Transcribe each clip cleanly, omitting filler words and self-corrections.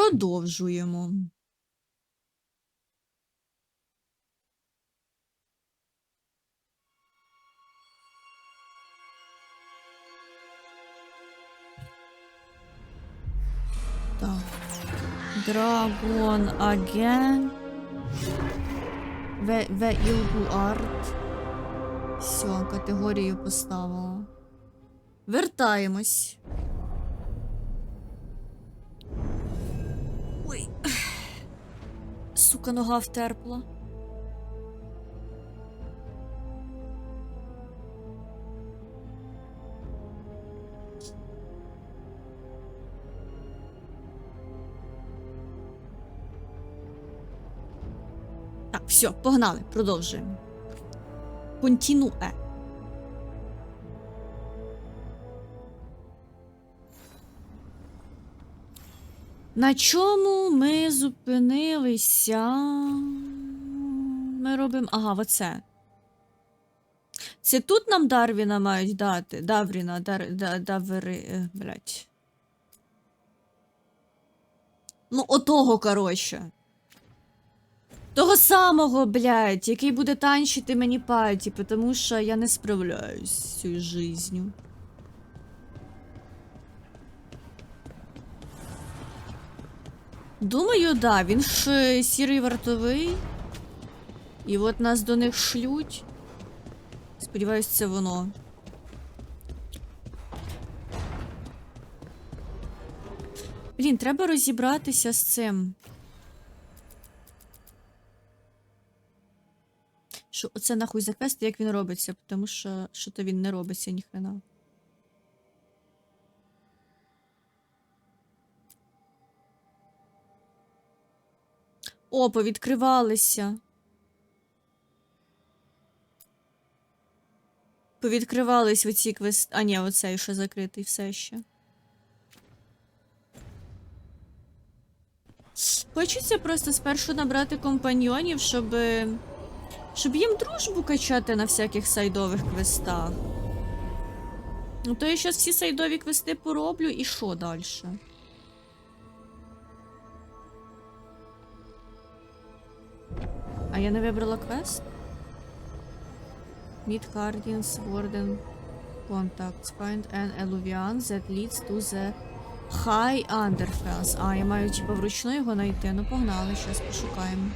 Продовжуємо. Так. Драгон агент. Veilguard. Все, категорію поставила. Вертаємось. Ой. Сука, нога втерпла. Так, все, погнали, продовжуємо. Контінуе. На чому ми зупинилися? Ми робимо... Ага, оце. Це тут нам Дарвіна мають дати? Давріна, блядь. Ну, отого, коротше. Того самого, блядь, який буде танчити мені паті, тому що я не справляюсь з цією жизнью. Думаю, да, він ж сірий вартовий. І от нас до них шлють. Сподіваюсь, це воно. Блін, треба розібратися з цим. Що оце нахуй за квест, як він робиться, тому що що-то він не робиться ніхрена. О, повідкривалися. Повідкривались оці квести. А, ні, оцей ще закритий все ще. Хочеться просто спершу набрати компаньйонів, щоб їм дружбу качати на всяких сайдових квестах. Ну, то я зараз всі сайдові квести пороблю, і що далі? А я не вибрала квест? Meet Guardians, Warden, Contacts, find an Eluvian that leads to the High Underfence. А, я маю типа вручну його знайти. Ну, погнали, зараз пошукаємо.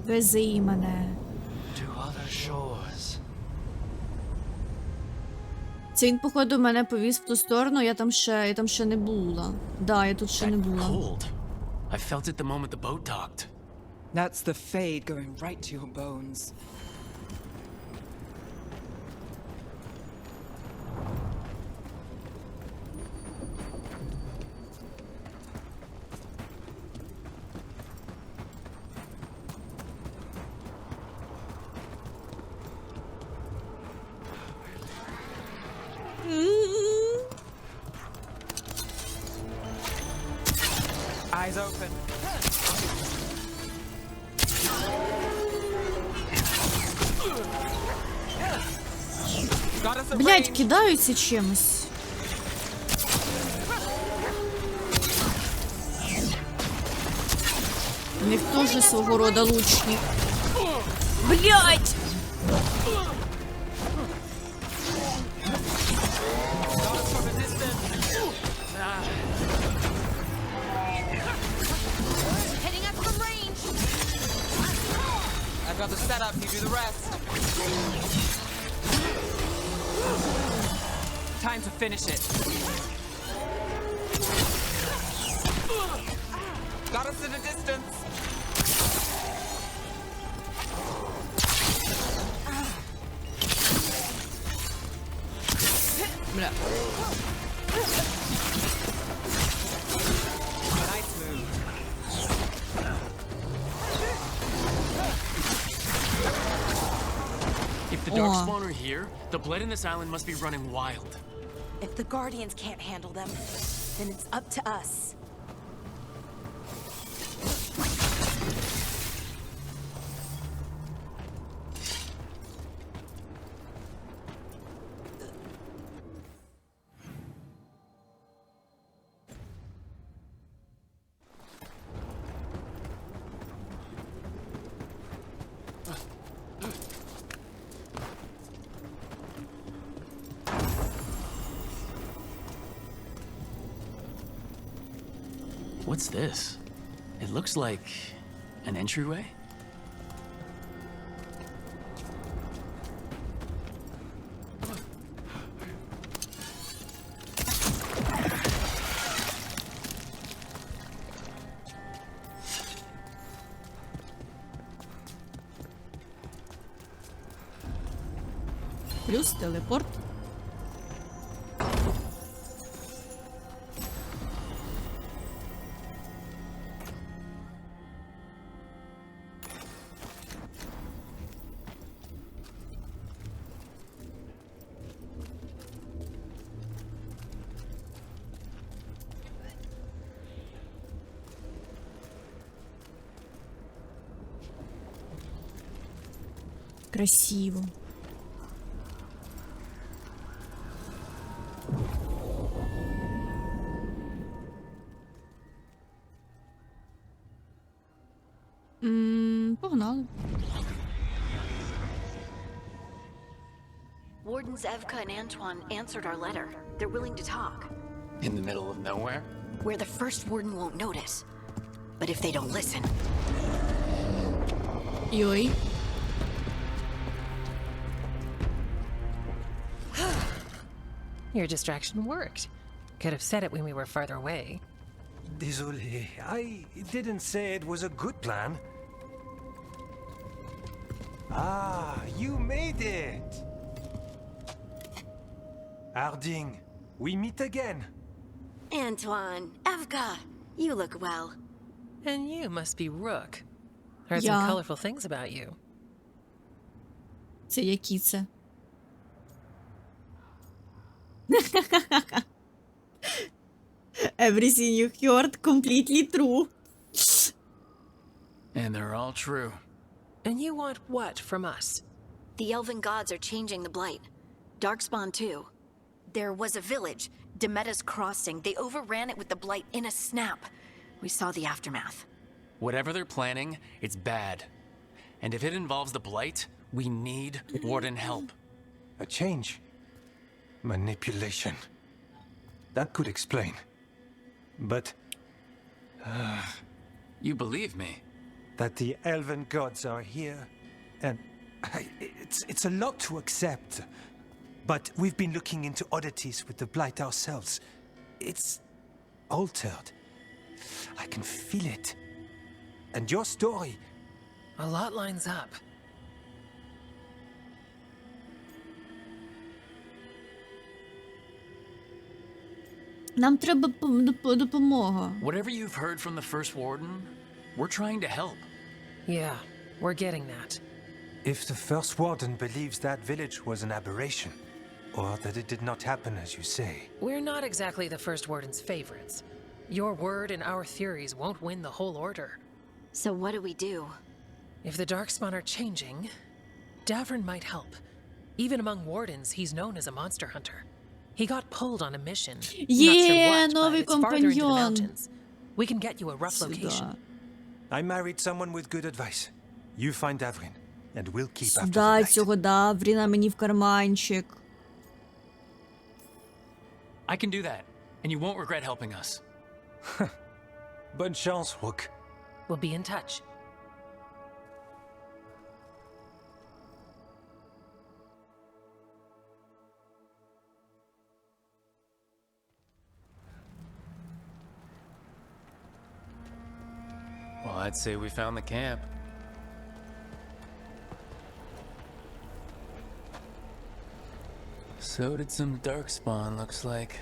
Вези мене. Це він, походу, мене повіз в ту сторону, я там ще не була. Да, я тут ще не була. I felt it the moment the boat docked. That's the fade going right to your bones. Eyes open. Блять, кидаються чимось. У них теж свого рода лучник. Блять! I've got the setup, you do the rest. Time to finish it. Got us in a distance. Бля. Darkspawn are here, the blood in this island must be running wild. If the Guardians can't handle them, then it's up to us. What's this? It looks like an entryway? Плюс телепорт. Красиво. Погнали. Wardens Evka and Antoine answered our letter. They're willing to talk. In the middle of nowhere? Where the first warden won't notice. But if they don't listen... Йой. Your distraction worked. Could have said it when we were farther away. Désolé, I didn't say it was a good plan. Ah, you made it! Harding, we meet again. Antoine, Evka, you look well. And you must be Rook. Heard Yeah. some colorful things about you. Це які це? Everything you heard completely true. And they're all true. And you want what from us? The elven gods are changing the blight. Darkspawn too. There was a village, Demetta's Crossing. They overran it with the blight in a snap. We saw the aftermath. Whatever they're planning, it's bad. And if it involves the Blight, we need Warden help. A change. Manipulation. That could explain. But You believe me? that the elven gods are here, and it's a lot to accept. But we've been looking into oddities with the blight ourselves. It's altered. I can feel it. And your story, A lot lines up. Нам треба допомога. Whatever you've heard from the first Warden, we're trying to help. Yeah, we're getting that. if the first warden believes that village was an aberration, or that it did not happen as you say, We're not exactly the First Warden's favorites. Your word and our theories won't win the whole order. So what do we do? If the Darkspawn are changing, Davrin might help. Even among Wardens, he's known as a monster hunter. He got pulled on a mission. Yeah, Not sure what, новый but it's farther into the компаньон. mountains. We can get you a rough location. Сюда. I married someone with good advice. You find Davrin, and we'll keep after the Сюда light. цього Давріна мені в карманчик. I can do that, and you won't regret helping us. Bonne chance, Rook. We'll be in touch. Well, I'd say we found the camp. So did some Darkspawn, looks like.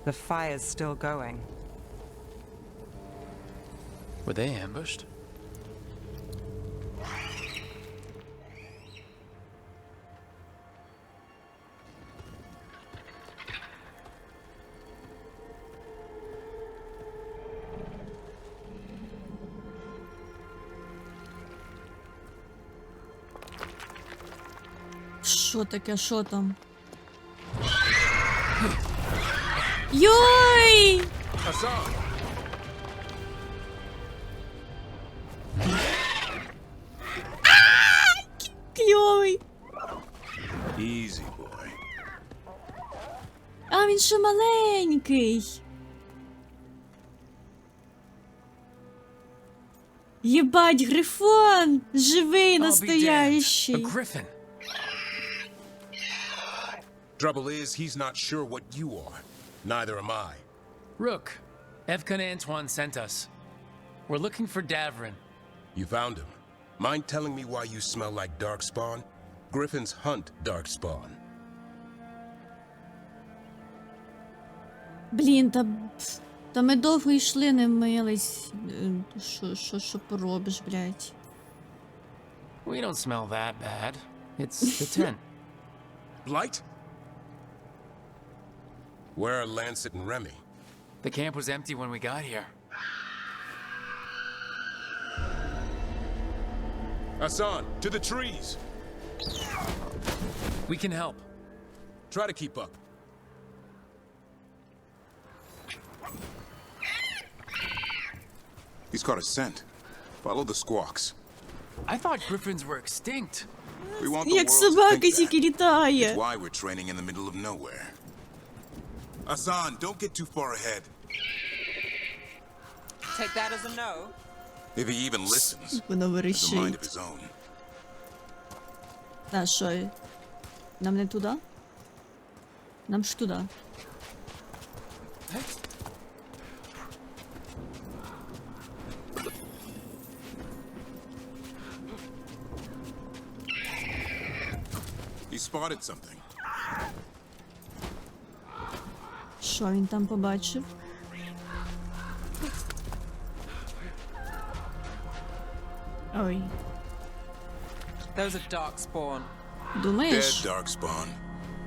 The fire's still going. Were they ambushed? Що таке, що там? Йой! Кльовий. Easy, boy. А, він ще маленький. Єбать, грифон! Живий, I'll be damned. настоящий. A griffin. Trouble is, he's not sure what you are. Neither am I. Rook, Evka and Antoine sent us. We're looking for Davrin. You found him. Mind telling me why you smell like darkspawn? Griffins hunt darkspawn. Блін, та ми довго йшли, не мились. Що поробиш, блядь? We don't smell that bad. It's the tent. Blight? Where are Lancet and Remy? The camp was empty when we got here. Hassan, to the trees! We can help. Try to keep up. He's caught a scent. Follow the squawks. I thought griffins were extinct. We want the Як world to собака think тільки that. літає. It's why we're training in the middle of nowhere. Hassan, don't get too far ahead. Take that as a no. If he even listens, Воно has a mind of верещить. his own. А що? Нам не туди? Нам ж туди. He spotted something. Що він там побачив? Ой. Those are darkspawn. Dead Думаєш? darkspawn.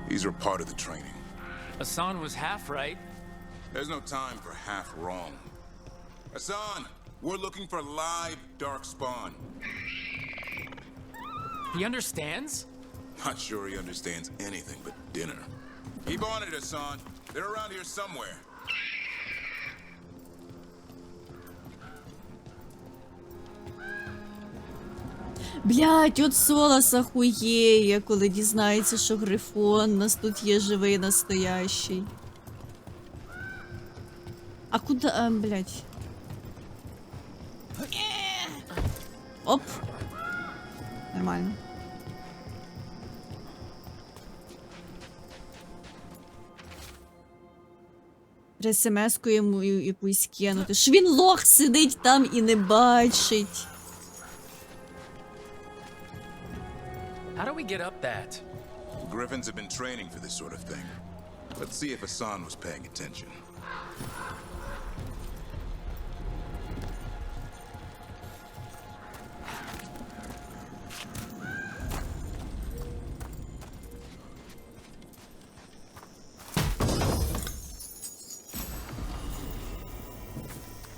These are part of the training. Hassan was half right. There's no time for half wrong. Hassan, we're looking for live darkspawn. He understands? Not sure he understands anything but dinner. Keep on it, Hassan. They're around here somewhere. Блять, от Солос ахуєє, коли дізнається, що грифон, нас тут є живий настоящий. А куди, блять? Оп. Нормально. СМС-ку йому якусь кинути. Що він лох сидить там і не бачить. How do we get up that? Griffins have been training for this sort of thing. Let's see if Hassan was paying attention.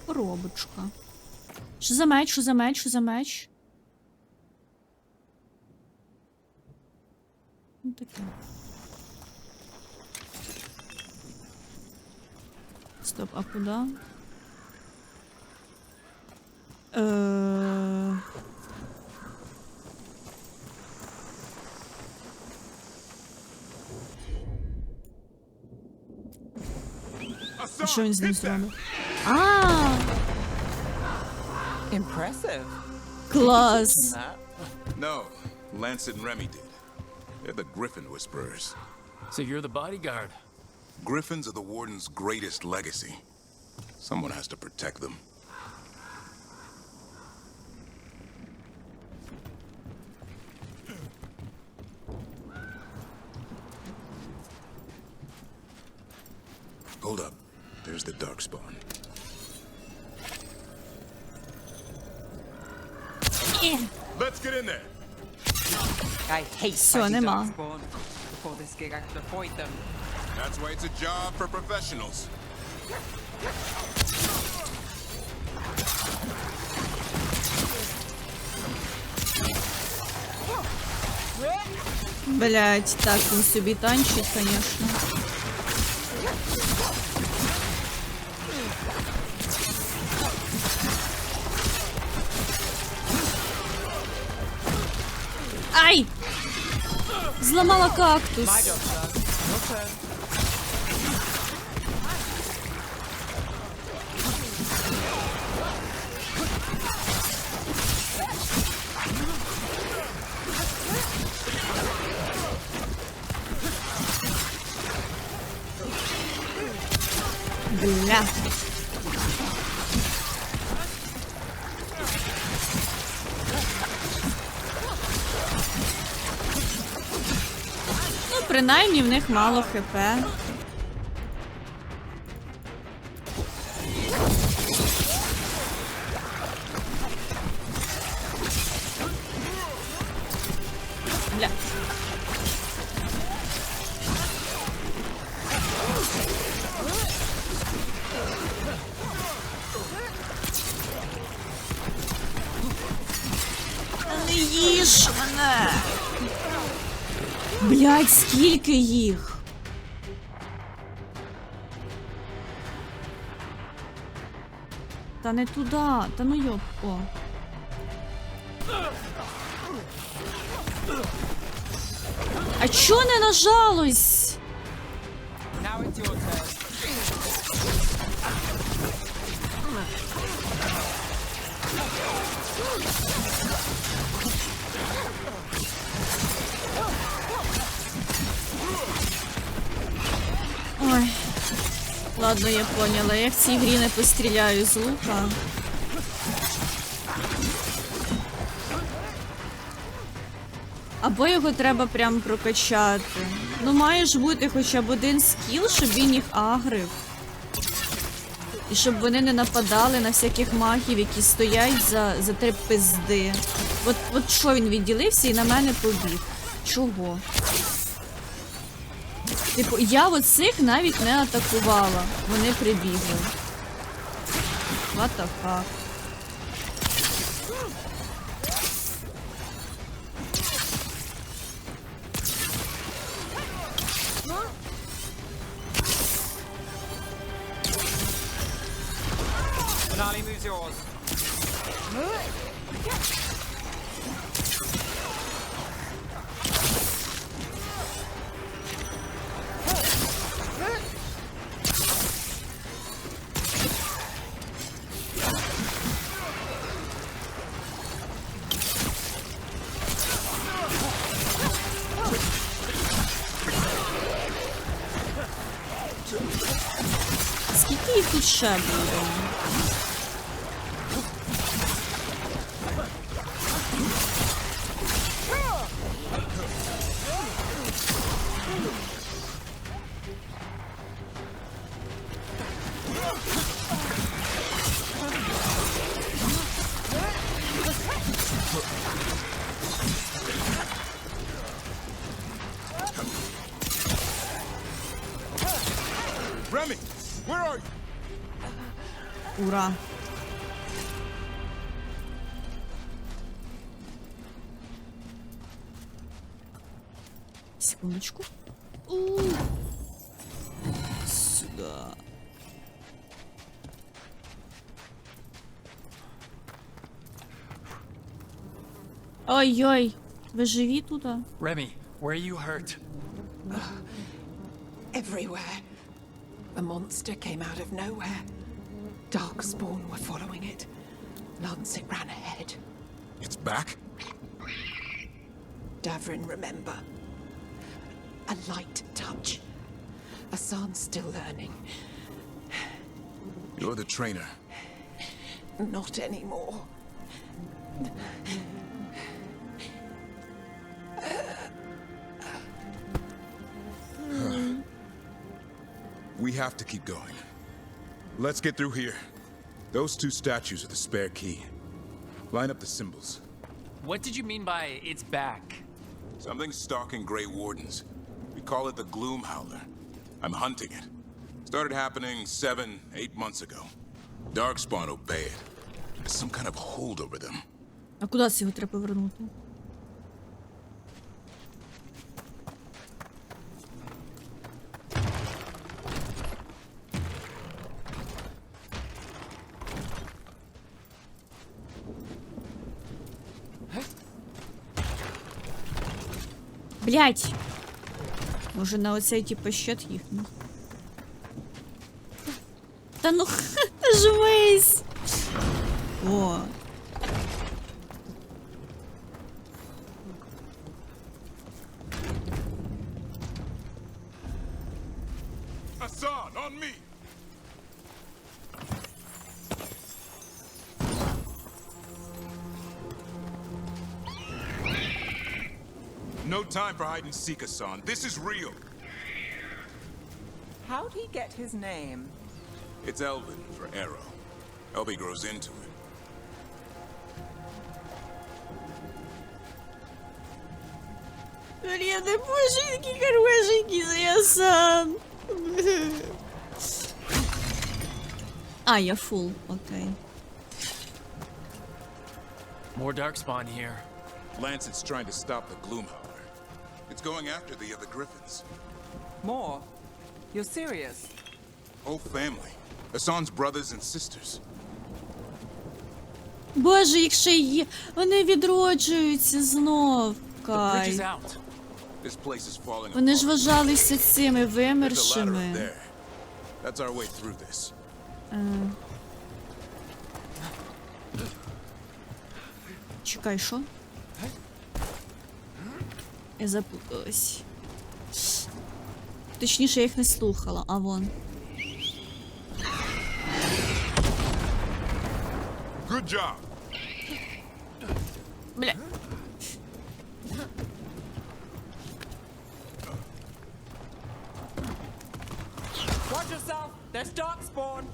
Коробочка. Що за меч? Що за меч? Що за меч? Ну таке. Стоп, а куди? А що він з ним зробив? А, Impressive. клас. That. No, Lancet and Remy did. They're the Griffin Whisperers. So you're the bodyguard. Griffins are the Warden's greatest legacy. Someone has to protect them. Hold up. There's the darkspawn. Let's get in there. I hate Все, fighting нема. darkspawn. Before this gig, I could avoid them. That's why it's a job for professionals. Блять, так він собі танчить, конечно. Ай! Зламала кактус. My job, sir. Your turn. Бля. Ну, принаймні в них мало хп. Бля. Не їж мене. Блядь, скільки їх? Та не туди, та ну йоп. О. А чо не нажалось? Now it's your turn. Ой. Ладно, я поняла. Я в цій грі не постріляю з лука. Або його треба прям прокачати. Ну, має ж бути хоча б один скіл, щоб він їх агрив. І щоб вони не нападали на всяких магів, які стоять за три пизди. От що він відділився і на мене побіг. Чого? Типу, я оцих навіть не атакувала. Вони прибігли. What the fuck? Finale moves yours. Скільки їх тут ще буде? Remy, where are you? Ура. Секундочку. Сюда. Ой-ой. Ви живі тут? Remy, where are you hurt? Everywhere. A monster came out of nowhere. Darkspawn were following it. Lancet ran ahead. It's back? Davrin, remember. A light touch. Asan's still learning. You're the trainer. Not anymore. We have to keep going. Let's get through here. Those two statues are the spare key. Line up the symbols. What did you mean by it's back? Something's stalking Grey Wardens. We call it the Gloom Howler. I'm hunting it. Started happening 7, 8 months ago. Darkspawn obey it. There's some kind of hold over them. А куди це його треба повернути? Блять! Може на оцей типу щит їхній. Та ну жмись! О! Hassan, on me! No time for hide and seek, Hassan. This is real. How'd he get his name? It's Elvin for arrow. Elby grows into it. Я не можу, який хорошенький заясан. А, я фул, окей. More darkspawn here. Lancet's trying to stop the Gloomhowler. It's going after the other griffins. More? You're serious? Whole family. Hassan's brothers and sisters. Боже, їх ще є. Вони відроджуються знов. The bridge is Кай. out. This place is falling Вони ж apart. вважалися цими There's a ladder up вимершими. there. That's our way through this. Чекай, що? Я запуталась. Точніше, я їх не слухала, а вон. Good job. Бля. Watch yourself! There's darkspawn!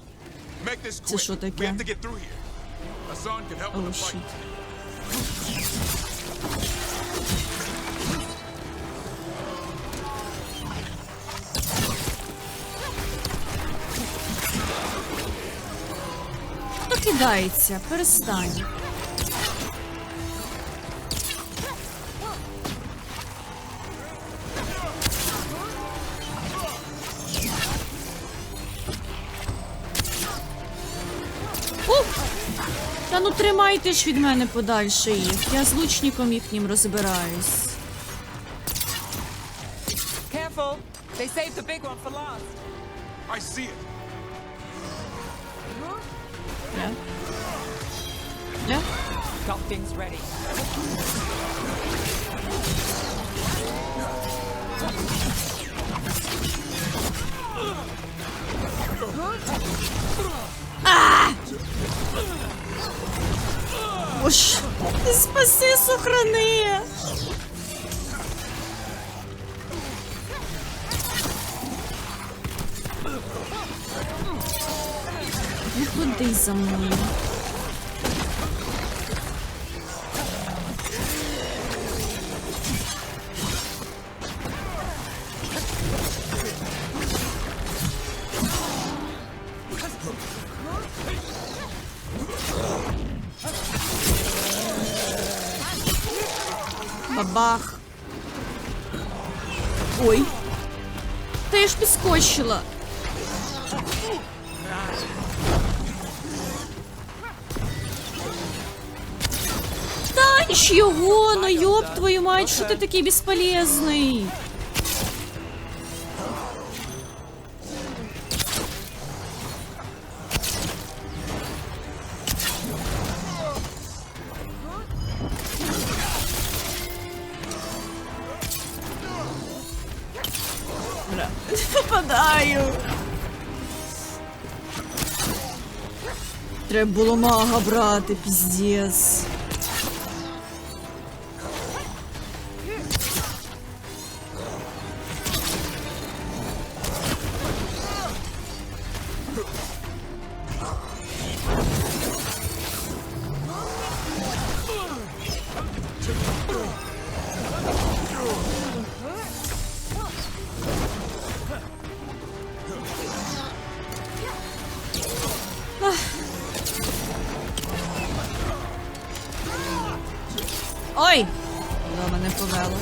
Make this Це quick. що We таке? have to get through here. Hassan can help with О, the fight. щит. Хто кидається? Перестань. Та ну тримайте ж від мене подальше їх. Я з лучником їхнім розбираюсь. Careful! They saved the big one for last. I see it. Бля. Бля. Got things ready. Боже, спаси, сохрани. Не ходи за мною. Бабах. Ой. Та я ж підскочила. Танч його, ну ёб твою мать, що ти такий безполезний? Бля, попадаю. Треба було мага брати, піздец. Ой! Куди мене повело?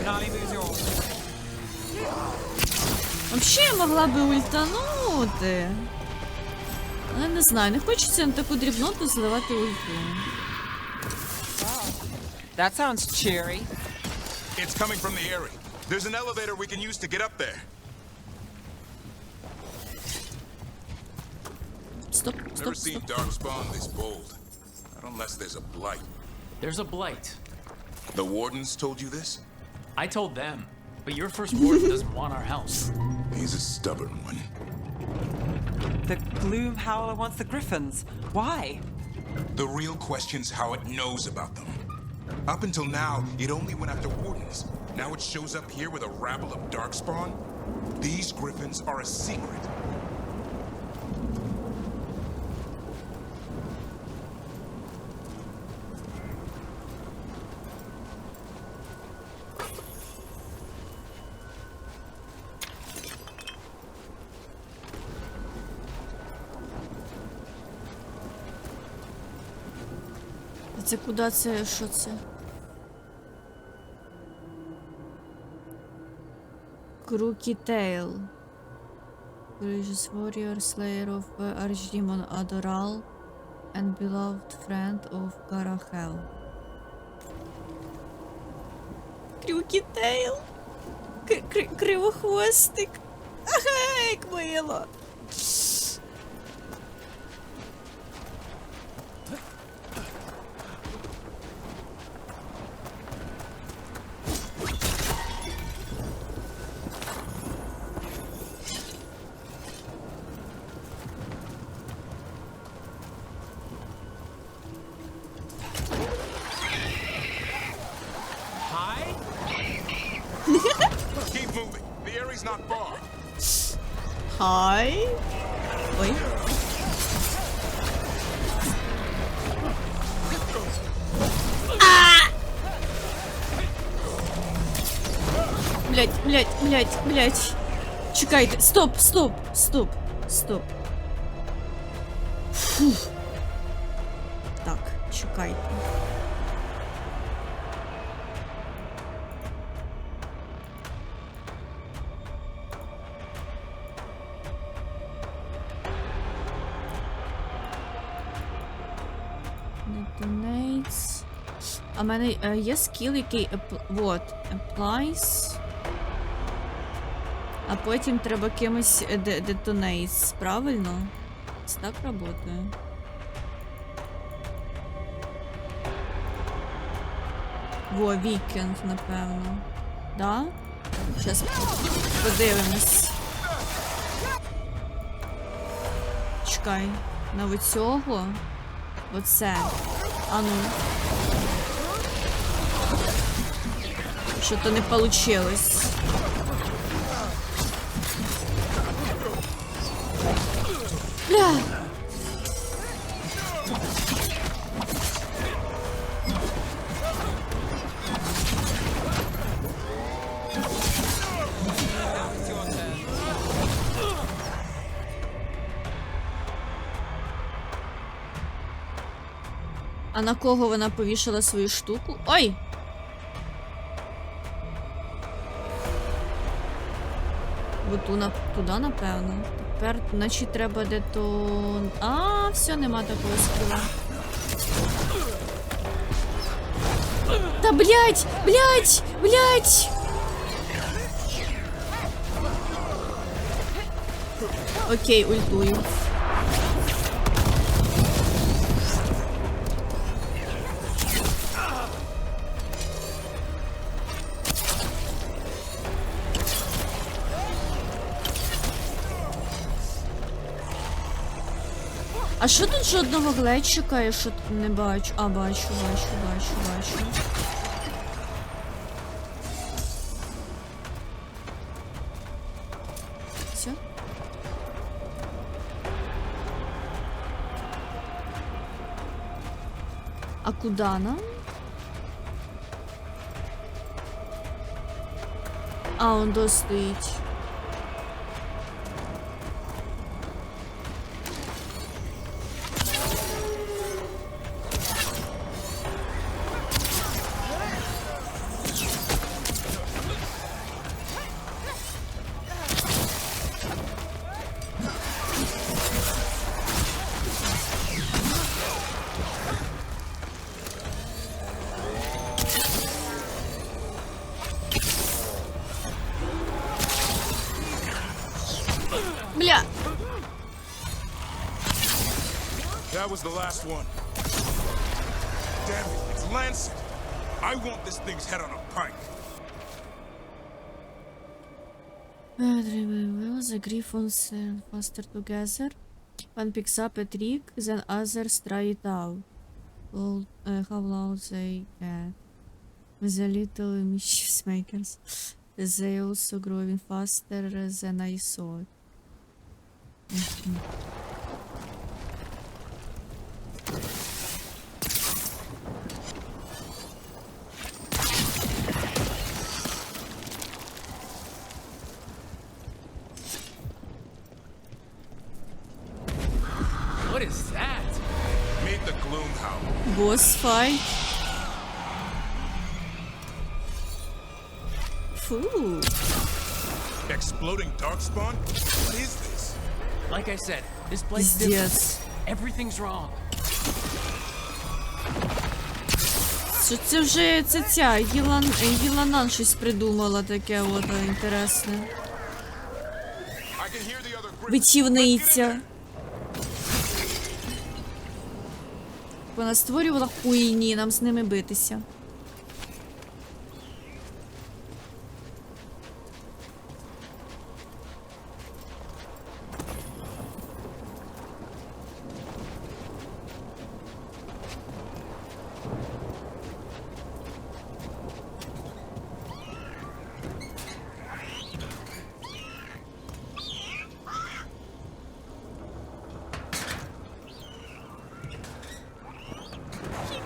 Can only lose yours. Вообще я могла би ультанути. Але не знаю, не хочеться на таку дрібноту зливати ульту. That sounds cheery. It's coming from the Eyrie. There's an elevator we can use to get up there. Стоп, Never стоп, seen стоп. Darkspawn this bold. Not unless there's a blight. There's a blight. The wardens told you this? I told them, but your first warden doesn't want our house. He's a stubborn one. The Gloom Howler wants the Griffins. Why? The real question's how it knows about them. Up until now, it only went after wardens. Now it shows up here with a rabble of Darkspawn? These Griffins are a secret. Це куди це? Що це? Крooky Tail. Courageous warrior, slayer of archdemon Adoral, and beloved friend of Garahel. Крooky Tail. Кривохвостик. Ага, як мило. Keep moving. The Eirie's not far. Хай. Ой. Блять. Чекайте. Стоп. Фу. Так, чекайте. Detonates. А в мене є скіл, який вот, applies. А потім треба кимось detonates, правильно? Це так працює. Во, вікенд, напевно. Да? Щас подивимось. Чекай, на цього. Оце. А ну. Що-то не получилось. Бля! А на кого вона повішала свою штуку? Ой! Туди, напевно. Тепер, значить, треба де-то... А, все, нема такого скіла. Та, блядь! Окей, ультую. А що тут жодного глечика? Я що тут не бачу? А, бачу. Все? А куди нам? А, он достоїть. That was the last one. Damn it, it's Lancet. I want this thing's head on a pike. The griffons faster together. One picks up a trick, then others try it out. How loud they get. The little mischief makers. They also growing faster than I thought. What is that? Meet the Gloomhowler. Boss fight. Фу. Exploding darkspawn? What is this? Like I said, this place is different. Пиздец. Everything's wrong. Що це вже ця Гіланан щось придумала таке от інтересне. I can hear the other griffins. Витівниця. Вона створювала хуйні, нам з ними битися.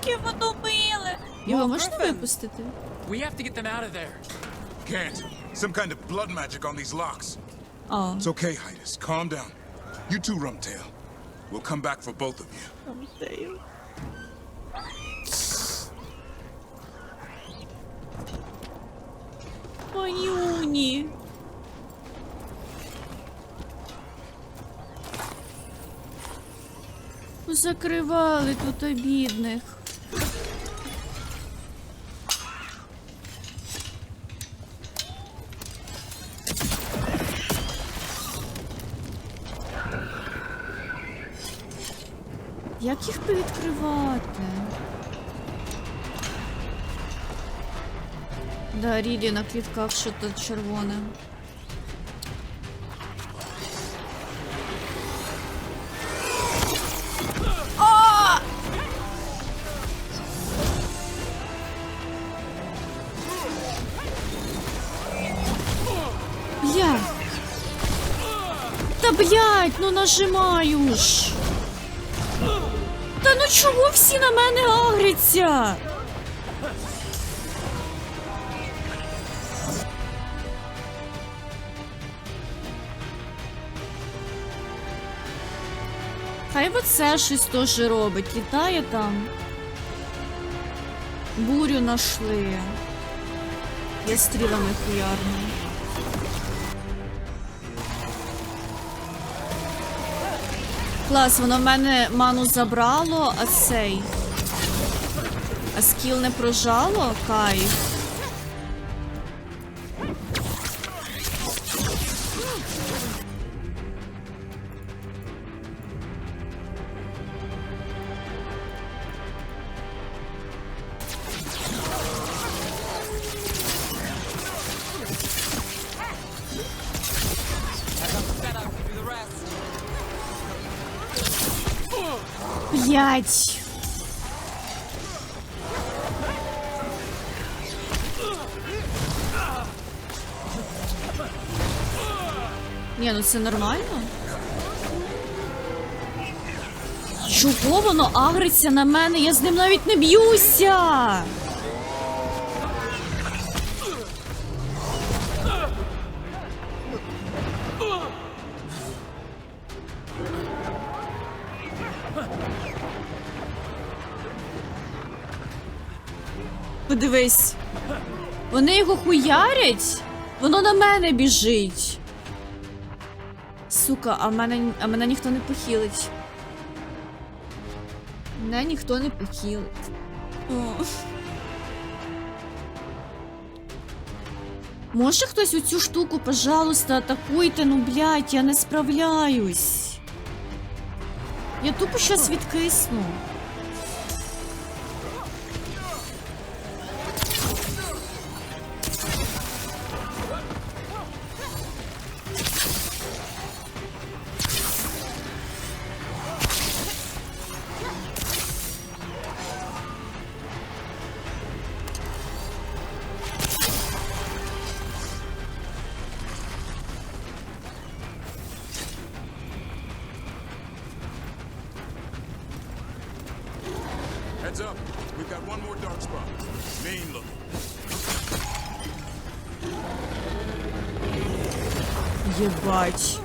Яке воно миле. Його можна випустити? We have to get them out of there. Can't. Some kind of blood magic on these locks. А, It's okay, Hydas. Calm down. You too, Rumtail. We'll come back for both of you. Манюні. Закривали тут бідних. Як їх повідкривати? Да, Рілі на клітках що-то червоне. Бля! Та блядь, ну нажимаю ж! Та ну чого всі на мене агряться? Хай оце щось теж робить, літає там. Бурю нашли. Я стрілами хуярну. Клас, воно в мене ману забрало, а цей. А скіл не прожало? Кайф. Блять. Ні, ну це нормально. Чого воно агриться на мене? Я з ним навіть не б'юся. Подивись. Вони його хуярять, воно на мене біжить. Сука, а мене ніхто не похилить. Мене ніхто не похилить. О. Може хтось у цю штуку, пожалуйста, атакуйте, ну блядь, я не справляюсь. Я тупо щас відкисну. Heads up. We've got one more dark spot. Main level. Єбать.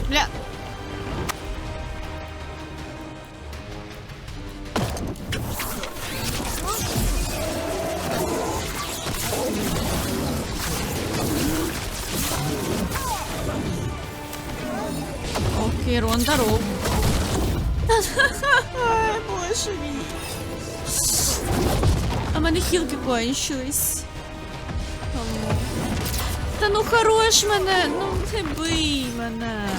Бля. Окей, Рон, здоров. Боже мій. А в мене хілки кончились. Та ну хорош мене, ну не бий мене.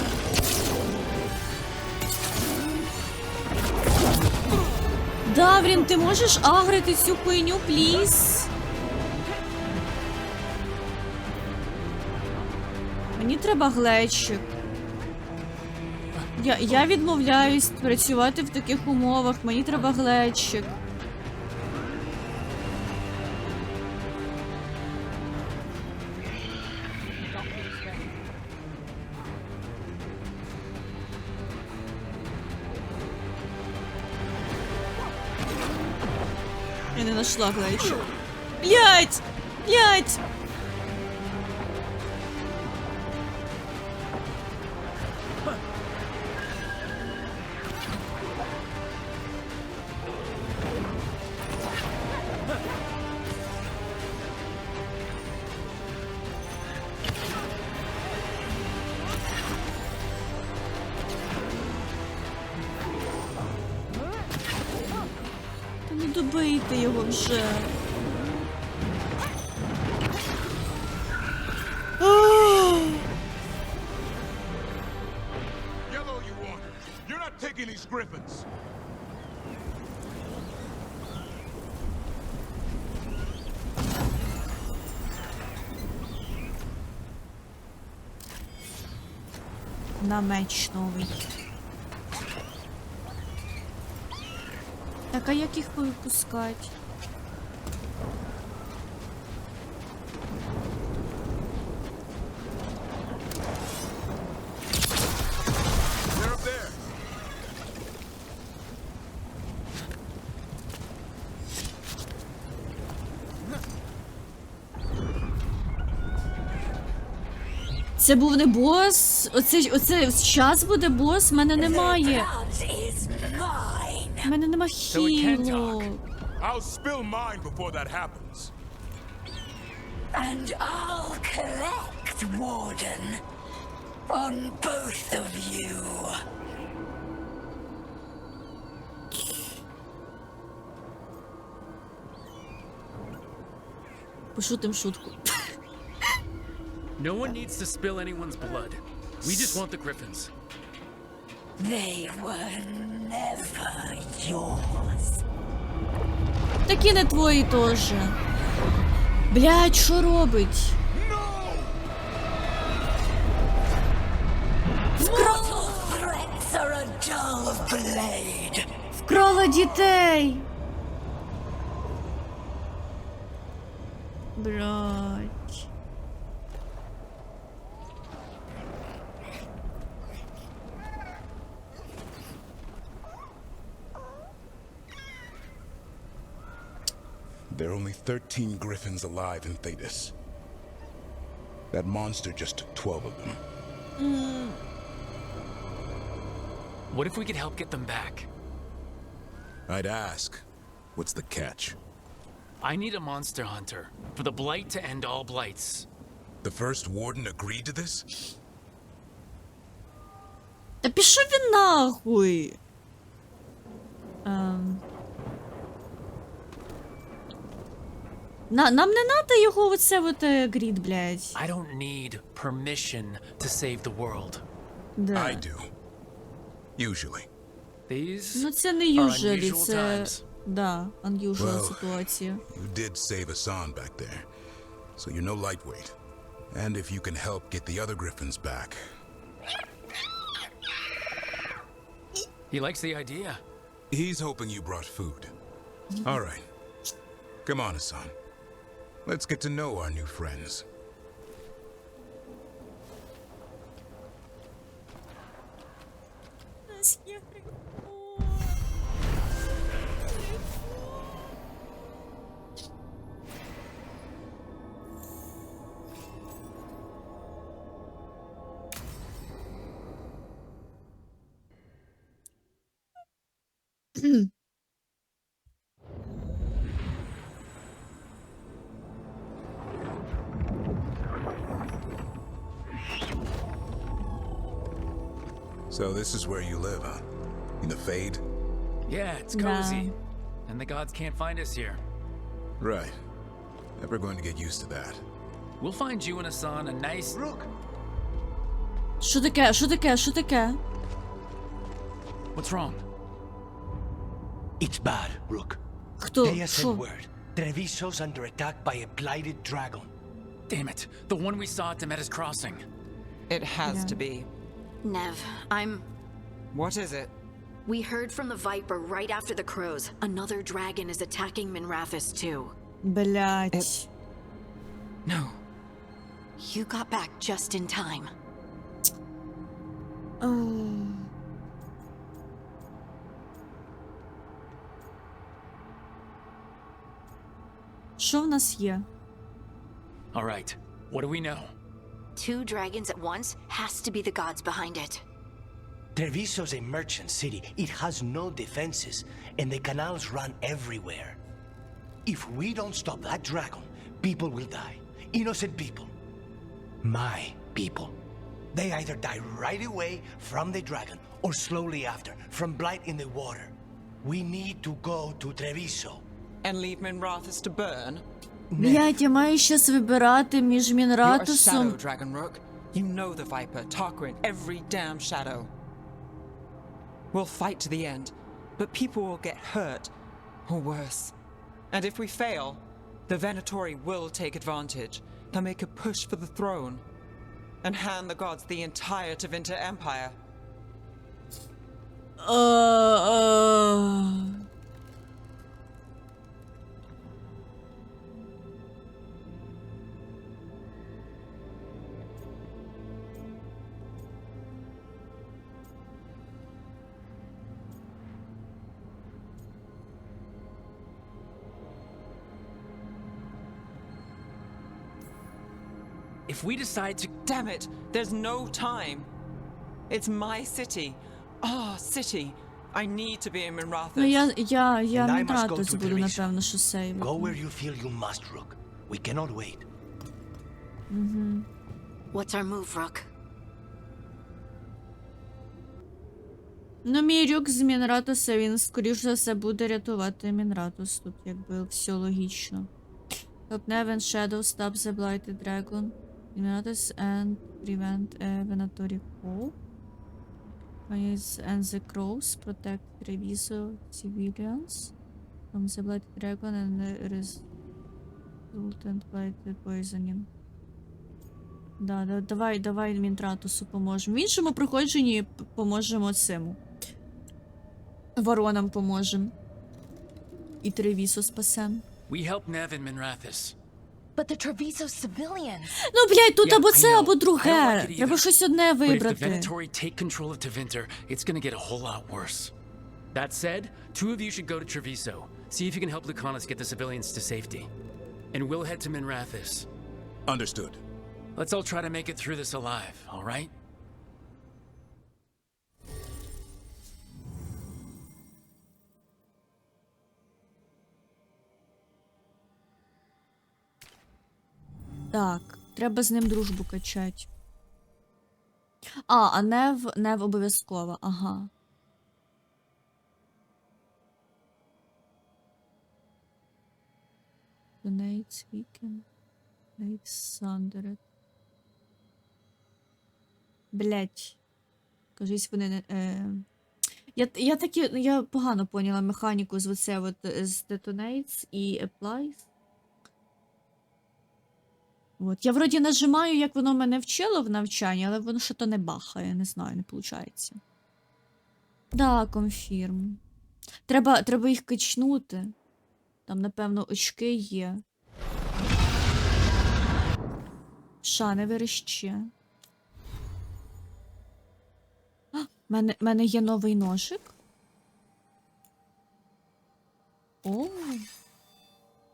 Даврін, ти можеш агрити цю хуйню, пліз? Мені треба глечик. Я відмовляюсь працювати в таких умовах, мені треба глечик. Я не нашла глечик. Блять! Блять! Та не добийте його вже. Yellow, you want. You're not taking these griffins. На меч новий. Так, а як їх випускати? They're up there. Це був не бос? Оце час буде бос? Мене немає. Мене нема хілок. I'll spill mine before that happens. And I'll collect, Warden, on both of you. Пошутим шутку. No one needs to spill anyone's blood. We just want the griffins. They were never yours. Такі не твої теж. Блядь, що робить? Scrotal threats are a dull Вкрала дітей! Блядь. There are only 13 griffins alive in Thetis. That monster just took 12 of them. What if we could help get them back? I'd ask, what's the catch? I need a monster hunter for the blight to end all blights. The first warden agreed to this? Та пішов він нахуй! Нам не надо його оце от грід, блядь. I don't need permission to save the world. Да. I do. Usually. These Ну це не are usually, unusual це... times. Да, unusual Well, ситуація. You did save Hassan back there, so you're no lightweight. And if you can help get the other griffins back. He likes the idea. He's hoping you brought food. All right. Come on, Hassan. Let's get to know our new friends. So this is where you live, huh? In the Fade? Yeah, it's cozy. And the gods can't find us here. Right. Never going to get used to that. We'll find you and Hassan a nice... Що таке? Що таке? Що таке? What's wrong? It's bad, Rook. Хто? Dea Що? sent word. Treviso's under attack by a blighted dragon. Damn it. The one we saw at Demeter's Crossing. It has to be. Nev, What is it? We heard from the Viper right after the crows. Another dragon is attacking Minrathous too. Блядь. No. You got back just in time. Що в нас є? All right. What do we know? 2 dragons at once has to be the gods behind it. Treviso's a merchant city. It has no defenses, and the canals run everywhere. If we don't stop that dragon, people will die. Innocent people. My people. They either die right away from the dragon, or slowly after, from blight in the water. We need to go to Treviso. And leave Minrathous to burn? Блядь, я маю щас вибирати між You're a Мінратусом... shadow, Dragon Rook. You know the Viper, Tarquin, every damn shadow. We'll fight to the end, but people will get hurt, or worse. And if we fail, the Venatori will take advantage. They'll make a push for the throne, and hand the gods the entire Tevinter Empire. If we decide to... Damn it! There's no time! It's my city. Our city. I need to be in Minrathous. Ну я And I must go Мінратус to буду, Treviso. напевно, що сейвити. Go where you feel you must, Rook. We cannot wait. What's our move, Rook? Ну, мій рюк з Мінратуса, він, скоріш за все, буде рятувати Мінратус. Тут, якби, все логічно. Help Nev and Shadow stop the Blighted Dragon. Minratus and prevent a Venatori call. And the Crows protect Treviso civilians from the Blighted Dragon and the resultant Blighted poisoning. Да, давай Мінтратусу поможемо. В іншому проходженні поможемо цьому. Воронам поможем. І Тревісу спасем. We help Nev and Minrathis. But the Treviso civilians. Ну, блядь, тут Yeah, або I це, know. або I don't друге. like it Треба either. щось одне But if the вибрати. Venatori take control of Tevinter, it's gonna get a whole lot worse. That said, 2 of you should go to Treviso. See if you can help Lucanus get the civilians to safety. And we'll head to Minrathis. Understood. Let's all try to make it through this alive, all right? Так, треба з ним дружбу качать. А Нев обов'язково, ага. Donates weekend. Donates Sundered. Блять. Кажись, вони не... Я погано поняла механіку з оце от з Detonates і Applies. От. Я вроді нажимаю, як воно мене вчило в навчанні, але воно що-то не бахає, не знаю, не виходить. Да, конфірм. Треба їх качнути. Там, напевно, очки є. Ша, не верещи. Мене є новий ножик. О.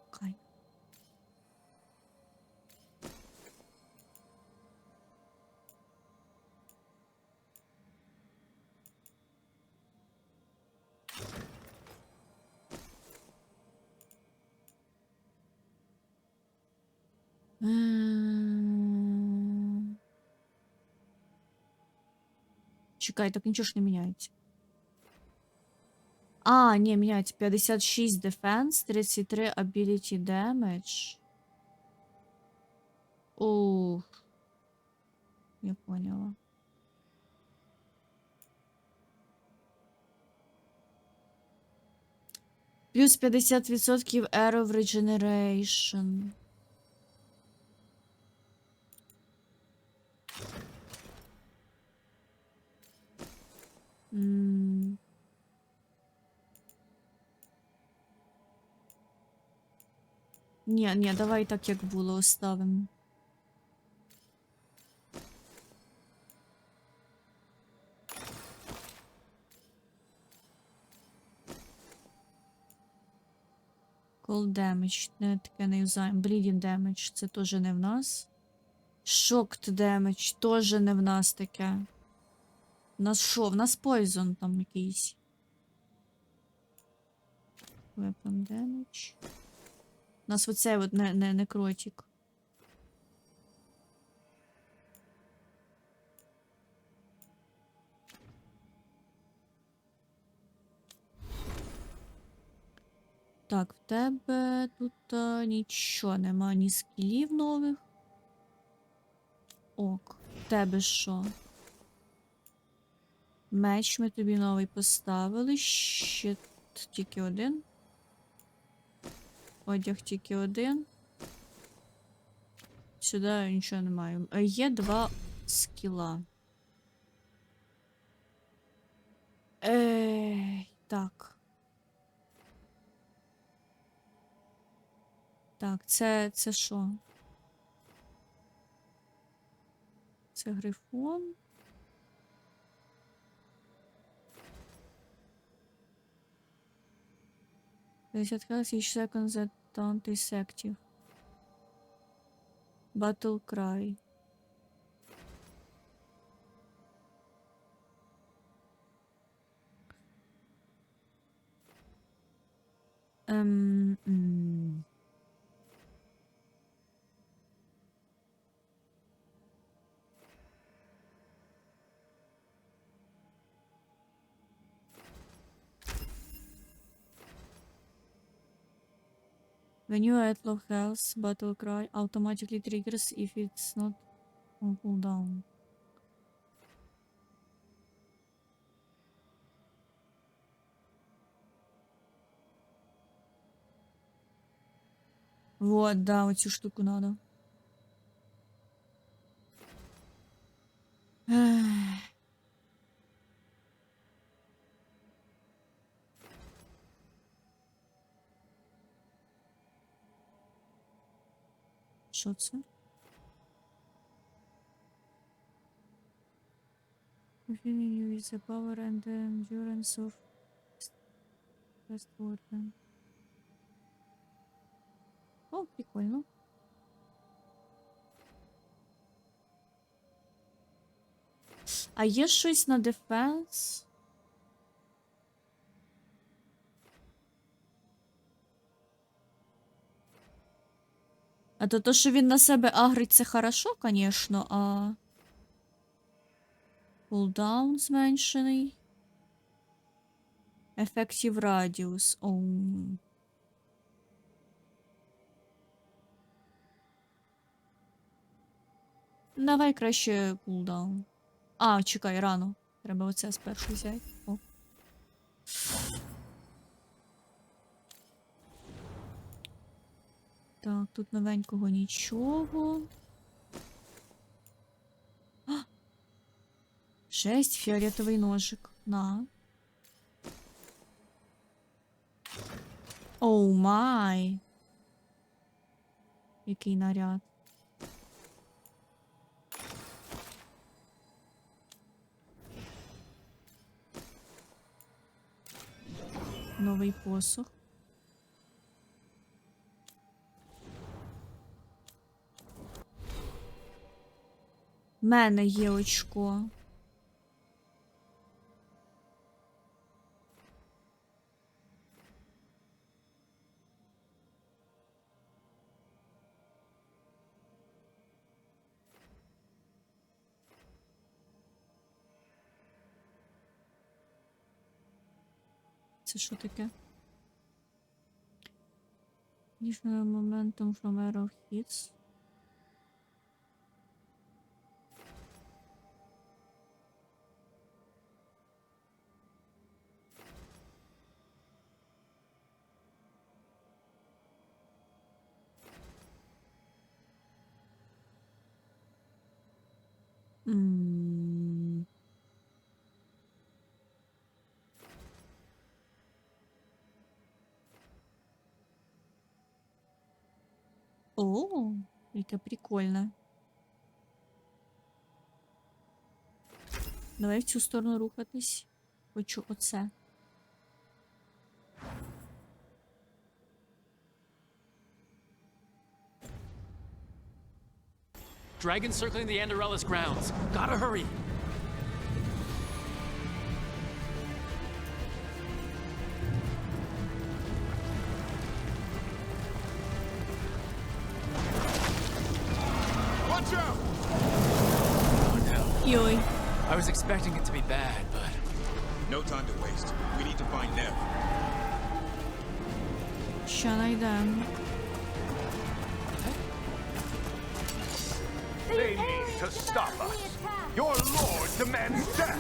Кай. Чекай, так нічого ж не міняється. А, ні, міняється. 56 defense, 33 ability damage. Ух. Я поняла. Плюс 50% arrow regeneration. Ні, давай так, як було, оставимо. Cold damage, не таке не юзаємо. Bleeding damage, це теж не в нас. Shocked damage, теж не в нас таке. У нас що? В нас poison там якийсь. Weapon damage. У нас оцей от некротик. Так, в тебе тут нічого нема, ні скілів нових. Ок, в тебе що? Меч ми тобі новий поставили. Щит тільки один. Одяг тільки один. Сюди нічого немає. Є 2 скіла. Так. Так, це що? Це грифон. Each seconds that don't is active. Battle cry. When you are at low health, battle cry automatically triggers if it's not on cooldown. Вот, да, вот эту штуку надо. Що це? Continuing with the power and the endurance of First Warden. О, прикольно. А є щось на дефенс? А то, що він на себе агрить, це хорошо, конечно, а... Cooldown зменшений. Effective Radius. Оу. Давай краще кулдаун. А, чекай, рано. Треба оце спершу взяти. О. Так, тут новенького нічого. А! 6, фіолетовий ножик. На. Оу май. Який наряд. Новий посох. В мене є очко. Це що таке? Additional momentum from arrow hits. О, яке прикольне. Давай в цю сторону рухатись. Хочу оце. Dragons circling the Anderella's grounds. Gotta hurry. Watch out! Oh no. Йой. I was expecting it to be bad, but... No time to waste. We need to find Nev. Ща найдем. They need to stop us. Your lord demands death.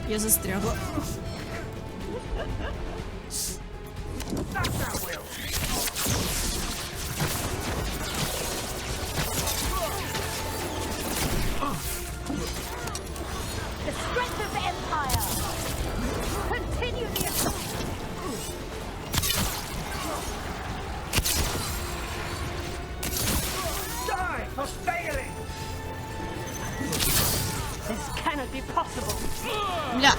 Я застрягла. That's our will. The strength of the Empire! Continue the assault! Die for failing. This cannot be possible! Бля.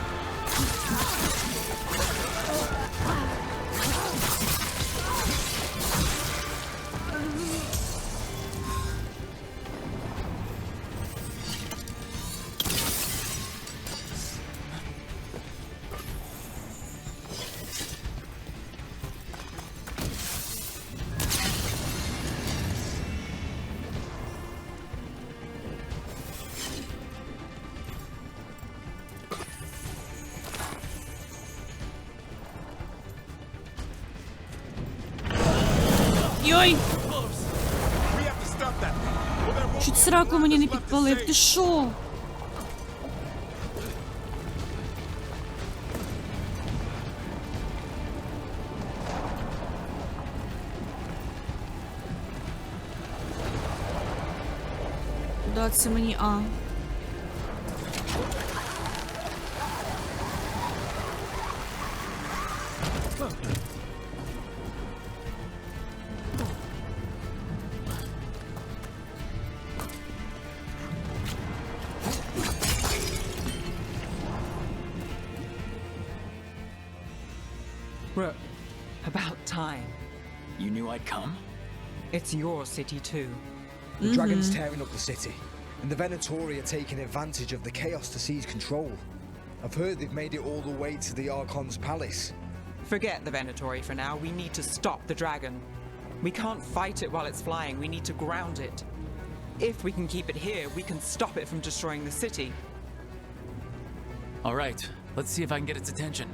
Йой! We have to stop that. Well, there won't Чуть be сраку мені не left to підпалив. Ти save. шо? Куда це мені? А. Rook, about time. You knew I'd come? It's your city too. The dragon's tearing up the city, and the Venatori are taking advantage of the chaos to seize control. I've heard they've made it all the way to the Archon's palace. Forget the Venatori for now. We need to stop the dragon. We can't fight it while it's flying. We need to ground it. If we can keep it here, we can stop it from destroying the city. All right, let's see if I can get its attention.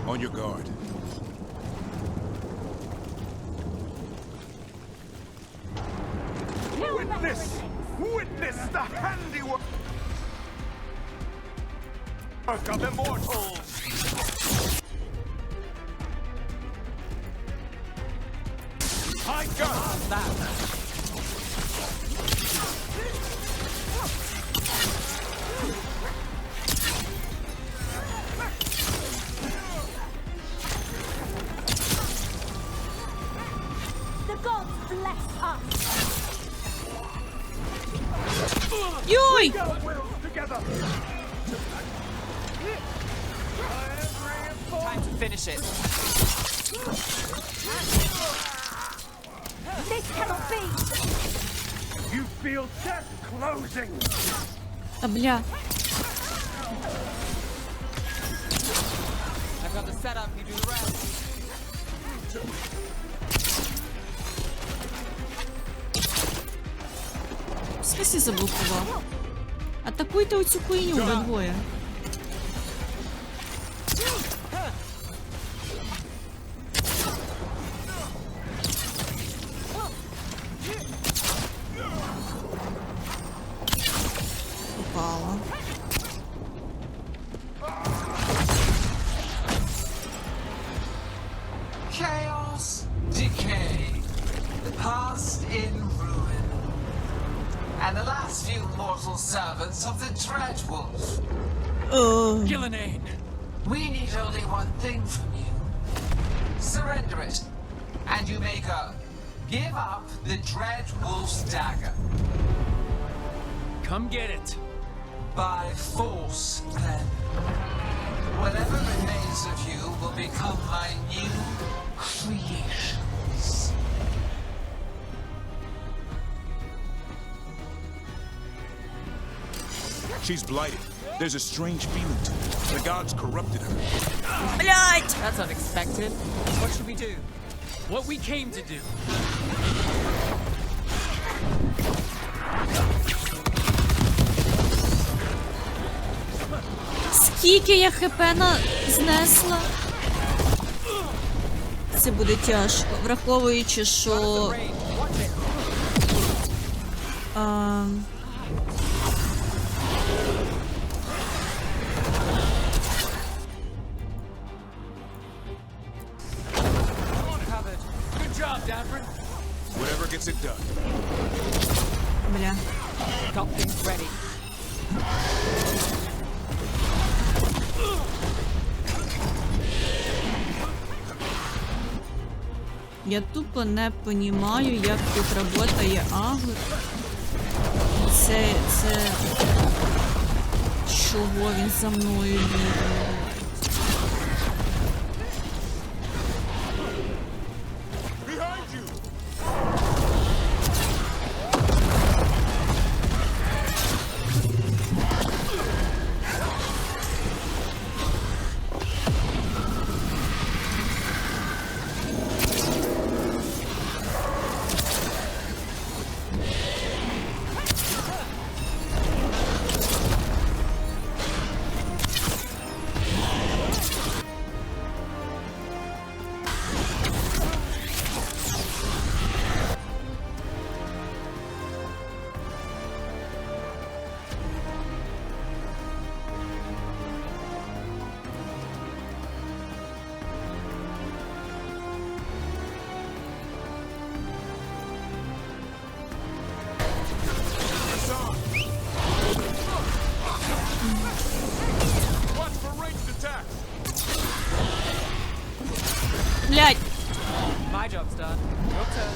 On your guard. Witness the handiwork of immortals! I got that! The gods bless us! Йой! Time to finish it. This cannot be! You feel death closing! Та бля. I've got the setup, you do the rest. В смысле заблокував? Атакуйте оцю хуйню, ви двоє. Попала. Chaos, decay, the past in ruin, and the last few mortal servants of the Dreadwolf. Gillenane! We need only one thing from you. Surrender it, and you may go. Give up the Dreadwolf's dagger. Come get it! By force, then. Whatever remains of you will become my new creations. She's blighted. There's a strange feeling to her. The gods corrupted her. Блять! That's unexpected. What should we do? What we came to do. Скільки я хп знесла? Це буде тяжко, враховуючи, що... Good job, Davrin. Whatever gets it done. Бля. Got things ready. Я тупо не понімаю, як тут працює агр. Це... Чого він за мною бігає? Блядь! My job's done. Your turn.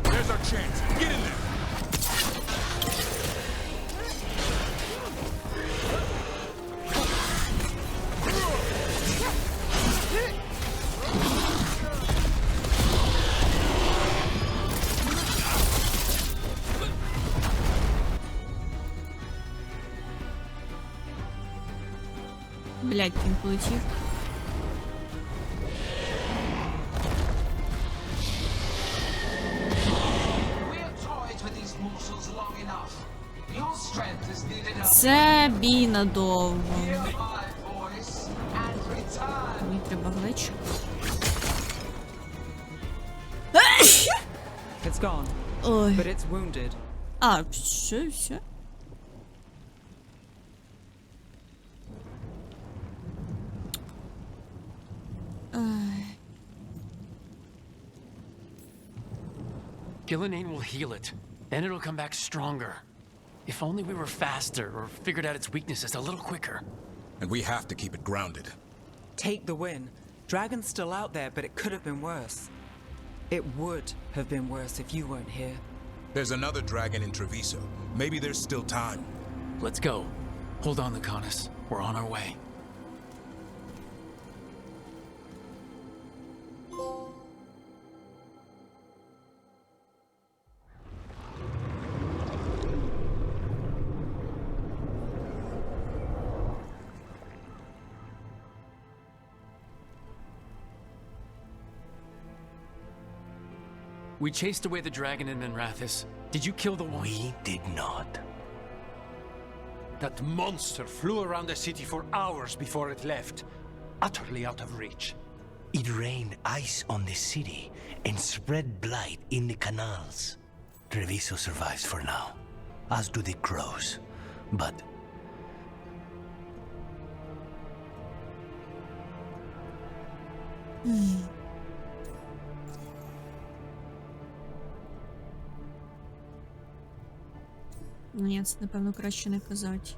There's our chance. Get in there. Блядь, він полетів. We have toyed with these morsels long enough. Your strength is needed up. Це бій надовго. Hear my voice and return. Мені треба глечик. It's gone. Ой. But it's wounded. А, все. Gillinane will heal it. Then it'll come back stronger. If only we were faster or figured out its weaknesses a little quicker. And we have to keep it grounded. Take the win. Dragon's still out there, but it could have been worse. It would have been worse if you weren't here. There's another dragon in Treviso. Maybe there's still time. Let's go. Hold on, Lucanus. We're on our way. We chased away the dragon in Minrathis. Did you kill the one? We did not. That monster flew around the city for hours before it left, utterly out of reach. It rained ice on the city and spread blight in the canals. Treviso survives for now, as do the crows. But Ні, це, напевно, краще не казати.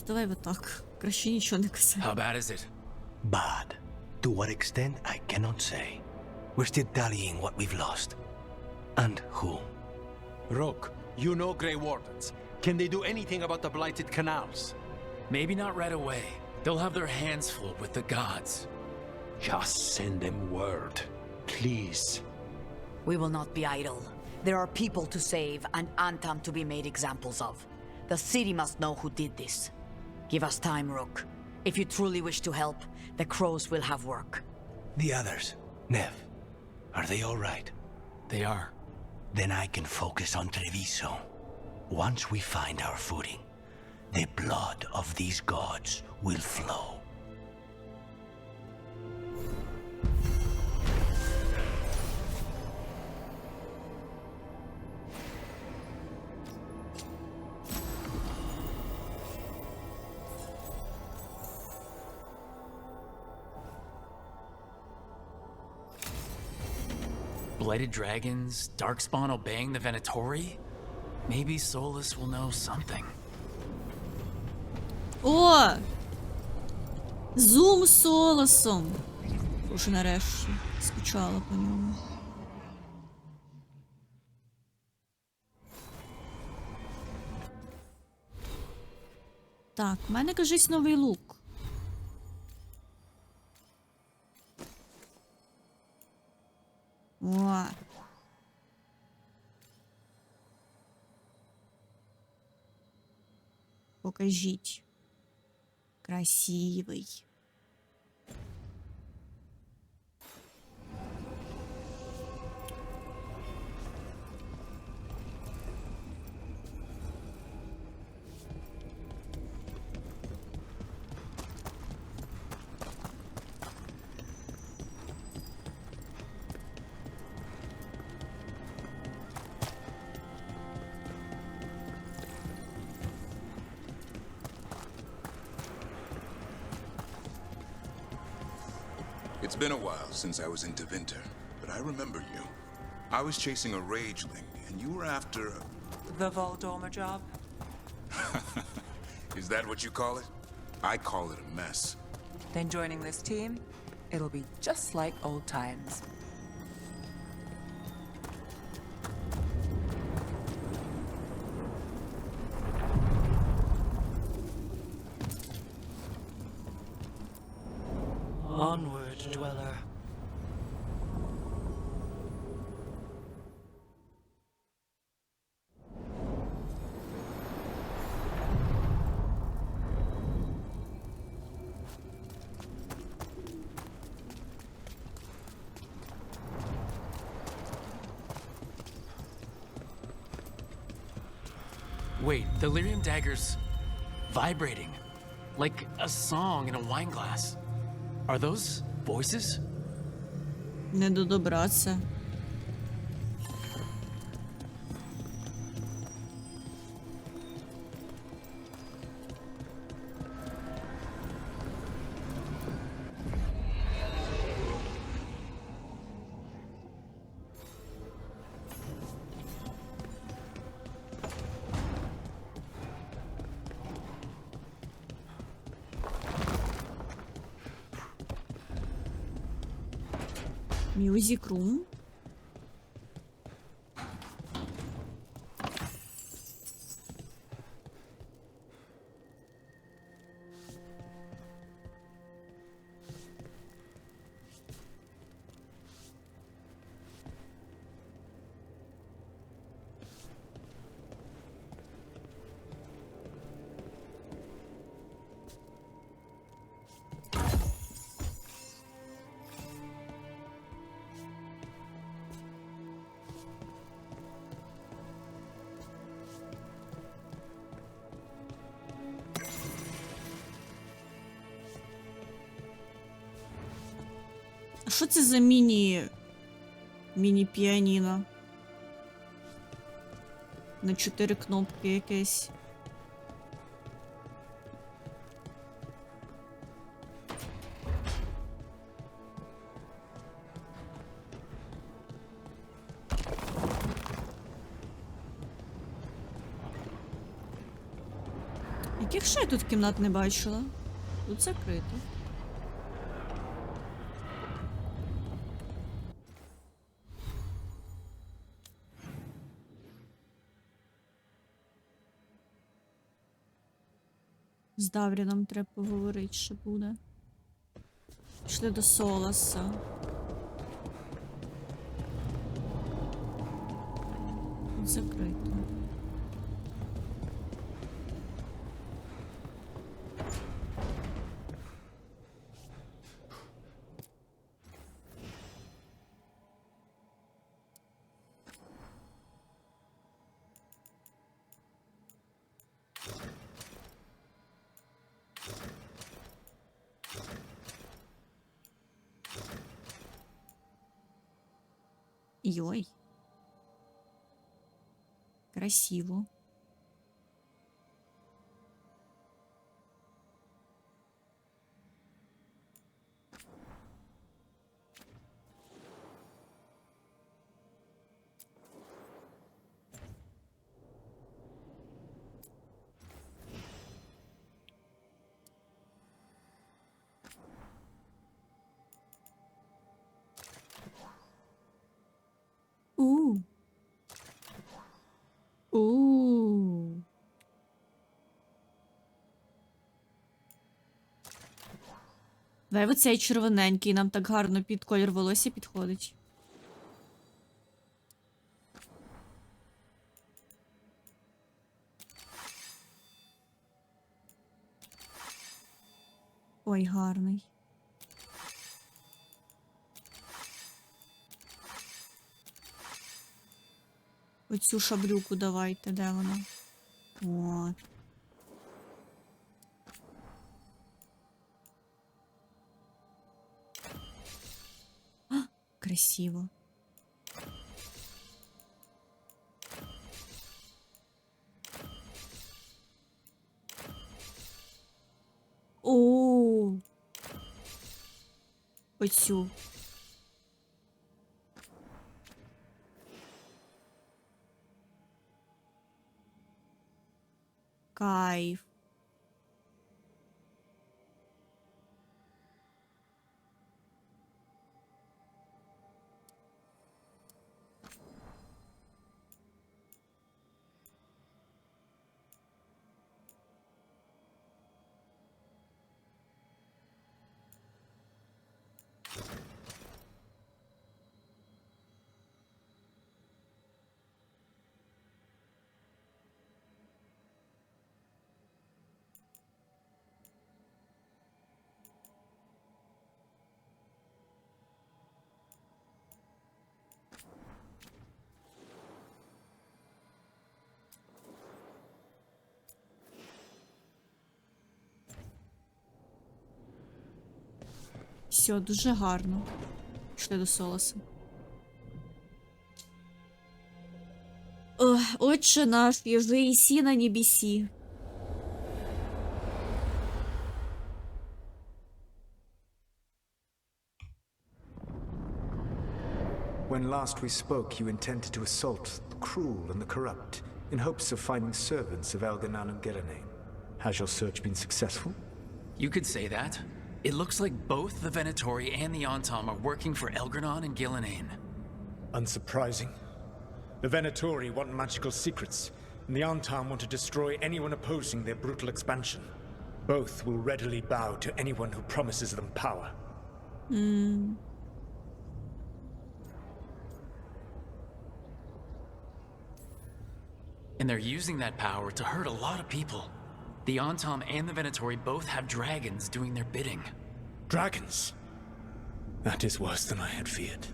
Давай вот так. Краще нічого не казати. How bad is it? bad. To what extent, I cannot say. We're still tallying what we've lost. And who. Rook, you know Grey Wardens. Can they do anything about the blighted canals? Maybe not right away. They'll have their hands full with the gods. Just send them word, please. We will not be idle. There are people to save and Antam to be made examples of. The city must know who did this. Give us time, Rook. If you truly wish to help, the crows will have work. The others, Nev, are they all right? They are. Then I can focus on Treviso. Once we find our footing, the blood of these gods will flow. Blighted dragons, Darkspawn obeying the Venatori? Maybe Solus will know something. О! Зум з Солосом. Уже нарешті. Скучала по ньому. Так, в мене, кажись, новий лук. О. Покажіть. Красивий. It's been a while since I was in Tevinter, but I remember you. I was chasing a rageling, and you were after a... The Voldorma job? Is that what you call it? I call it a mess. Then joining this team, it'll be just like old times. Onward, dweller. Wait, the lyrium dagger's vibrating. Like a song in a wine glass. Are those voices? Не до добра це. Music room. А що це за міні-піаніно? На 4 кнопки якесь. Яких ще я тут кімнат не бачила? Тут закрито. З Давріном треба поговорити, що буде. Пішли до Соласа. Тут закрито. Йой. Красиво. Давай оцей червоненький, нам так гарно під колір волосся підходить. Ой, гарний. Оцю шаблюку давайте, де вона? От. А, красиво. О. Оцю. Кайф. Все, дуже гарно. Пішли до Солоса. Ох, Отче наш, єже єсі на небесі. When last we spoke, you intended to assault the cruel and the corrupt, in hopes of finding servants of Elganan and Gillenane. Has your search been successful? You could say that. It looks like both the Venatori and the Antam are working for Elgarnon and Gillenane. Unsurprising. The Venatori want magical secrets, and the Antam want to destroy anyone opposing their brutal expansion. Both will readily bow to anyone who promises them power. Hmm. And they're using that power to hurt a lot of people. The Antam and the Venatori both have dragons doing their bidding. Dragons? That is worse than I had feared.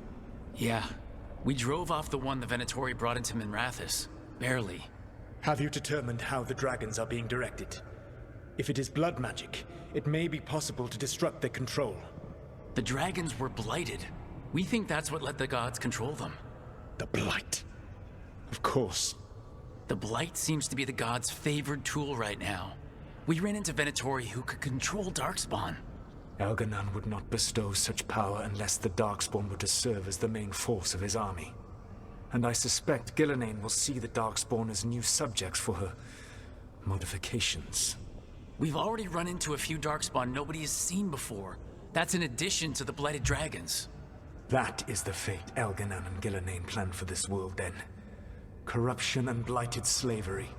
Yeah. We drove off the one the Venatori brought into Minrathous. Barely. Have you determined how the dragons are being directed? If it is blood magic, it may be possible to disrupt their control. The dragons were blighted. We think that's what let the gods control them. The blight. Of course. The blight seems to be the gods' favored tool right now. We ran into Venatori who could control Darkspawn. Elganan would not bestow such power unless the Darkspawn were to serve as the main force of his army. And I suspect Gillenane will see the Darkspawn as new subjects for her modifications. We've already run into a few Darkspawn nobody has seen before. That's in addition to the blighted dragons. That is the fate Elganan and Gillenane planned for this world then. Corruption and blighted slavery.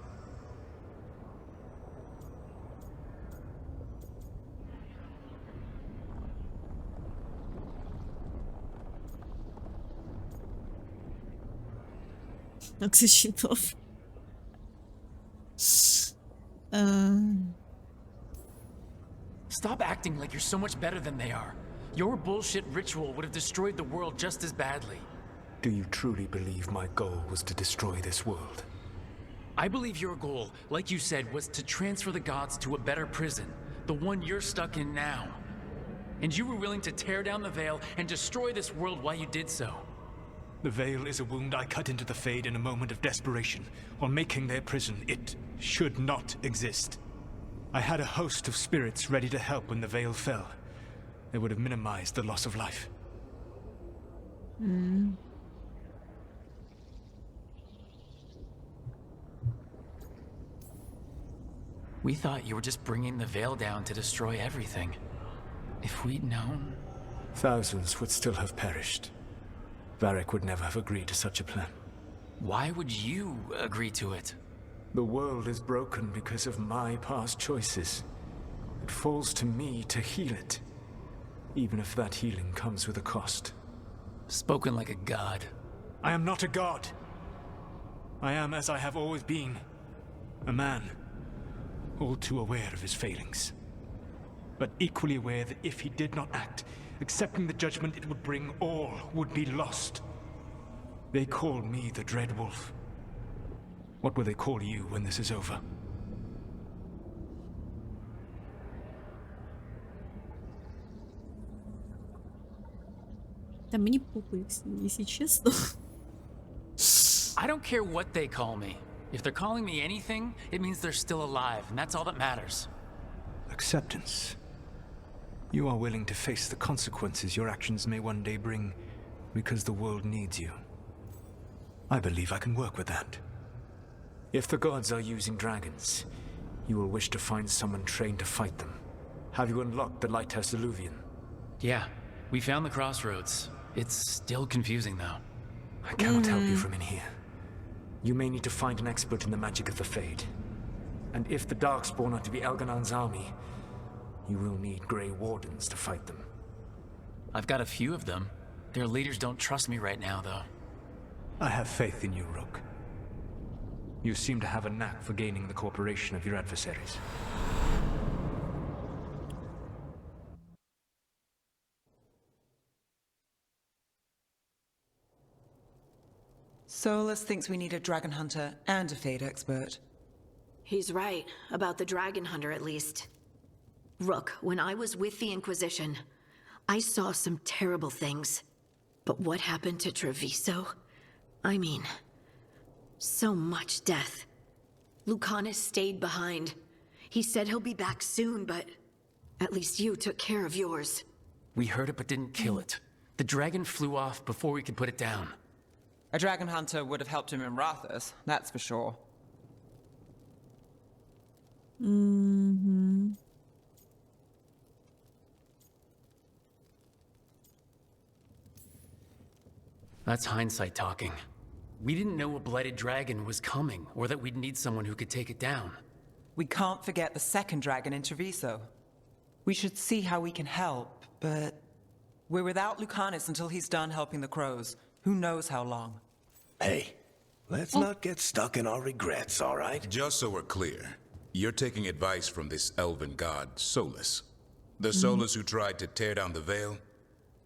Oxyshitov. Stop acting like you're so much better than they are. Your bullshit ritual would have destroyed the world just as badly. Do you truly believe my goal was to destroy this world? I believe your goal, like you said, was to transfer the gods to a better prison. The one you're stuck in now. And you were willing to tear down the veil and destroy this world while you did so. The veil is a wound I cut into the Fade in a moment of desperation, while making their prison. It should not exist. I had a host of spirits ready to help when the veil fell. They would have minimized the loss of life. Hmm. We thought you were just bringing the veil down to destroy everything. If we'd known... Thousands would still have perished. Varric would never have agreed to such a plan. Why would you agree to it? The world is broken because of my past choices. It falls to me to heal it. Even if that healing comes with a cost. Spoken like a god. I am not a god. I am as I have always been. A man. All too aware of his failings. But equally aware that if he did not act, accepting the judgment it would bring, all would be lost. They call me the Dread Wolf. What will they call you when this is over? Да мне похуй, если честно. I don't care what they call me. If they're calling me anything, it means they're still alive, and that's all that matters. Acceptance. You are willing to face the consequences your actions may one day bring because the world needs you. I believe I can work with that. If the gods are using dragons, You will wish to find someone trained to fight them. Have you unlocked the Lighthouse Illuvian? Yeah, we found the crossroads. It's still confusing, though. I cannot help you from in here. You may need to find an expert in the magic of the Fade. And if the Darkspawn are to be Elganon's army, you will need Grey Wardens to fight them. I've got a few of them. Their leaders don't trust me right now, though. I have faith in you, Rook. You seem to have a knack for gaining the cooperation of your adversaries. Solus thinks we need a dragon hunter and a Fade expert. He's right, about the dragon hunter at least. Rook, when I was with the Inquisition, I saw some terrible things. But what happened to Treviso? I mean, so much death. Lucanus stayed behind. He said he'll be back soon, but at least you took care of yours. We heard it but didn't kill it. The dragon flew off before we could put it down. A dragon hunter would have helped him in Rathus, that's for sure. Mm-hmm. That's hindsight talking. We didn't know a blighted dragon was coming, or that we'd need someone who could take it down. We can't forget the second dragon in Treviso. We should see how we can help, but we're without Lucanus until he's done helping the crows. Who knows how long? Hey, let's not get stuck in our regrets, all right? Just so we're clear, you're taking advice from this elven god, Solus. The Solus who tried to tear down the veil?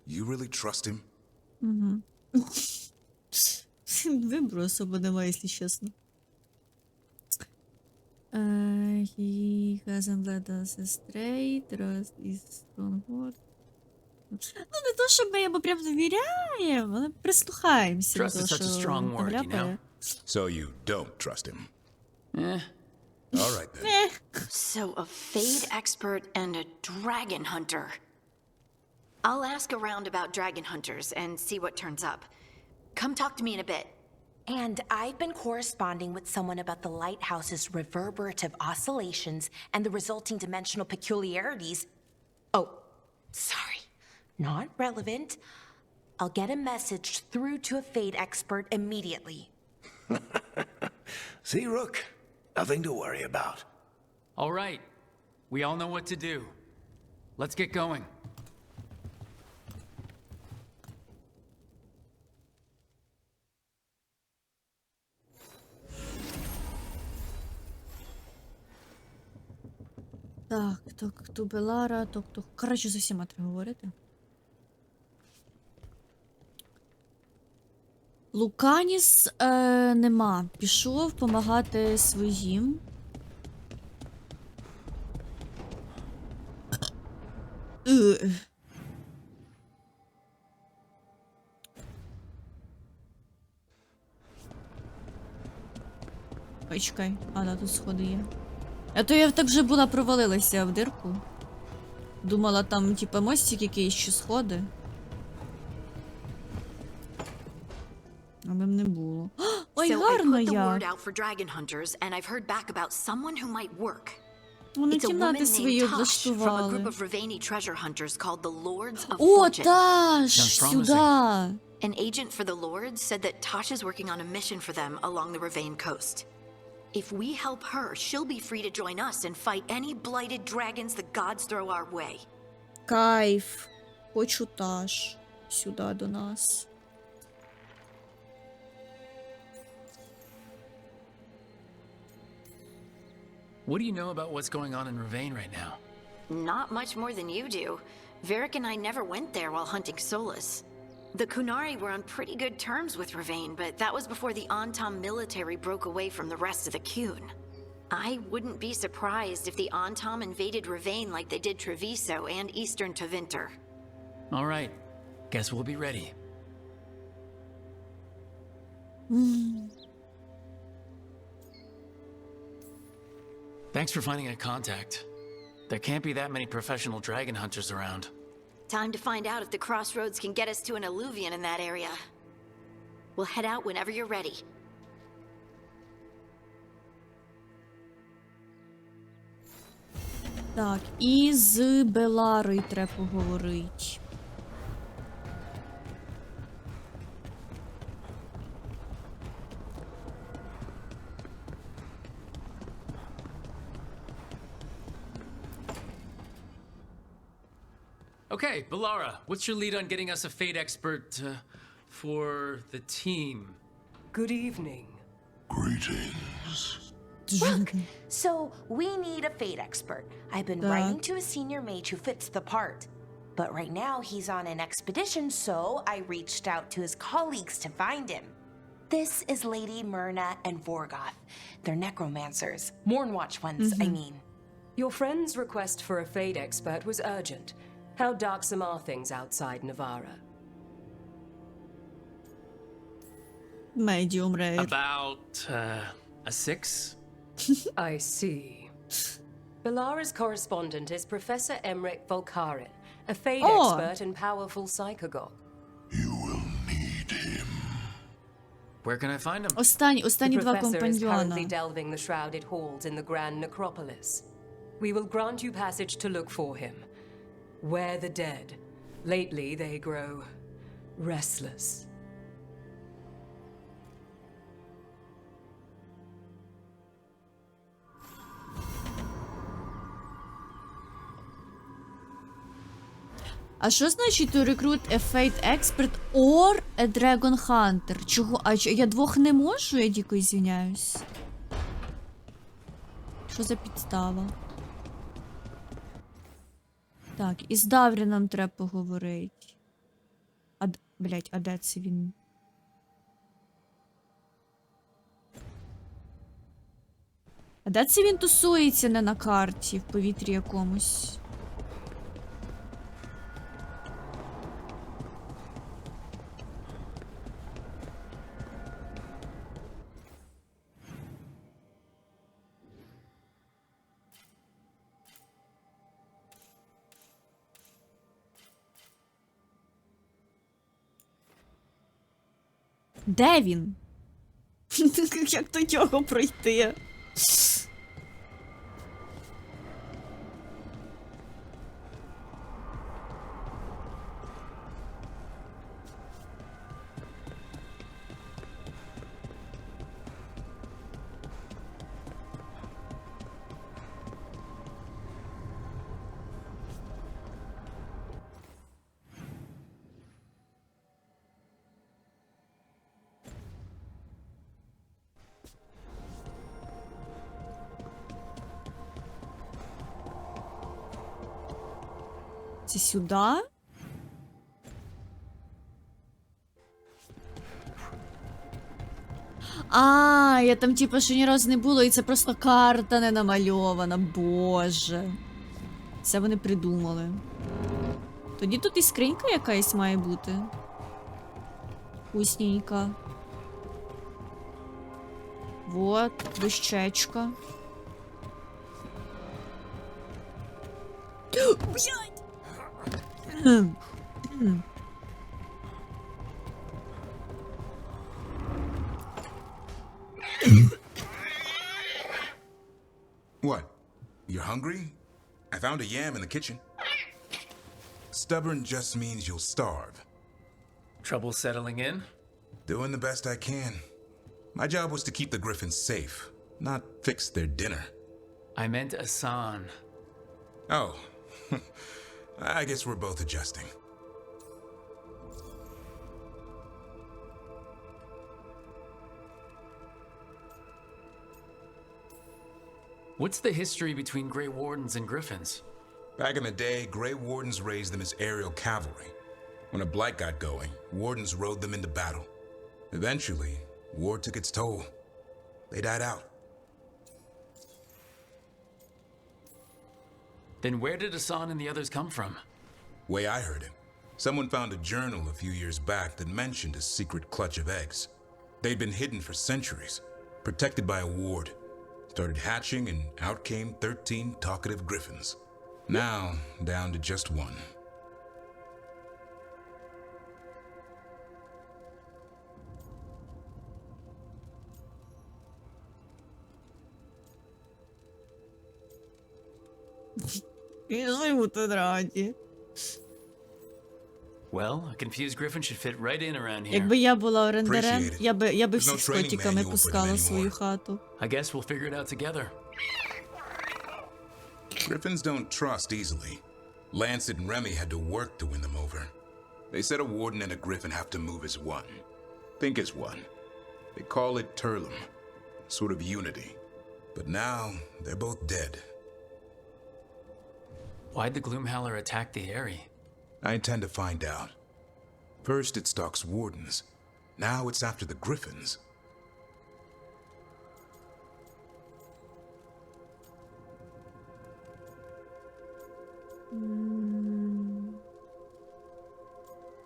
You really trust him? Выбору особо немає, если честно. He hasn't led us astray, trust is stronghold. Ну, не то, щоб ми йому прям довіряємо, але прислухаємося до Trust того, is such a що strong word, you know? ляпає. So you don't trust him? Eh. All right then. So a Fade expert and a dragon hunter. I'll ask around about dragon hunters and see what turns up. Come talk to me in a bit. And I've been corresponding with someone about the lighthouse's reverberative oscillations and the resulting dimensional peculiarities. Oh, sorry. Not relevant. I'll get a message through to a Fade expert immediately. See, Rook? Nothing to worry about. All right. We all know what to do. Let's get going. Так, Тубелара, коротше, з усіма треба говорити. Луканіс нема. Пішов помагати своїм. Ой, чекай. А, да, тут сходи є. А то я так вже була провалилася в дирку. Думала, там, типа, мостик якийсь чи сходи. Але не було. Ой, гарно як! Вони кімнати свої облаштували. О, Тааш! Сюди! An agent for the Lords said that Tash is working on a mission for them along the Ravane coast. If we help her, she'll be free to join us and fight any blighted dragons the gods throw our way. Кайф. Хочу Тааш. Сюди до нас. What do you know about what's going on in Ravane right now? Not much more than you do. Varric and I never went there while hunting Solus. The Kunari were on pretty good terms with Ravane, but that was before the Antam military broke away from the rest of the Qun. I wouldn't be surprised if the Antam invaded Ravane like they did Treviso and eastern Tevinter. All right. Guess we'll be ready. Thanks for finding a contact. There can't be that many professional dragon hunters around. Time to find out if the crossroads can get us to an Illuvian in that area. We'll head out whenever you're ready. Так, і з Беларою треба поговорити. Okay, Bellara, what's your lead on getting us a fate expert for the team? Good evening. Look, so we need a fate expert. I've been writing to a senior mage who fits the part. But right now he's on an expedition, so I reached out to his colleagues to find him. This is Lady Myrna and Vorgoth. They're necromancers. Mournwatch ones, I mean. Your friend's request for a fate expert was urgent. How darksome are things outside Navarra? Medium rate. About, a 6? I see. Bellara's correspondent is Professor Emmerich Volkarin, a fate expert and powerful psychagogue. Where can I find him? Останні The два professor is currently компаньйона. delving the shrouded halls in the Grand Necropolis. We will grant you passage to look for him. Where the dead. Lately they grow restless. А що значить to recruit a fate expert or a dragon hunter? Чого? Я двох не можу? Я дико извиняюсь. Що за підстава? Так, і з Давріном треба поговорити. Блять, а де це він? А де це він тусується не на карті, в повітрі якомусь? Де він? Як до нього пройти? Це сюди? А, я там типу ще ні разу не було, і це просто карта не намальована. Боже. Це вони придумали. Тоді тут і скринька якась має бути. Вкусненька. Вот, дощечка. Блядь! What? You're hungry? I found a yam in the kitchen. Stubborn just means you'll starve. Trouble settling in? Doing the best I can. My job was to keep the griffins safe, not fix their dinner. I meant Asan. Oh. I guess we're both adjusting. What's the history between Grey Wardens and Griffins? Back in the day, Grey Wardens raised them as aerial cavalry. When a blight got going, Wardens rode them into battle. Eventually, war took its toll. They died out. Then where did Asan and the others come from? Way I heard it, someone found a journal a few years back that mentioned a secret clutch of eggs. They'd been hidden for centuries, protected by a ward. Started hatching and out came 13 talkative griffins. Now, down to just one. І живу тут раді. Well, a confused griffin should fit right in around here. Якби я була орендарем, Appreciate it. я би There's no всіх training котиками manual for them пускала в свою anymore. хату. I guess we'll figure it out together. Griffins don't trust easily. Lancet and Remy had to work to win them over. They said a warden and a griffin have to move as one. Think as one. They call it Turlum. Sort of unity. But now, they're both dead. Why'd the Gloomhowler attack the Eyrie? I intend to find out. First it stalks wardens. Now it's after the griffins.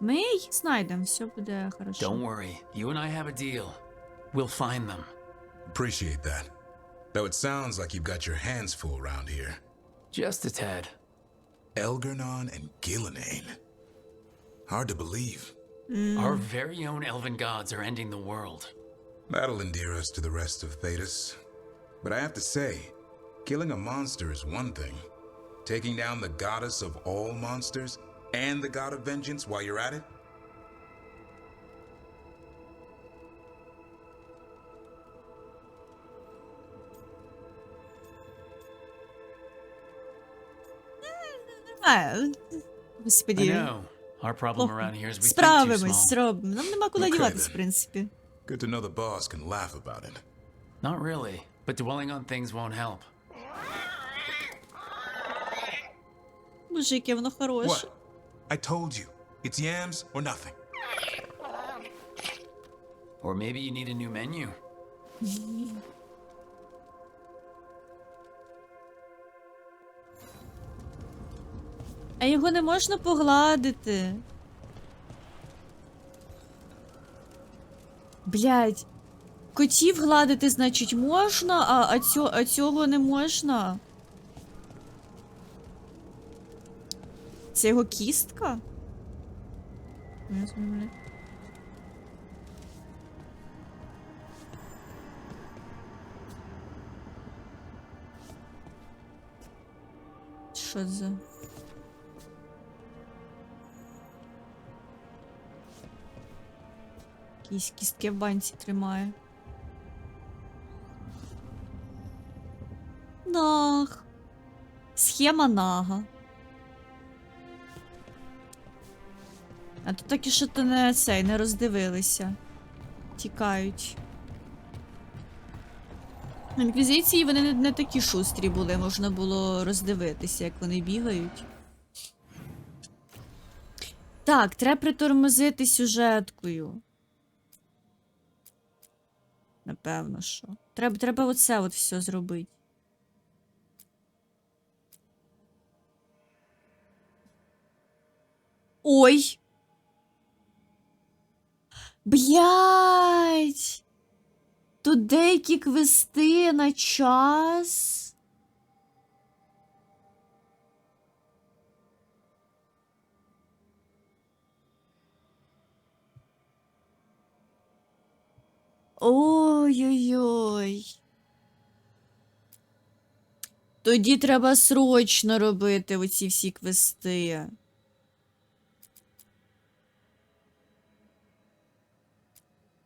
Ми їх знайдемо, все буде хорошо. Don't worry. You and I have a deal. We'll find them. Appreciate that. Though it sounds like you've got your hands full around here. Just a tad. Elgernon and Gillenane. Hard to believe. Our very own elven gods are ending the world. That'll endear us to the rest of Thedas. But I have to say, killing a monster is one thing. Taking down the goddess of all monsters and the god of vengeance while you're at it? I Господі. know. Our problem around here is we think too Справимось, small. зробимо. Нам нема куди Okay, діватись, в then. принципі. Good to know the boss can laugh about it. Not really. But dwelling on things won't help. Боже, яке воно хороше. What? I told you. It's yams or nothing. Or maybe you need a new menu. А його не можна погладити. Блядь. Котів гладити, значить, можна, а цього не можна. Це його кістка? Не знаю. Що за... Якісь кістки в банці тримає. Наг. Схема нага. А тут таки що-то не роздивилися. Тікають. В інквізиції вони не такі шустрі були, можна було роздивитися, як вони бігають. Так, треба притормозити сюжеткою. Напевно, що. Треба оце от все зробити. Ой! Блядь! Тут деякі квести на час. Ой-ой-ой. Тоді треба срочно робити оці всі квести.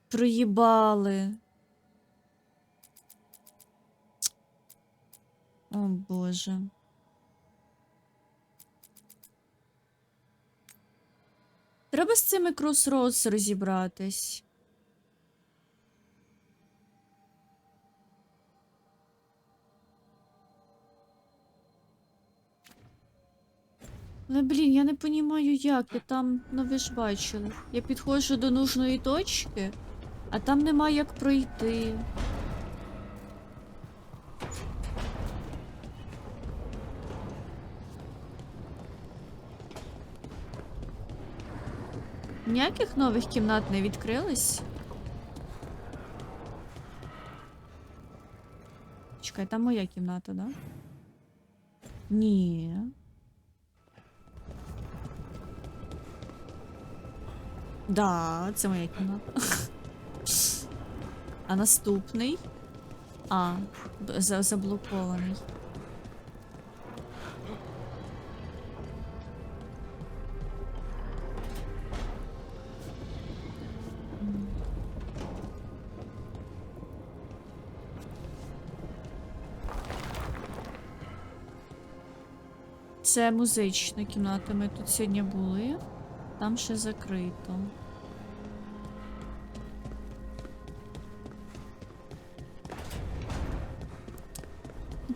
Проїбали. О, Боже. Треба з цими кросроудс розібратись. Але, блін, я не розумію, як. Я там, ну ви ж бачили. Я підходжу до нужної точки, а там нема як пройти. Ніяких нових кімнат не відкрилось? Чекай, там моя кімната, да? Ні. Да, це моя кімната. А наступний? А, заблокований. Це музична кімната. Ми тут сьогодні були. Там ще закрито.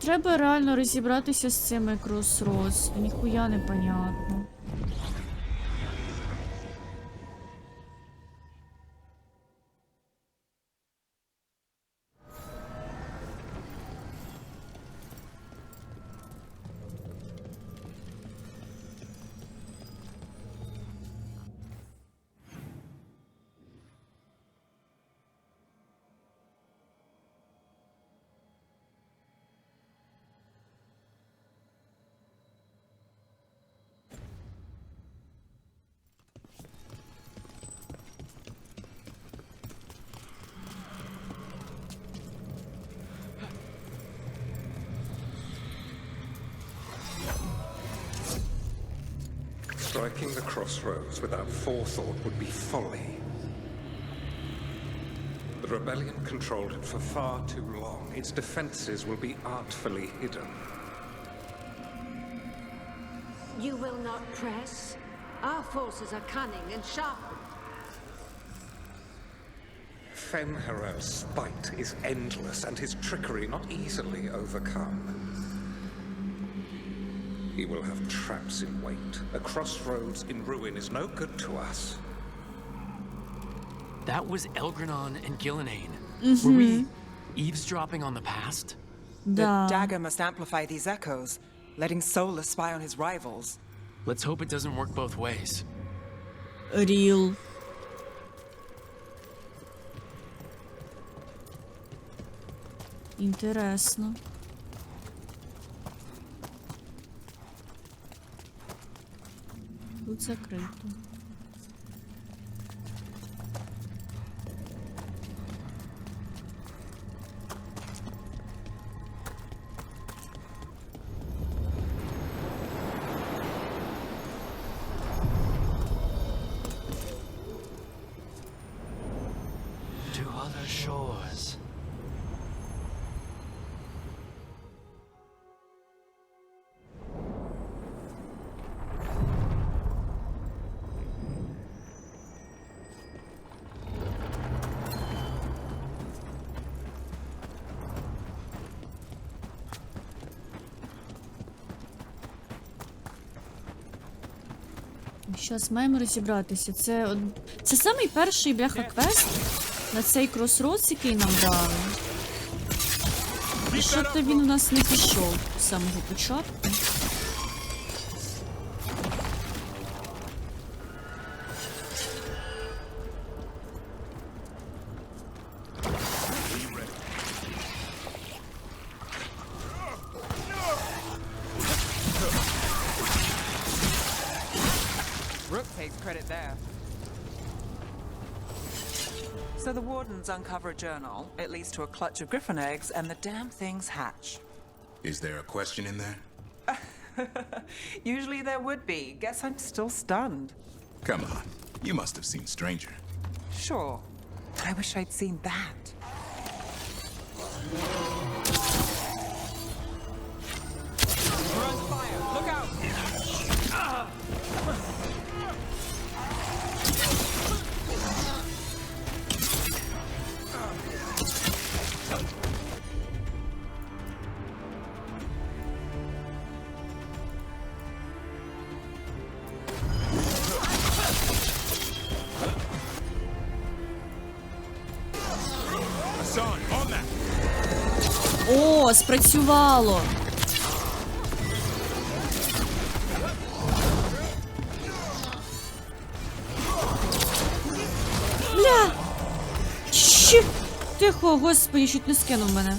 Треба реально розібратися з цими Crossroads. Ніхуя не понятно. Striking the crossroads without forethought would be folly. The rebellion controlled it for far too long. Its defenses will be artfully hidden. You will not press? Our forces are cunning and sharpened. Fenrir's spite is endless and his trickery not easily overcome. He will have traps in wait. A crossroads in ruin is no good to us. That was Elgranon and Gillenane. Mm-hmm. Were we eavesdropping on the past? The dagger must amplify these echoes, letting Solar spy on his rivals. Let's hope it doesn't work both ways. Real. Інтересно. Тут закрито. To other shores. Щас маємо розібратися. Це самий перший бляха-квест на цей Crossroads, який нам дали. І що-то він у нас не пішов з самого початку. Rook takes credit there. So the wardens uncover a journal. It leads to a clutch of griffin eggs, and the damn things hatch. Is there a question in there? Usually there would be. Guess I'm still stunned. Come on. You must have seen Stranger. Sure. I wish I'd seen that. We're on fire. Look out! О, спрацювало! Бля! Щіп! Тихо, господи, чуть не скинув мене.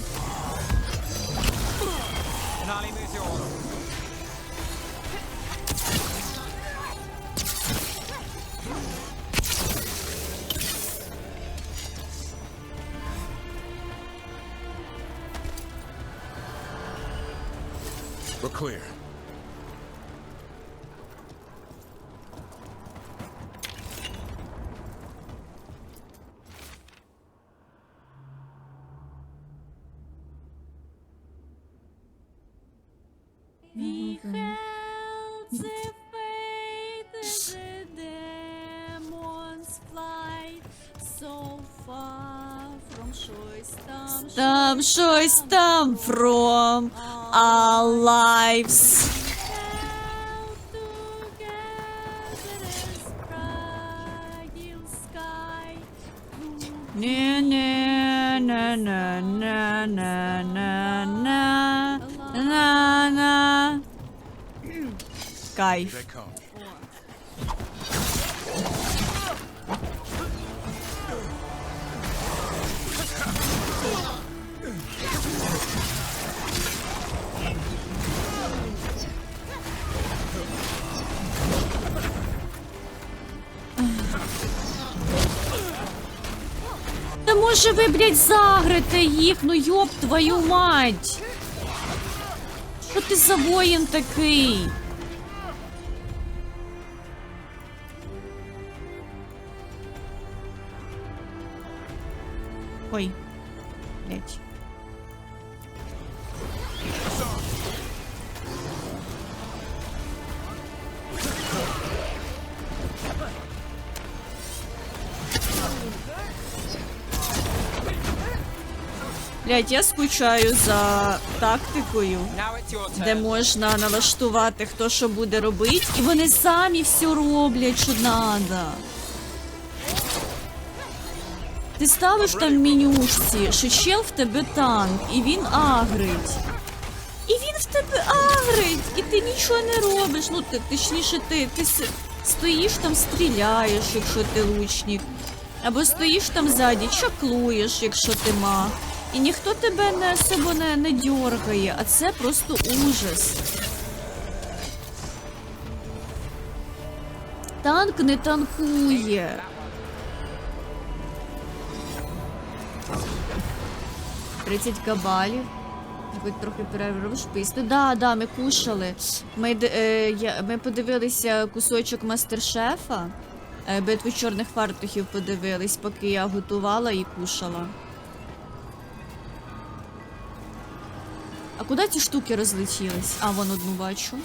We're clear. We have Там щось там from our lives. Не не на на на на на на на на. Кайф. Та може ви, блядь, загрите їх, ну йоб твою мать! Що ти за воїн такий? Ой, блядь. Блядь, я скучаю за тактикою, де можна налаштувати, хто що буде робити, і вони самі все роблять, що надо. Ти ставиш там в менюшці, що чел в тебе танк, і він агрить. І він в тебе агрить, і ти нічого не робиш. Ну, точніше, ти стоїш там, стріляєш, якщо ти лучник. Або стоїш там ззаді, чаклуєш, якщо ти маг. І ніхто тебе не особо не дьоргає, а це просто ужас. Танк не танкує. 30 кабалів. Хоч трохи переробиш писти. Да, ми кушали. Ми подивилися кусочок мастер-шефа. Битву чорних фартухів подивились, поки я готувала і кушала. А куди ці штуки розлетілись? А, вон одну бачу.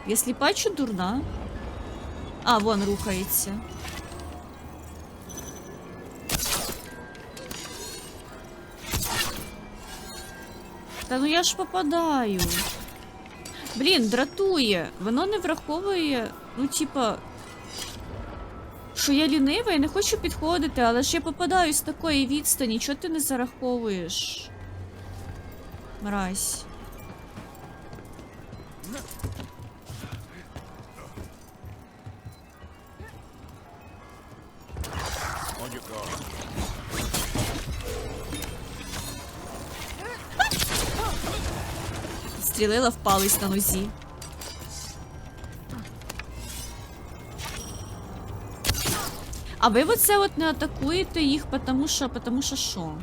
Я сліпа чи дурна? А, вон рухається. Та ну я ж попадаю. Блін, дратує. Воно не враховує, ну типа, що я лінива і не хочу підходити, але ж я попадаю з такої відстані. Чого ти не зараховуєш? Мразь. Стрілила в палець на нозі. А ви оце от не атакуєте їх, потому що що?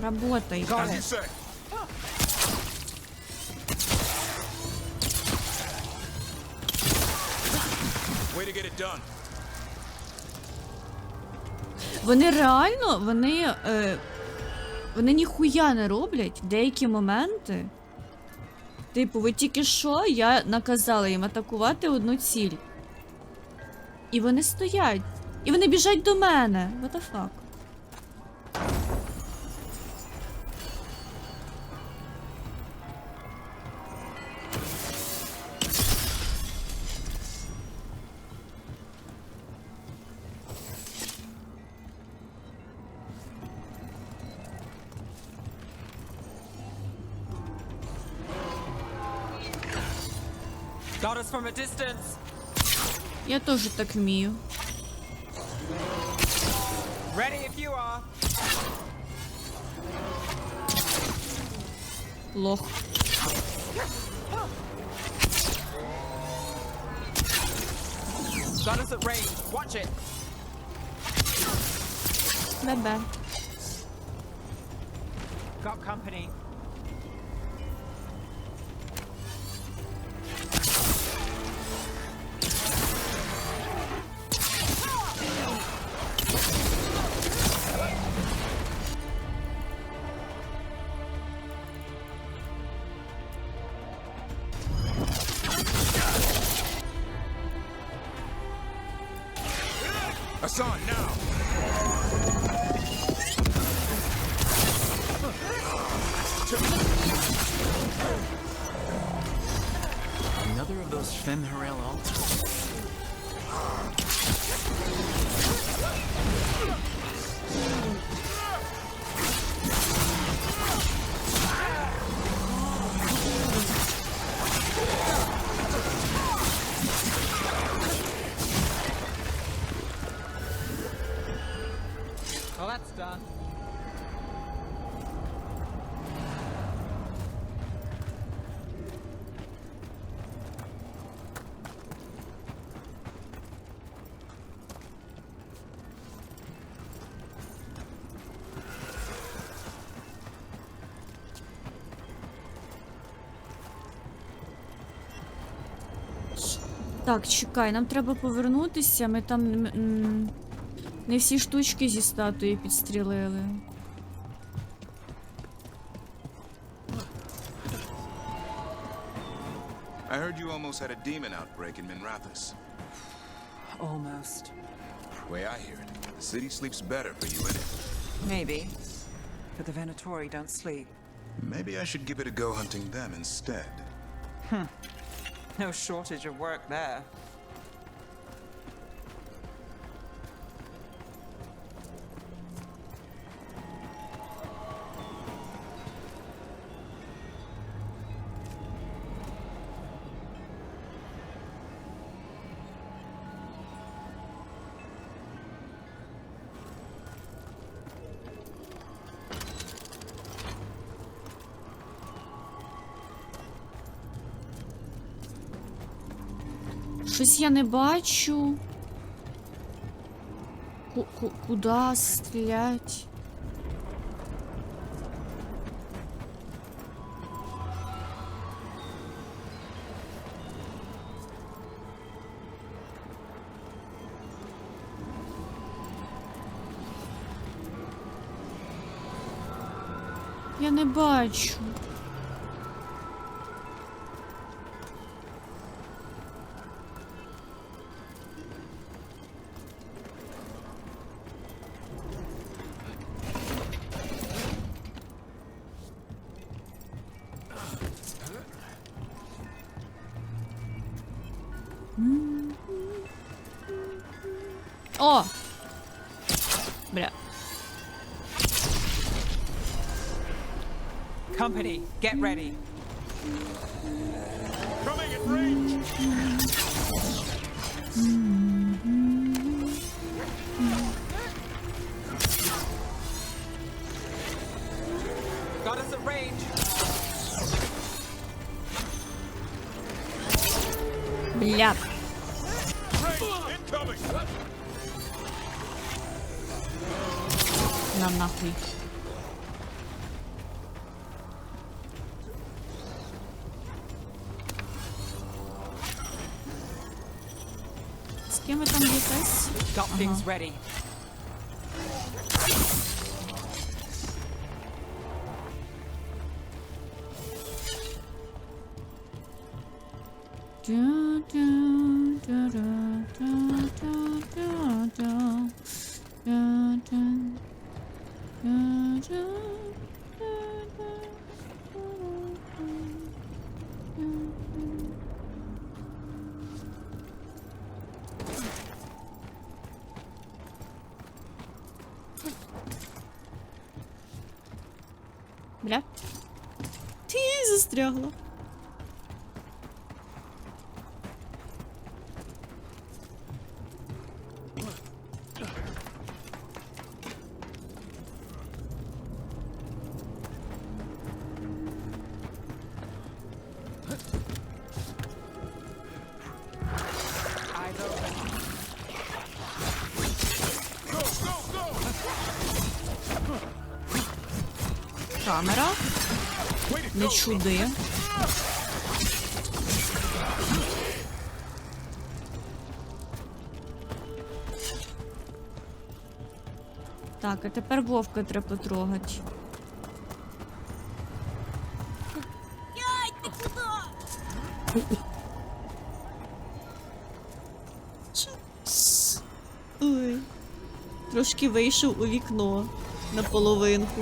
Работайте. Вони реально, вони ніхуя не роблять в деякі моменти. Типу, ви тільки що, я наказала їм атакувати одну ціль. І вони стоять. І вони біжать до мене. What the fuck? Got us from a distance. Я теж так вмію. Ready if you are. Лох. Got us at range. Watch it. Бе-бе. Got company. Hassan, now! Another of those Femme Harel altars. Well, that's done. Так, чекай, нам треба повернутися, ми там не всі штучки зі статуї підстрілили. I heard you almost had a demon outbreak in Minrathous. Almost. Way I hear it, the city sleeps better for you in it. Maybe. But the Venatori don't sleep. Maybe I should give it a go hunting them instead. No shortage of work there. Щось я не бачу. Куда стрілять? Я не бачу. О! Бля. Company, get ready. Coming at range! Got us at range. Бля. На нахуй. З ким ви там б'єтесь? Got things ready. Бля. Ти застрягла. Камера. Не чуди. Так, а тепер Вовка треба потрогати. Ой. Трошки вийшов у вікно на половинку.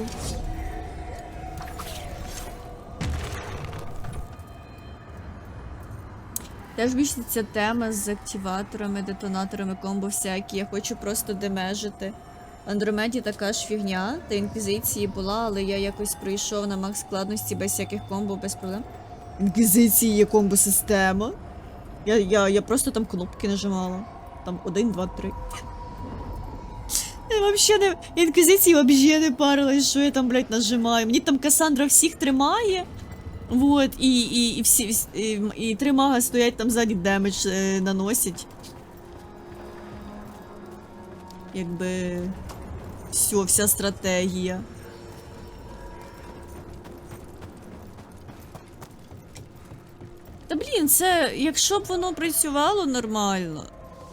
Теж більше ця тема з активаторами, детонаторами, комбо всякі. Я хочу просто демежити. В Андромеді така ж фігня, та інквізиції була, але я якось прийшов на макс складності без всяких комбо, без проблем. Інквізиції є комбо-система. Я просто там кнопки нажимала. Там 1, 2, 3. Я вообще не... Інквізиції вообще не парилась, що я там, блядь, нажимаю. Мені там Касандра всіх тримає. Вот, і 3 мага стоять там ззаді демедж наносять. Якби... вся стратегія. Та блін, це, якщо б воно працювало нормально,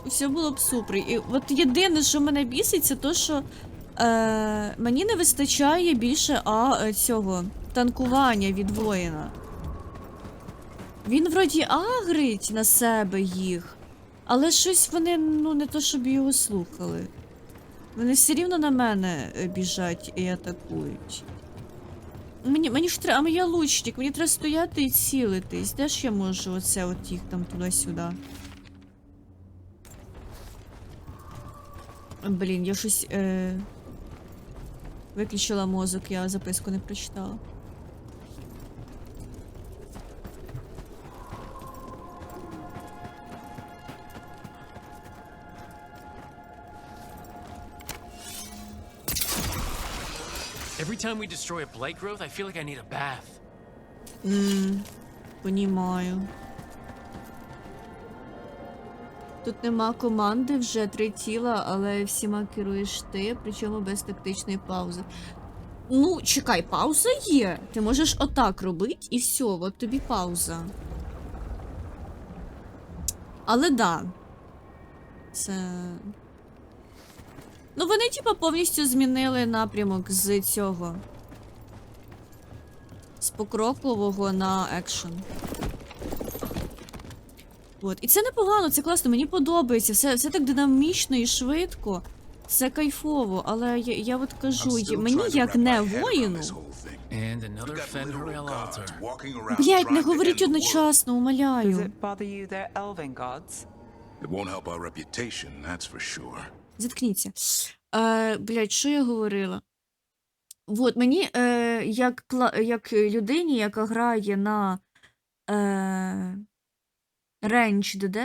все було б супер. І от єдине, що мене бісить, це то, що мені не вистачає більше цього танкування від воїна. Він вроді агрить на себе їх, але щось вони, ну, не то, щоб його слухали. Вони все рівно на мене біжать і атакують. Мені ж треба, а я лучник, мені треба стояти і цілитись. Де ж я можу оце от їх там туди-сюди? Блін, я щось виключила мозок, я записку не прочитала. Every time we destroy a blight growth, I feel like I need a bath. Понімаю. Тут нема команди, вже 3 тіла, але всіма керуєш ти, причому без тактичної паузи. Ну, чекай, пауза є. Ти можеш отак робити і все, от тобі пауза. Але да. Це... Ну, вони, типа, повністю змінили напрямок з цього. З покрокового на екшен. От. І це непогано, це класно, мені подобається. Все так динамічно і швидко. Це кайфово, але я от кажу, мені як не воїну. Блять, не говоріть одночасно, умоляю. Does it bother you they're elven gods? It won't help our reputation, that's for sure. Заткніться. Блять, що я говорила? Вот, мені, як людині, яка грає на рейндж ДД,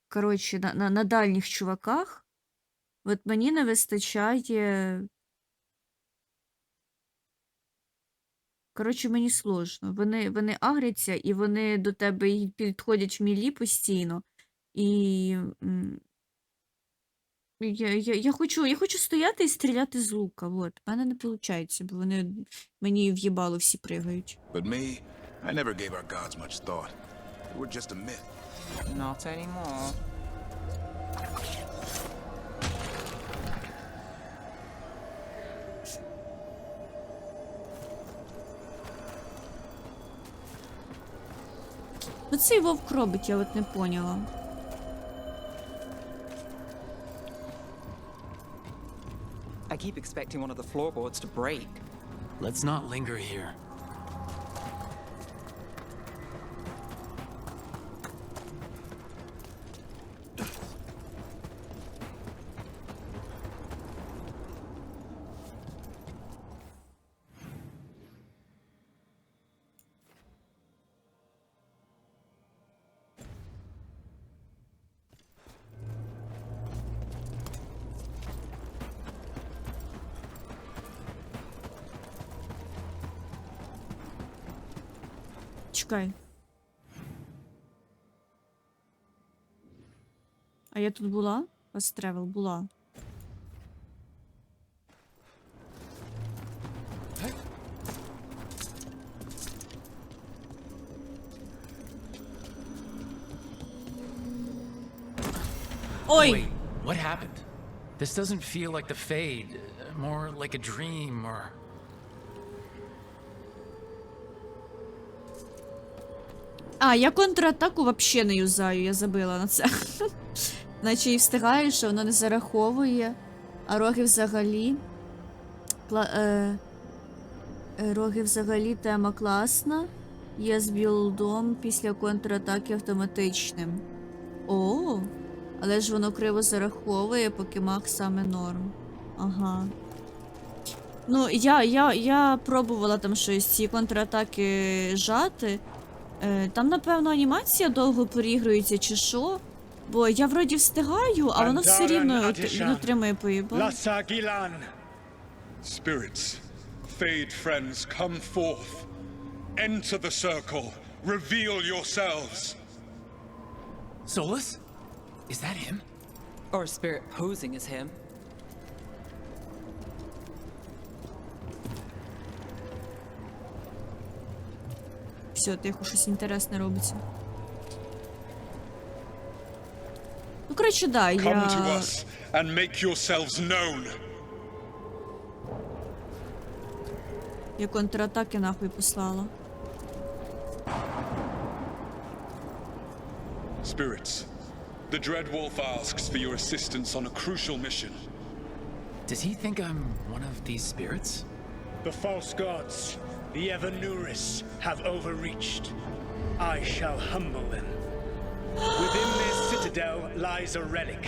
коротше, на дальніх чуваках, от мені не вистачає... Коротше, мені сложно. Вони агряться, і вони до тебе підходять в мілі постійно. І... Я хочу стояти і стріляти з лука, вот. У мене не виходить, бо вони мені в'їбало всі пригають. But me, I never gave our gods much thought. They were just a myth. Not anymore. Ну цей вовк робить, я от не поняла. I keep expecting one of the floorboards to break. Let's not linger here. Чекай. А я тут була? Fast travel була. Ой! Wait, what happened? This doesn't feel like the Fade, more like a dream or... Я контратаку вообще не юзаю, я забила на це. Наче і встигаю, що воно не зараховує. А роги взагалі... Роги взагалі тема класна. Є з білдом після контратаки автоматичним. О, але ж воно криво зараховує, поки маг саме норм. Ага. Ну, я пробувала там щось, ці контратаки жати. Там, напевно, анімація довго переігрується, чи що? Бо я вроді встигаю, а воно все рівно він отримує поїбан. Spirits, Fade friends, come forth. Enter the circle. Reveal yourselves. Solus? Is that him? Or a spirit posing as him. Все, тихо, щось інтересне робиться. Ну, коротше, да, я... Come to us and make yourselves known. Я контратаки нахуй послала. Spirits, the Dread Wolf asks for your assistance on a crucial mission. Does he think I'm one of these spirits? The false gods, the Evanuris, have overreached. I shall humble them. Within this citadel lies a relic,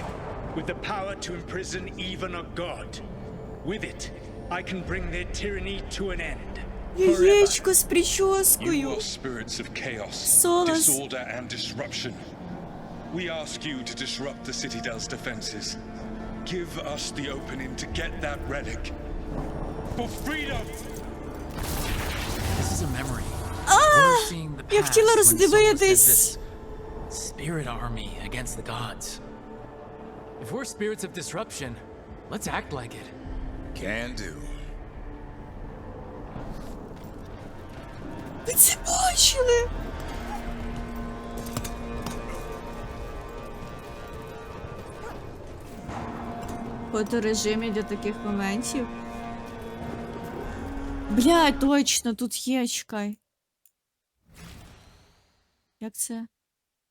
with the power to imprison even a god. With it, I can bring their tyranny to an end. Яєчко з прическою. You are spirits of chaos, Solus. disorder and disruption. We ask you to disrupt the citadel's defenses. Give us the opening to get that relic. For freedom! This is a memory. Ah! We're seeing the Я past хотіла when Solus said роздивитись. this spirit army against the gods. If we're spirits of disruption, let's act like it. Can do. Ви це бачили? Фоторежимі для таких моментів. Бля, точно, тут є, чекай. Як це?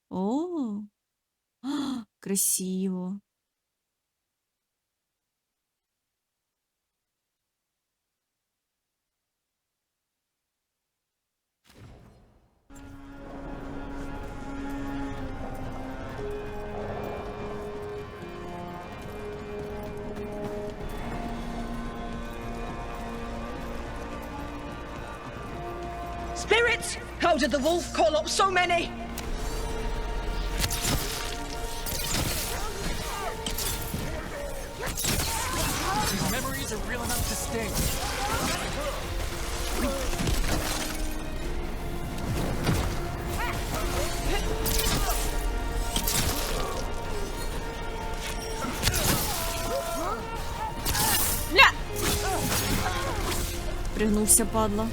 О, красиво. Spirits! How did the wolf call up so many? These memories are real enough to sting. Бля! Пригнувся, падла.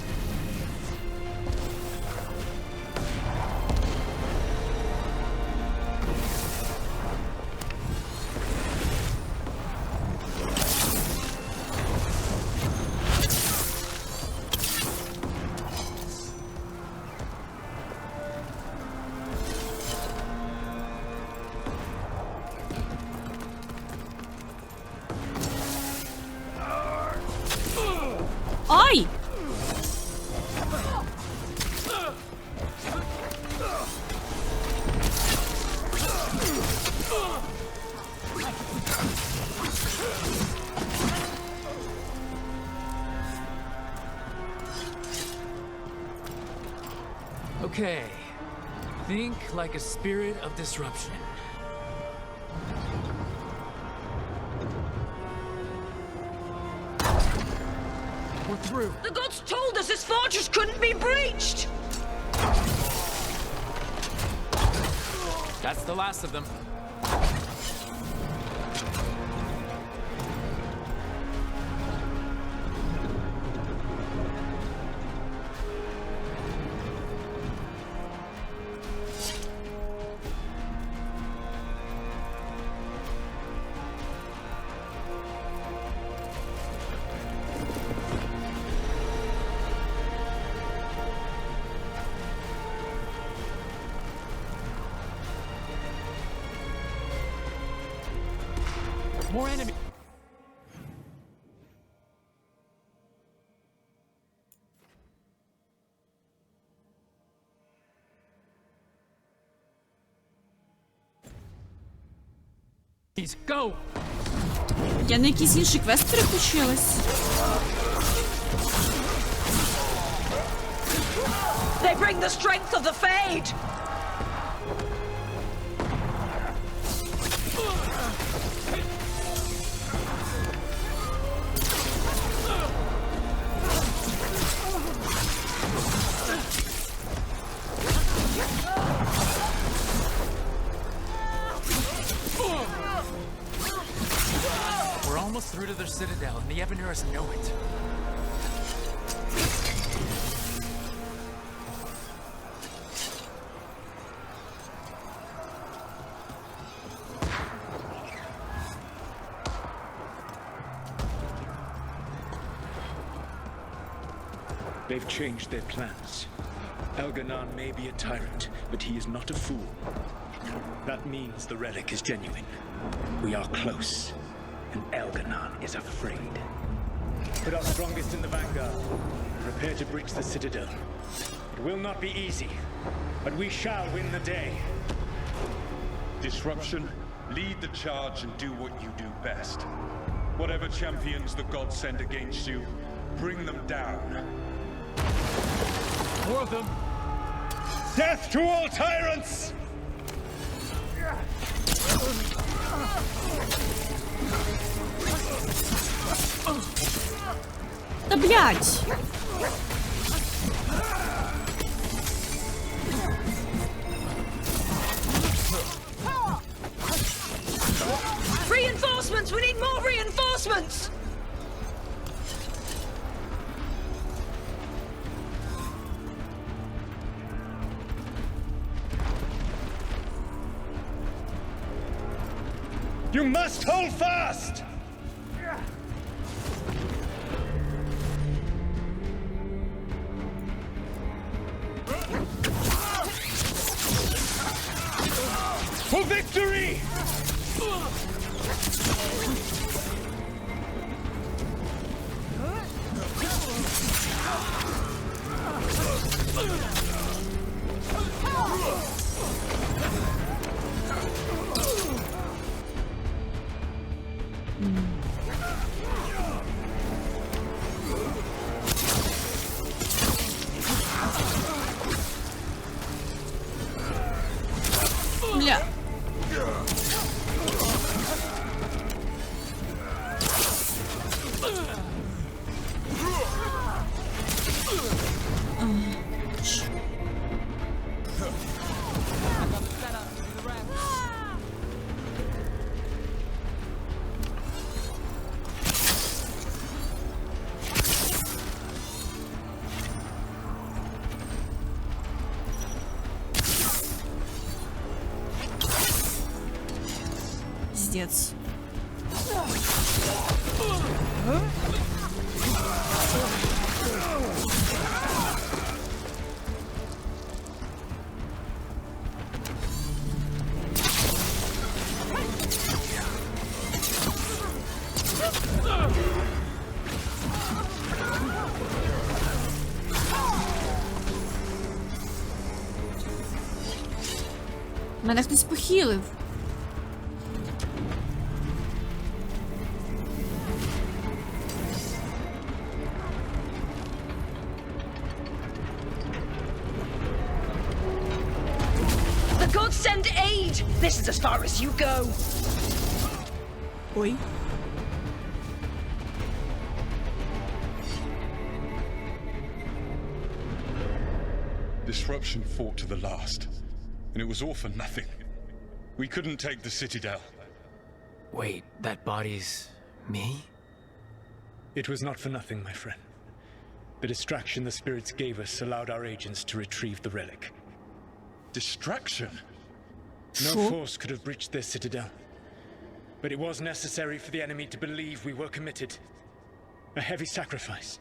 Ай! Okay. Think like a spirit of disruption. We're through. The gods told us this fortress couldn't be breached! That's the last of them. More enemy. Go! Я на якийсь інший квест переключилась. They bring the strength of the Fade! We're almost through to their citadel, and the Evanurus know it. They've changed their plans. Elganon may be a tyrant, but he is not a fool. That means the relic is genuine. We are close, and Elganon is afraid. Put our strongest in the vanguard. Prepare to breach the citadel. It will not be easy, but we shall win the day. Disruption, lead the charge and do what you do best. Whatever champions the gods send against you, bring them down. More of them! Death to all tyrants! Да блять! Reinforcements! We need more reinforcements! You must hold fast! For victory! Бля. Пиздец. Мене хтось похилив. The gods send aid! This is as far as you go! Ой. Disruption fought to the last, and it was all for nothing. We couldn't take the Citadel. Wait, that body's... me? It was not for nothing, my friend. The distraction the spirits gave us allowed our agents to retrieve the relic. Distraction? No force could have breached their citadel. But it was necessary for the enemy to believe we were committed. A heavy sacrifice,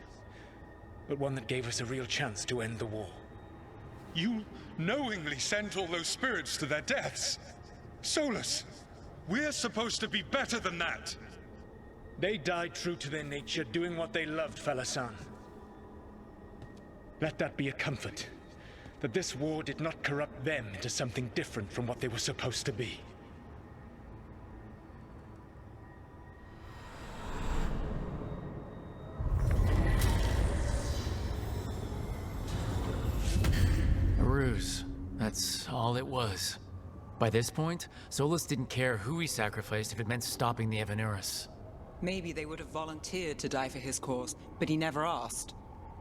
but one that gave us a real chance to end the war. You knowingly sent all those spirits to their deaths? Solus, we're supposed to be better than that! They died true to their nature, doing what they loved, Falasan. Let that be a comfort, that this war did not corrupt them into something different from what they were supposed to be. A ruse. That's all it was. By this point, Solus didn't care who he sacrificed if it meant stopping the Evanurus. Maybe they would have volunteered to die for his cause, but he never asked.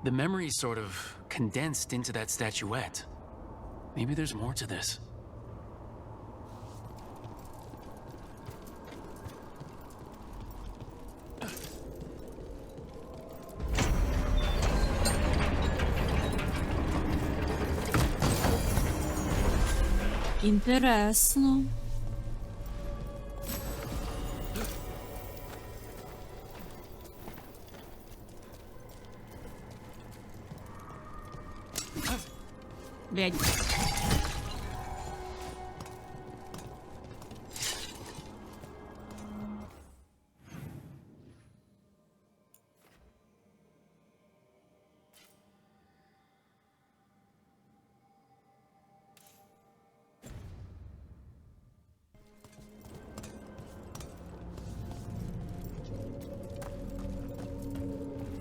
The memories sort of condensed into that statuette. Maybe there's more to this. Інтересно. Блядь.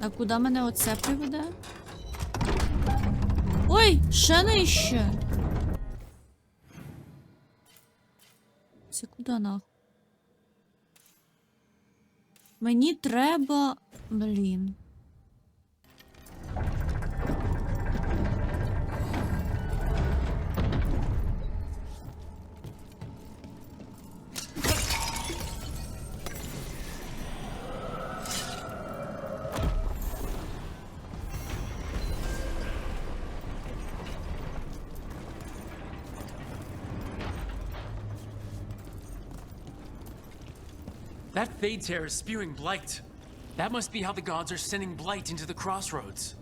А куди мене оце приведе? Ой, ще нижче. Це куди нахуй? Мені треба... Блін. That Fade Tear is spewing blight. That must be how the gods are sending blight into the crossroads.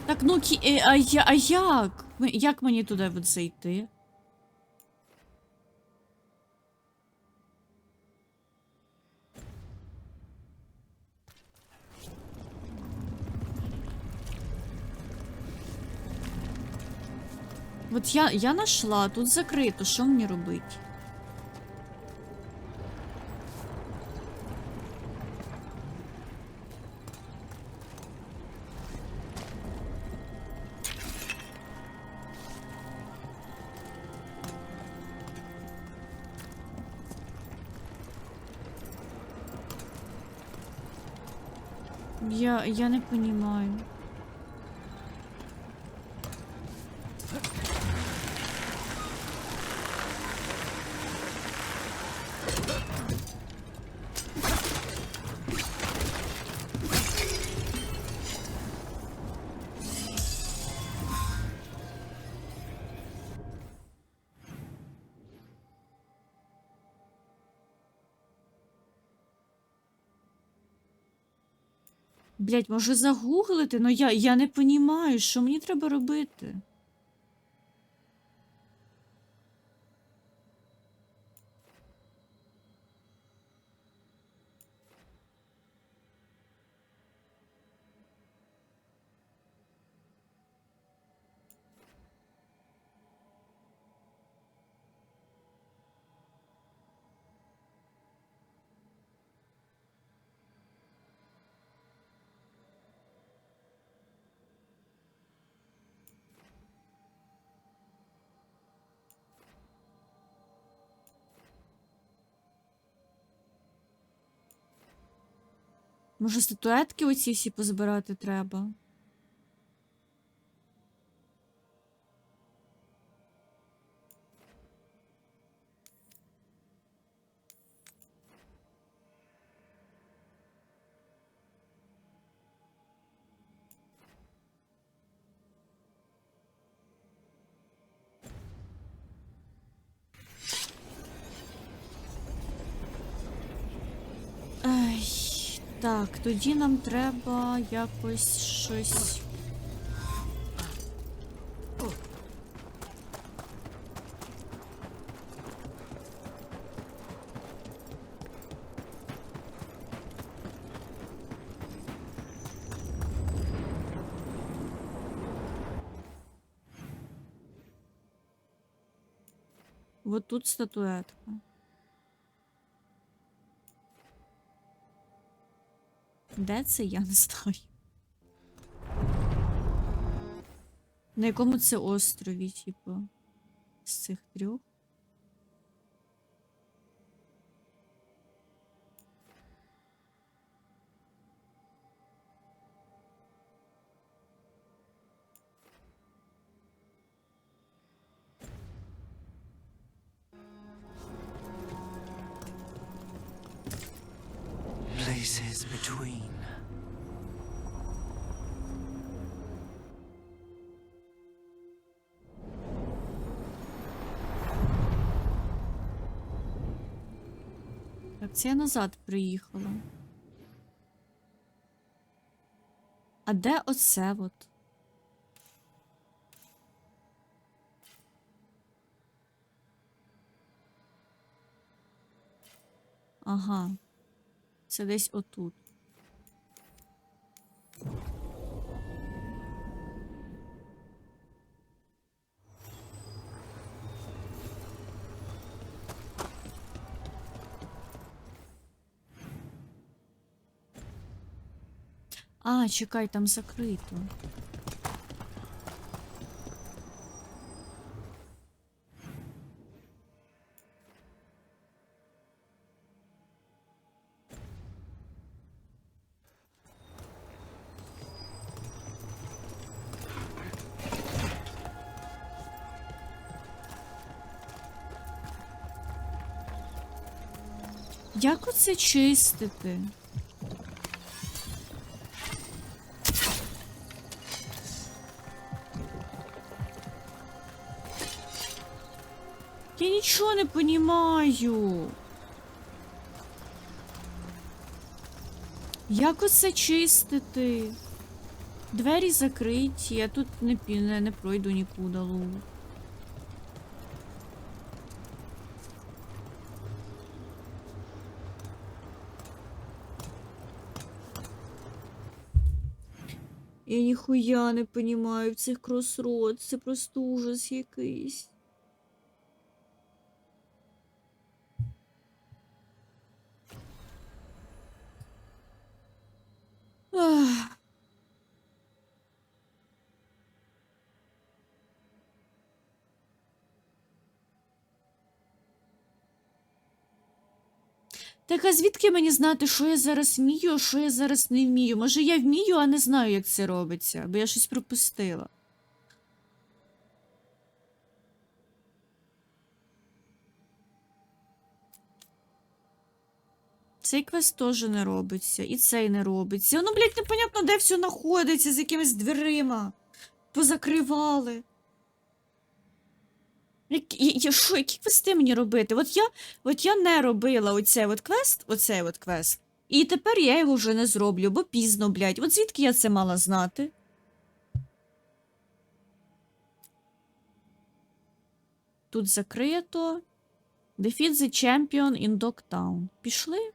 Так, ну, а як? Як мені туди от зайти? От я нашла, тут закрито, що мені робити? Я не понимаю. Блять, може загуглити? Ну я не понімаю, що мені треба робити. Може, статуетки оці всі позбирати треба? Ай, так, тоді нам треба якось щось. Вот тут статуэтка. Де це, я не знаю. На якому це острові, типу, з цих трьох? Places between. Так, це я назад приїхала. А де оце от? Ага. Це десь отут. А, чекай, там закрито. Як оце чистити? Я нічого не понімаю. Як оце чистити? Двері закриті, я тут не пройду нікуди, лу. Я ніхуя не понімаю в цих кросрод, це просто ужас якийсь. Ах. Так, а звідки мені знати, що я зараз вмію, а що я зараз не вмію? Може, я вмію, а не знаю, як це робиться, бо я щось пропустила. Цей квест теж не робиться, і цей не робиться. Воно, блядь, непонятно, де все знаходиться, з якимись дверима. Позакривали. Які квести мені робити? От я не робила оцей от квест, і тепер я його вже не зроблю, бо пізно, блядь. От звідки я це мала знати? Тут закрито. Defeat the champion in Dogtown. Пішли?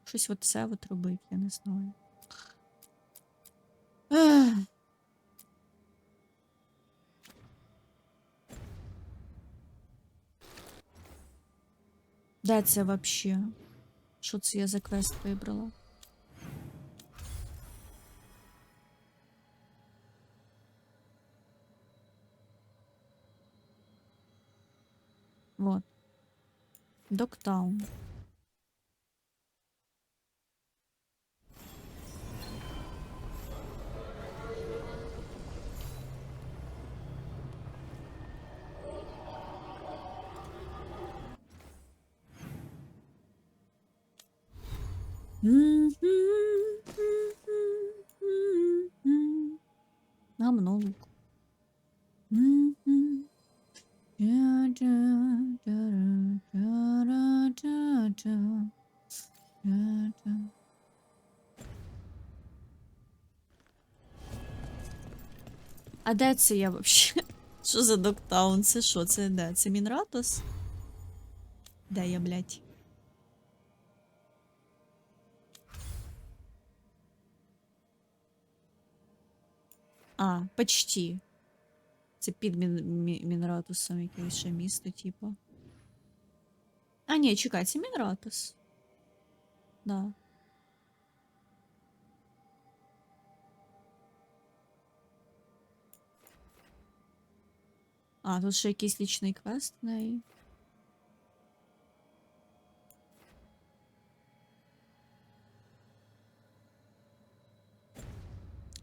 Щось от це от робити, я не знаю. Ех. Де це вообще? Що це я за квест вибрала? Вот. Dogtown. Гамно лук. А де це я вообще? Що за Dogtown? Це що? Це де? Це Мінратос? Де я, блядь? А, почти. Це під Мінратусом якесь ще місто, типу. А, ні, чекай, це Мінратус. Да. А, тут ще якийсь лічний квест в неї.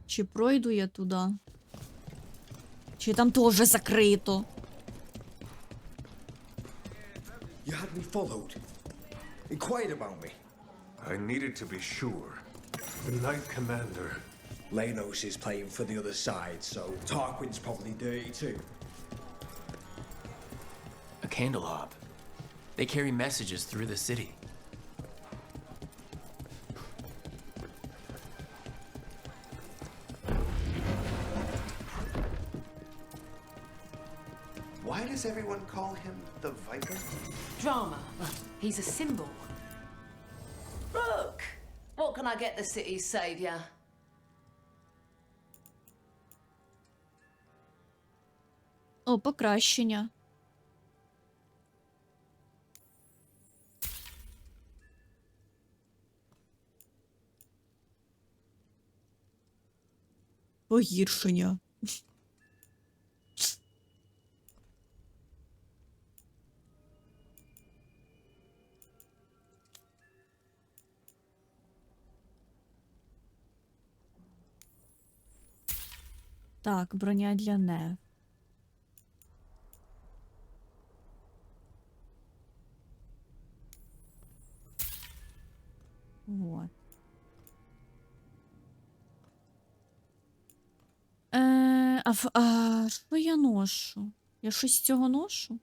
Чи пройду я туди? Чи там теж закрито? You had me followed. Inquired about me. I needed to be sure. The Knight Commander. Lenos is playing for the other side, so Tarquin's probably dirty too. A candelab. They carry messages through the city. Why does everyone call him the Viper? Drama. He's a symbol. Look! What can I get the city's savior? О, покращення. Погіршення. Так, броня для Нев. Вот. А що я ношу? Я щось з цього ношу?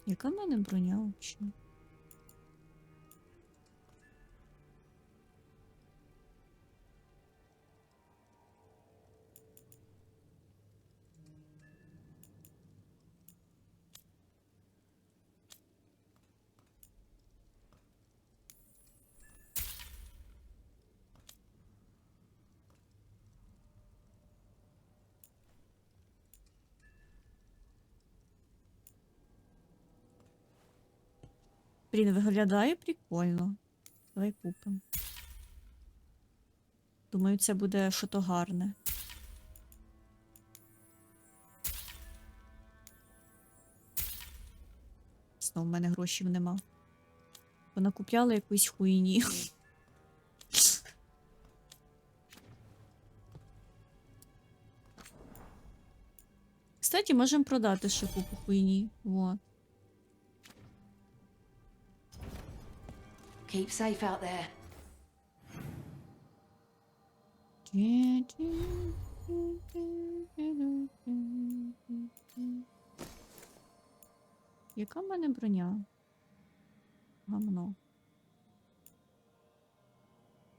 Яка в мене броня взагалі? Блін, виглядає прикольно. Давай купимо. Думаю, це буде що-то гарне. Знову в мене грошей нема. Вона купляла якусь хуйні. Кстати, можемо продати ще купу хуйні. Вот. Keep safe out there. Яка в мене броня? Гамно.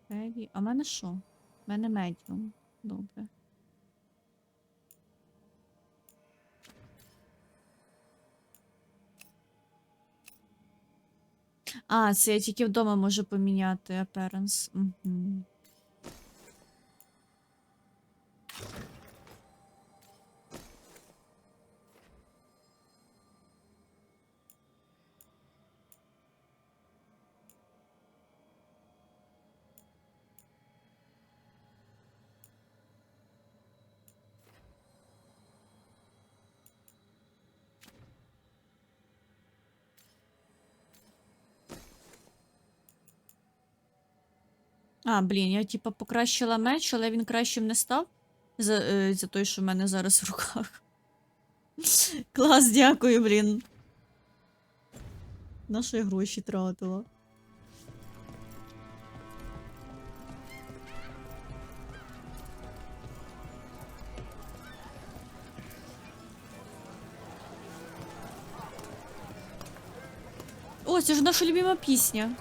Heavy. А в мене що? В мене медіум. Добре. А, це я тільки вдома можу поміняти appearance. Угу. А, блін, я типа покращила меч, але він кращим не став. За той, що в мене зараз в руках. Клас, дякую, блін. На що я гроші тратила? О, це ж наша любима пісня.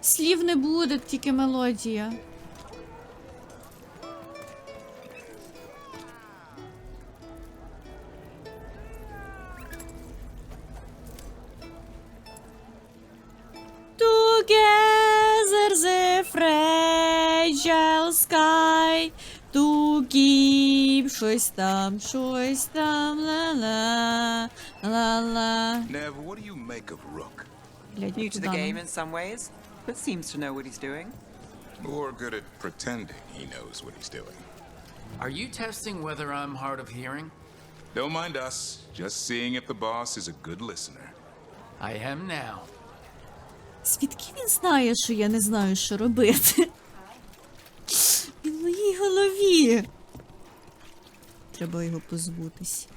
Слів не буде, тільки мелодія. angel sky to keep щось там, ла-ла, ла-ла. Nev, what do you make of Rook? Блядь, New to the куда game нам? in some ways, but seems to know what he's doing. Or good at pretending he knows what he's doing. Are you testing whether I'm hard of hearing? Don't mind us. Just seeing if the boss is a good listener. I am now. Звідки він знає, що я не знаю, що робити? Він в моїй голові. Треба його позбутись.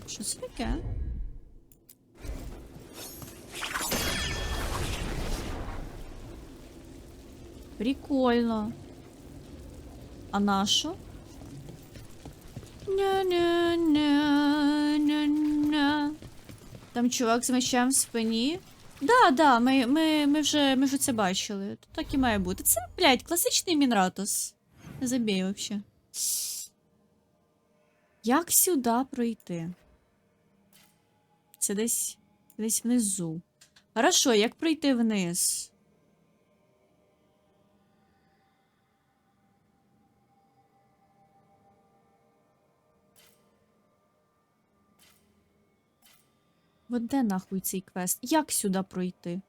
Що це таке? Прикольно. А нащо? Ня-ня-ня-ня-ня. Там чувак з мечем в спині. Да, ми вже це бачили. Тут так і має бути. Це, блядь, класичний Мінратос. Не забій вообще. Як сюди пройти? Це десь внизу. Хорошо, як пройти вниз? От де нахуй цей квест? Як сюди пройти?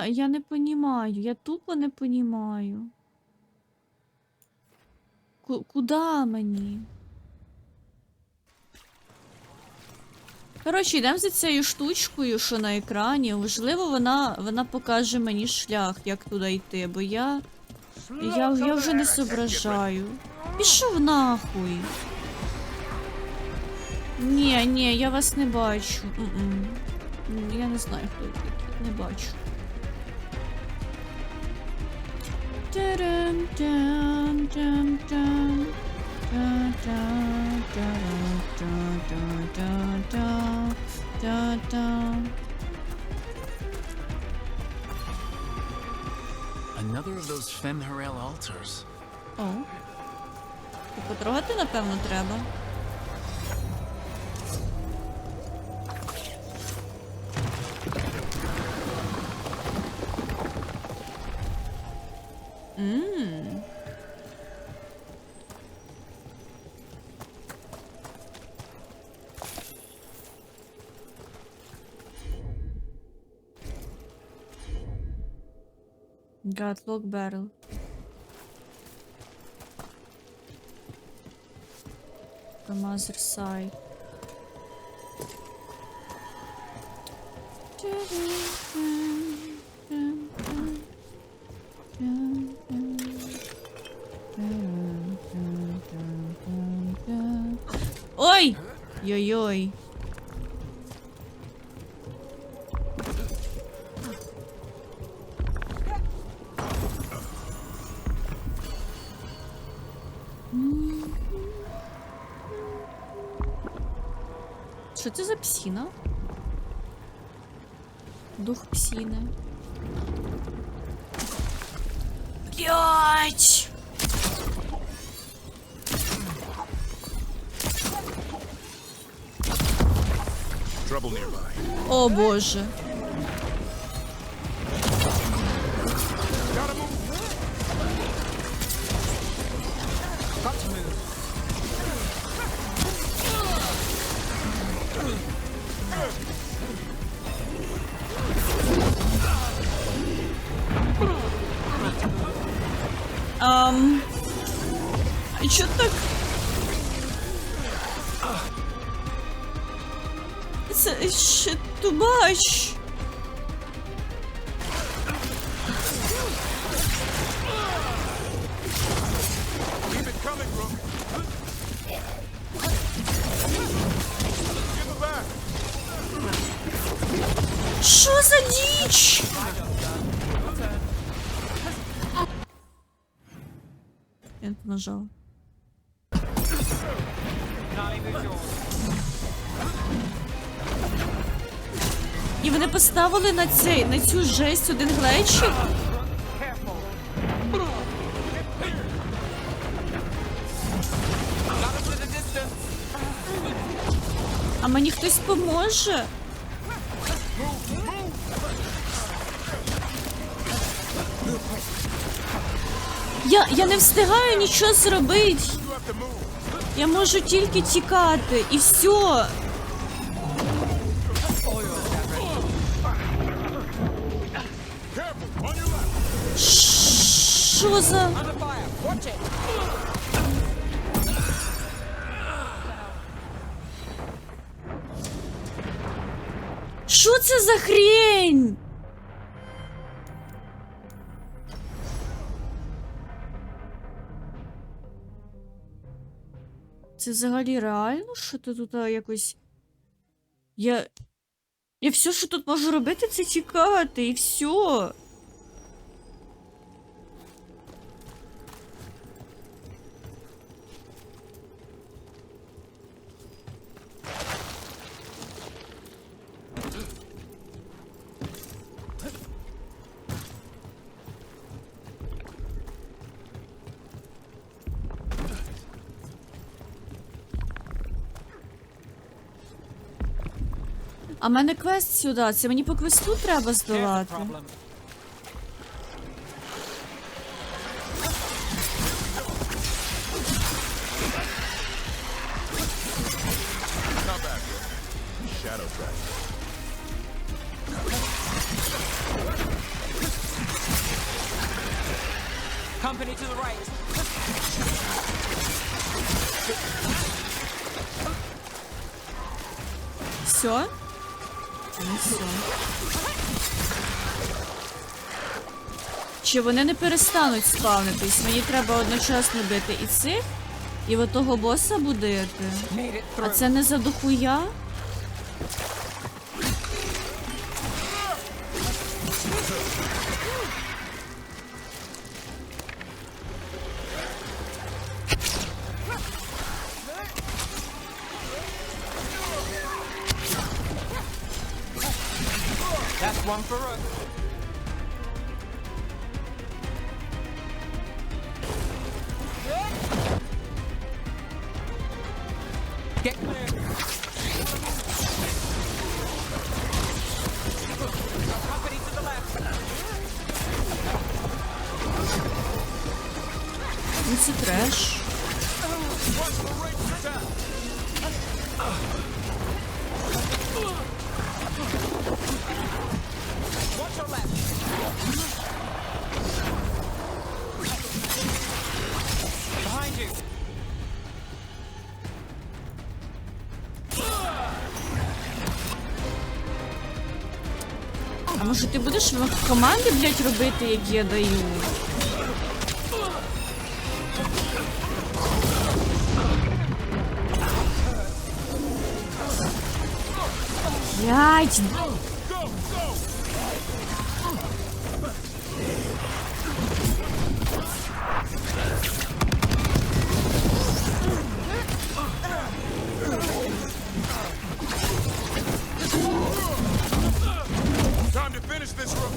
Я не понімаю, я тупо не понімаю. Куда мені? Коротше, йдемо за цією штучкою, що на екрані. Можливо, вона покаже мені шлях, як туди йти, бо я вже не зображаю. Пішов нахуй. Ні, я вас не бачу. Я не знаю, хто ви такі. Не бачу. Another of those Femharel altars. О. Потрогати, напевно, треба. Gatlock barrel. From other side. Ой! Йой-йой. Що це за псина? Дух псини. Блять! О боже. І чо так? Це ще тубач. Що за діч? Я нажав. І вони поставили на цю жесть один глечик? А мені хтось поможе? Я не встигаю нічого зробити. Я можу тільки тікати, і все. Що за... Що це за хрень? Це взагалі реально? Що ти тут якось... Я все, що тут можу робити, це тікати, і все. А в мене квест сюди. Це мені по квесту треба здолати. Company to the right. Все? Не все. Чи вони не перестануть спавнитись? Мені треба одночасно бити і цих, і от того боса будити. А це не за дохуя? That's one for Rook. Get clear. Company to the left. Ну це треш. Watch your left. Behind you. А може ти будеш команди, блядь, робити, як я даю? Блядь! Time to finish this room.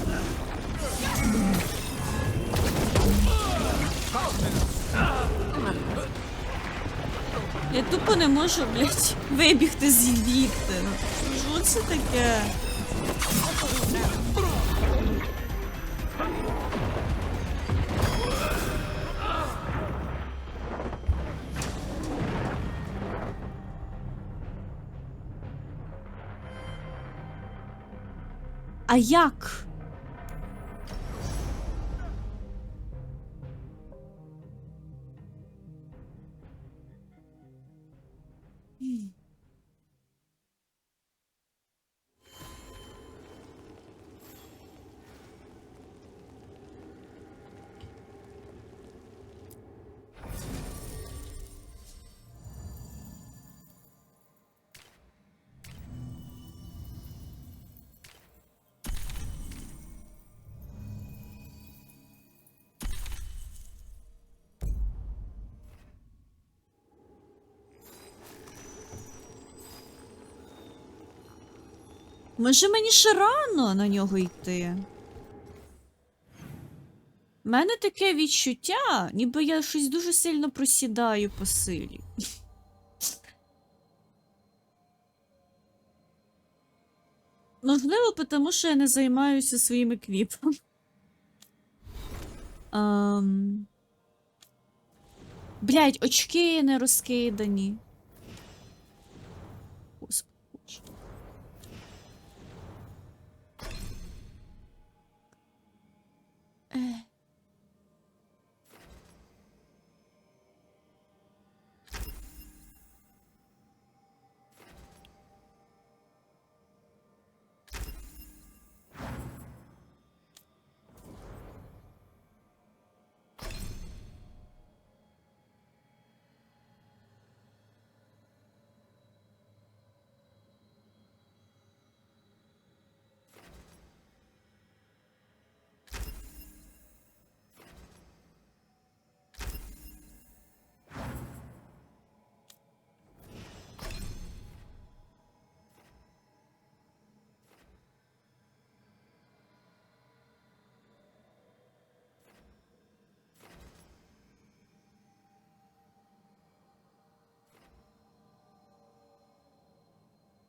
Я тупо не можу, блядь, вибігти звідти. Ну, що це таке? А як? Може мені ще рано на нього йти? У мене таке відчуття, ніби я щось дуже сильно просідаю по силі. Можливо, тому що я не займаюся своїми квітами. Блядь, очки не розкидані. Господи.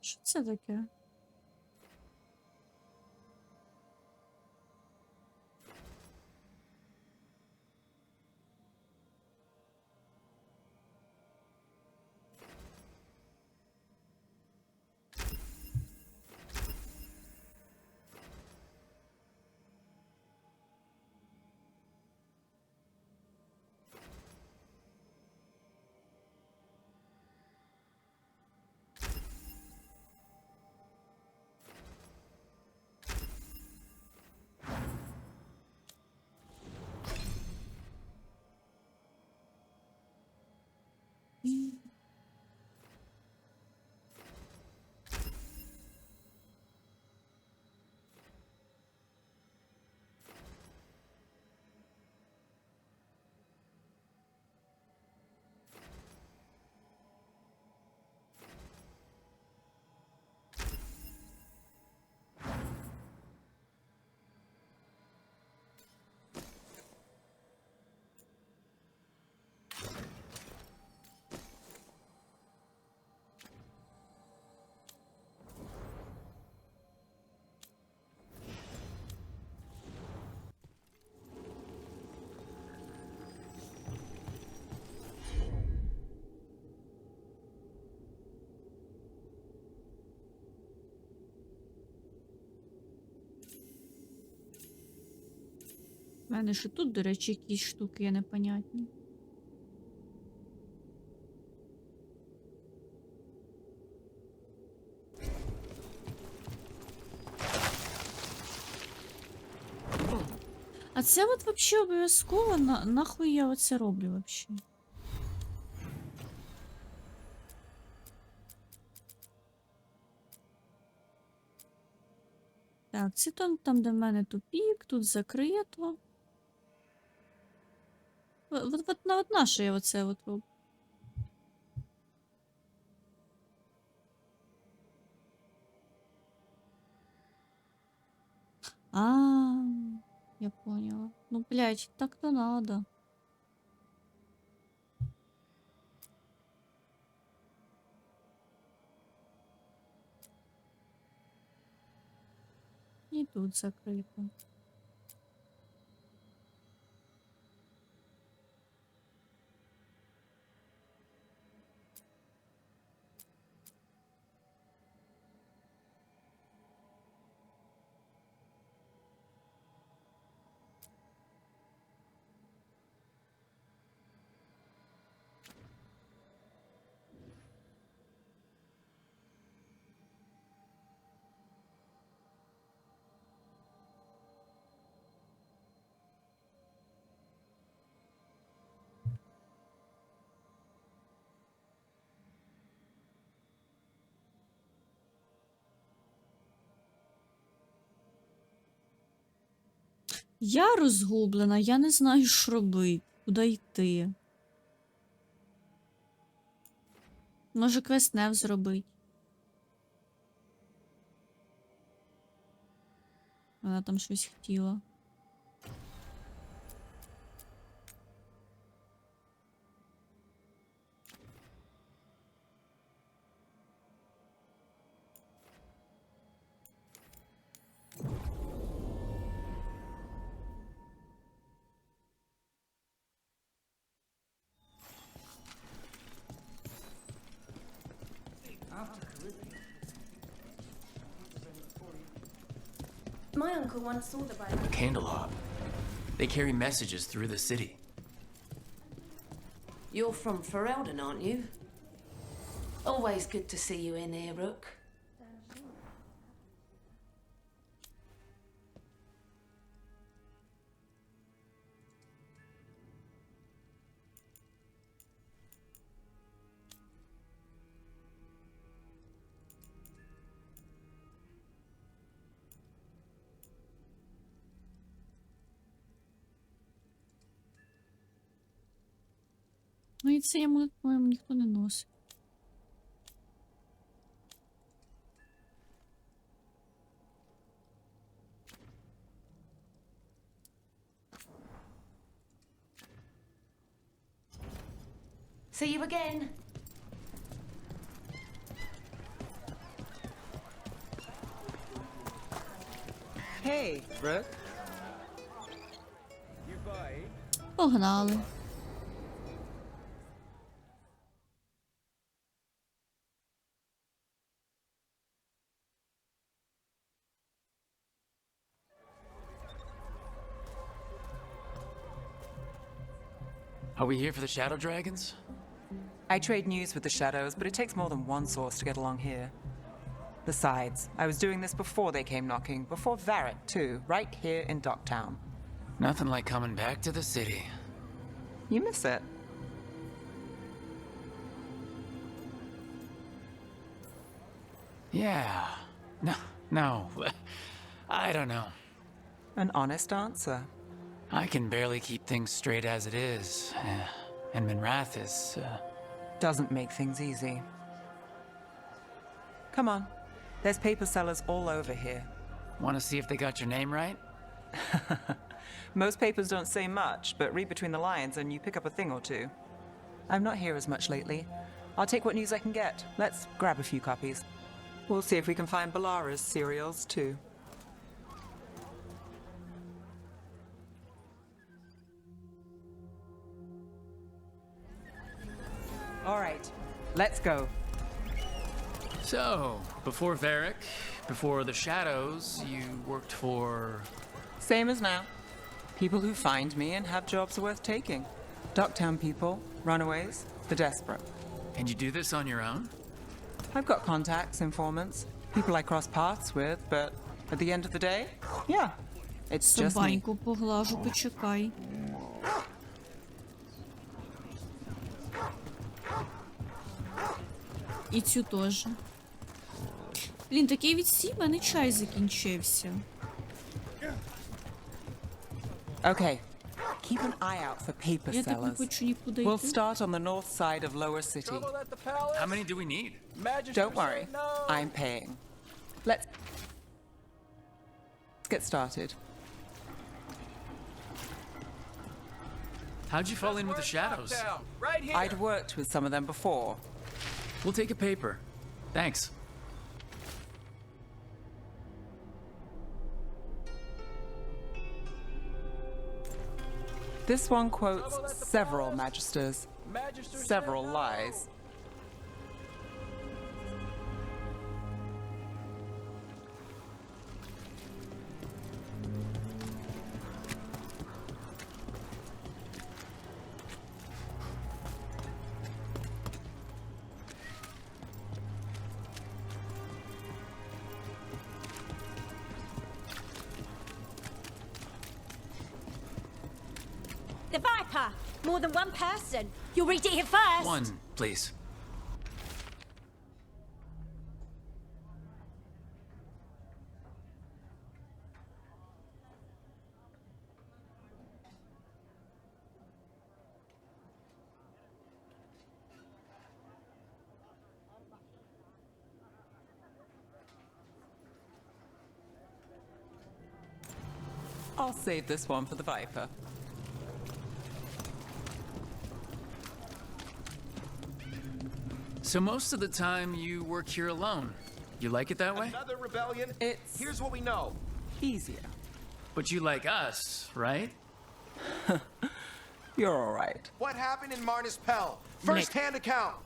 Що це таке? У мене ще тут, до речі, якісь штуки є непонятні. А це от вообще обов'язково? Нахуй я оце роблю вообще? Так, це там, де в мене тупік, тут закрито. От наше я оце от роблю. Я поняла. Ну, блядь, так-то надо. І тут закрито. Я розгублена, я не знаю, що робити, куди йти. Може, квест не зробити. вона там щось хотіла. My uncle once saw the Bible. Candelab. They carry messages through the city. You're from Ferelden, aren't you? Always good to see you in here, Rook. Ну і це йому, по-моєму, ніхто не носить. See you again. Hey, Rook. Погнали. Are we here for the Shadow Dragons? I trade news with the Shadows, but it takes more than one source to get along here. Besides, I was doing this before they came knocking, before Varric too, right here in Docktown. Nothing like coming back to the city. You miss it. Yeah. No. I don't know. An honest answer. I can barely keep things straight as it is. And Minrath is, Doesn't make things easy. Come on. There's paper sellers all over here. Want to see if they got your name right? Most papers don't say much, but read between the lines and you pick up a thing or two. I'm not here as much lately. I'll take what news I can get. Let's grab a few copies. We'll see if we can find Balara's serials, too. All right, let's go. So, before Varric, before the Shadows, you worked for... Same as now. People who find me and have jobs worth taking. Docktown people, runaways, the desperate. And you do this on your own? I've got contacts, informants, people I cross paths with, but at the end of the day, yeah, it's just me. Собаньку поглажу, почекай. І цю теж. Блін, такий відсіб, а не чай закінчився. Okay, keep an eye out for paper Я так не sellers. хочу нікуди We'll йти. start on the north side of Lower City. How many do we need? Don't worry, I'm paying. Let's get started. How'd you fall in with the Shadows? I'd worked with some of them before. We'll take a paper. Thanks. This one quotes several magisters, several lies. The Viper! More than one person. You'll read it here first. One, please. I'll save this one for the Viper. So most of the time you work here alone. You like it that way? Another rebellion? Here's what we know. Easier. But you like us, right? You're all right. What happened in Marnus Pell? First-hand account.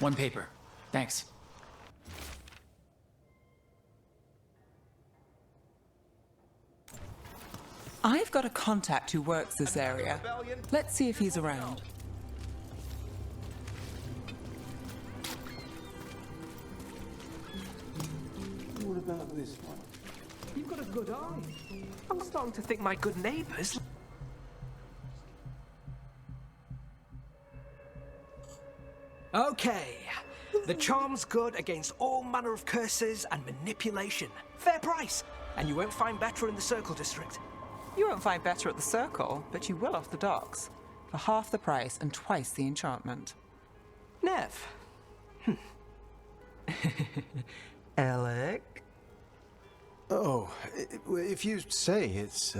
One paper. Thanks. I've got a contact who works this area. Let's see if he's around. What about this one? You've got a good eye. I'm starting to think my good neighbors. Okay. The charm's good against all manner of curses and manipulation. Fair price. And you won't find better in the Circle District. You won't find better at the Circle, but you will off the docks. For half the price and twice the enchantment. Nev. Alec? Oh, if you say it's,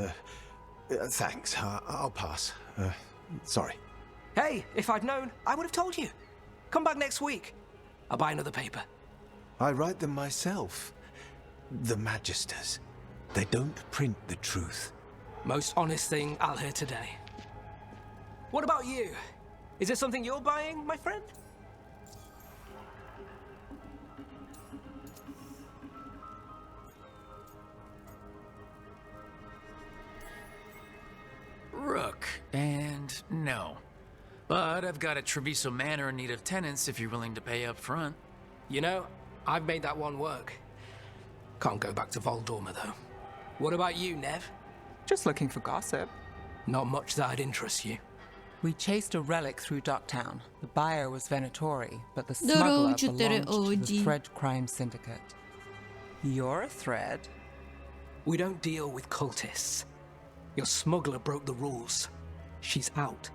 thanks. I'll pass. Sorry. Hey, if I'd known, I would have told you. Come back next week. I'll buy another paper. I write them myself. The Magisters. They don't print the truth. Most honest thing I'll hear today. What about you? Is it something you're buying, my friend? Rook, and no. But I've got a Treviso Manor in need of tenants if you're willing to pay up front. You know, I've made that one work. Can't go back to Voldorma, though. What about you, Nev? Just looking for gossip. Not much that'd interest you. We chased a relic through Docktown. The buyer was Venatori, but the smuggler belonged to the Thread Crime Syndicate. You're a Thread? We don't deal with cultists. Your smuggler broke the rules. She's out.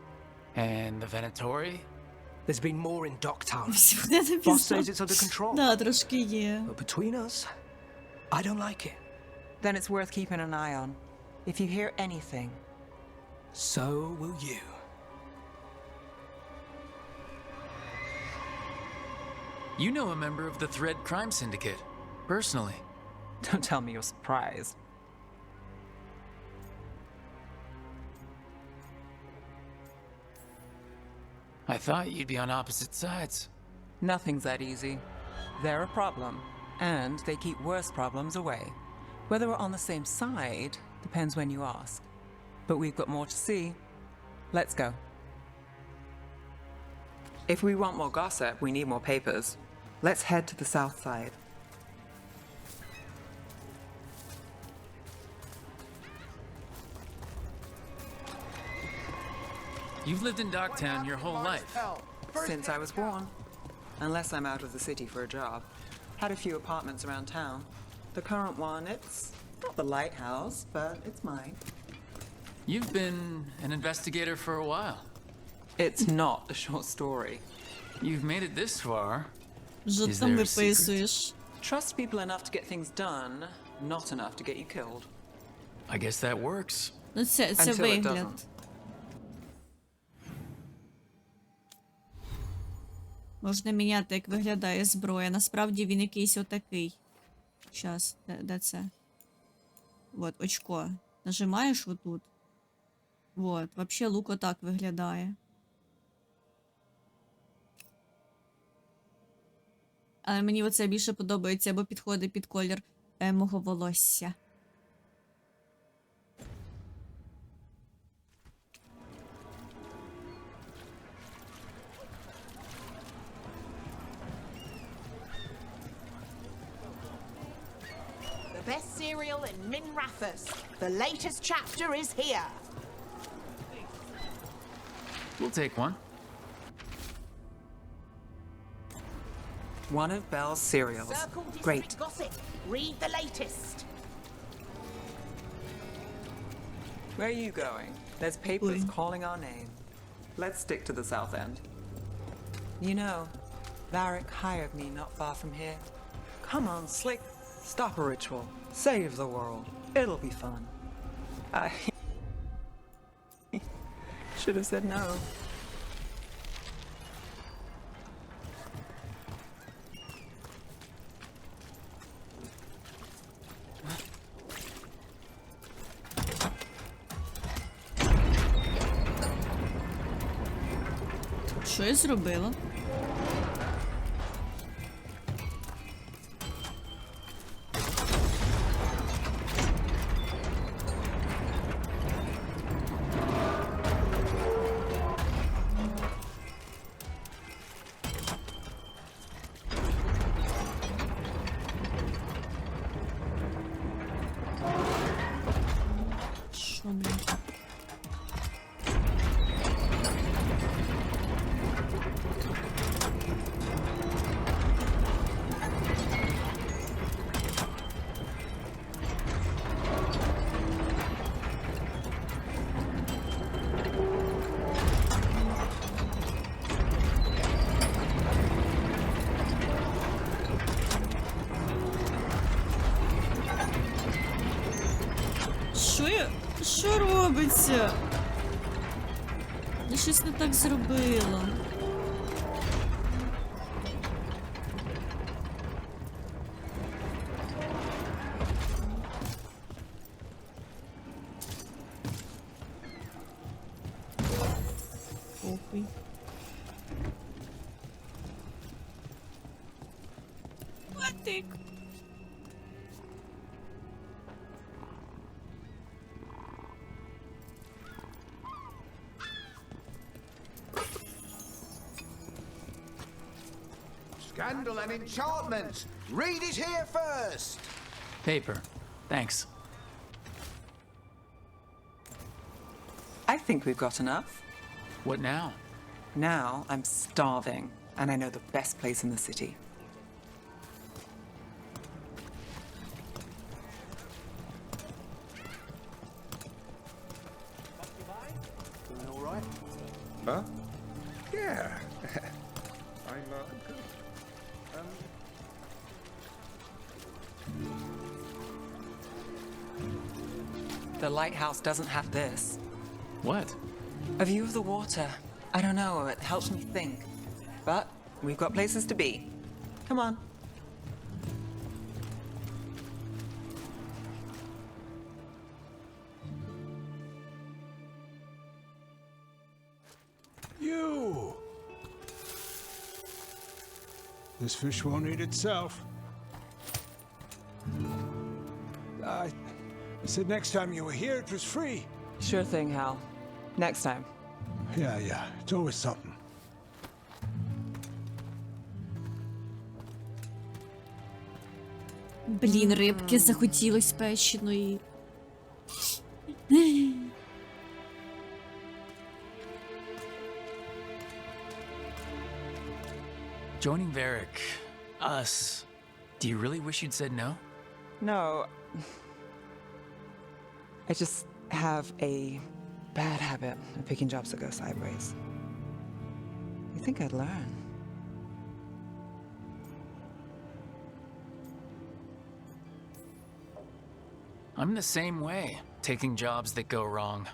And the Venatori? There's been more in Docktown. Boss Boss says it's under control. Да, трошки є. But between us, I don't like it. Then it's worth keeping an eye on. If you hear anything. So will you. You know a member of the Thread Crime Syndicate, personally. Don't tell me you're surprised. I thought you'd be on opposite sides. Nothing's that easy. They're a problem, and they keep worse problems away. Whether we're on the same side depends when you ask. But we've got more to see. Let's go. If we want more gossip, we need more papers. Let's head to the south side. You've lived in Docktown your whole life. Since I was born. Unless I'm out of the city for a job. Had a few apartments around town. The current one, it's not the lighthouse, but it's mine. You've been an investigator for a while. It's not a short story. You've made it this far. Що ти там виписуєш? Trust people enough to get things done, not enough to get you killed. I guess that works. Ну це Until it вигляд. doesn't. Можна міняти, як виглядає зброя. Насправді він якийсь отакий. Щас, де це? Вот, очко. Нажимаєш отут. Вот, вообще лук отак виглядає. Але мені оце більше подобається, бо підходить під колір мого волосся. The best cereal in Min Rathas. The latest chapter is here. We'll take one. One of Belle's cereals. Circle District Great. gossip. Read the latest. Where are you going? There's papers calling our name. Let's stick to the south end. You know, Varric hired me not far from here. Come on, Slick. Stop a ritual. Save the world. It'll be fun. I should have said no. Що я зробила? Що, блін? Що робиться? Я щось не так зробила. Похуй. Матик. Scandal and enchantment! Read it here first! Paper. Thanks. I think we've got enough. What now? Now I'm starving, and I know the best place in the city. Doing all right? Huh? Yeah. I'm good. The lighthouse doesn't have this. What? A view of the water. I don't know, it helps me think. But we've got places to be. Come on. You! This fish won't eat itself. I said next time you were here, it was free. Sure thing, Hal. Next time. Yeah. It's always something. Блін, рибки захотілось печеної. Joining Varric, us. Do you really wish you'd said no? No. I just have a bad habit of picking jobs that go sideways. You think I'd learn? I'm the same way, taking jobs that go wrong.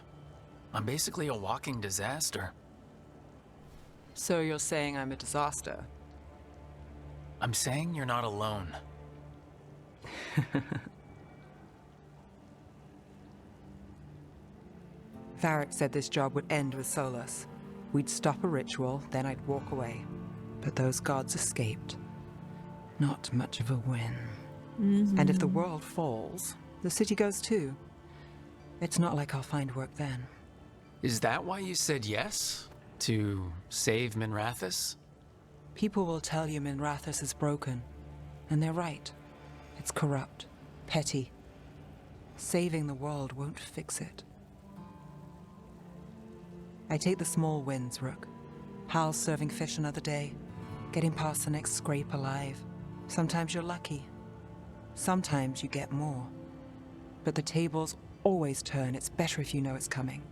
I'm basically a walking disaster. So you're saying I'm a disaster? I'm saying you're not alone. Varric said this job would end with Solus. We'd stop a ritual, then I'd walk away. But those gods escaped. Not much of a win. And if the world falls, the city goes too. It's not like I'll find work then. Is that why you said yes? To save Minrathous? People will tell you Minrathous is broken. And they're right. It's corrupt, petty. Saving the world won't fix it. I take the small wins, Rook. Hal's serving fish another day. Getting past the next scrape alive. Sometimes you're lucky. Sometimes you get more. But the tables always turn. It's better if you know it's coming.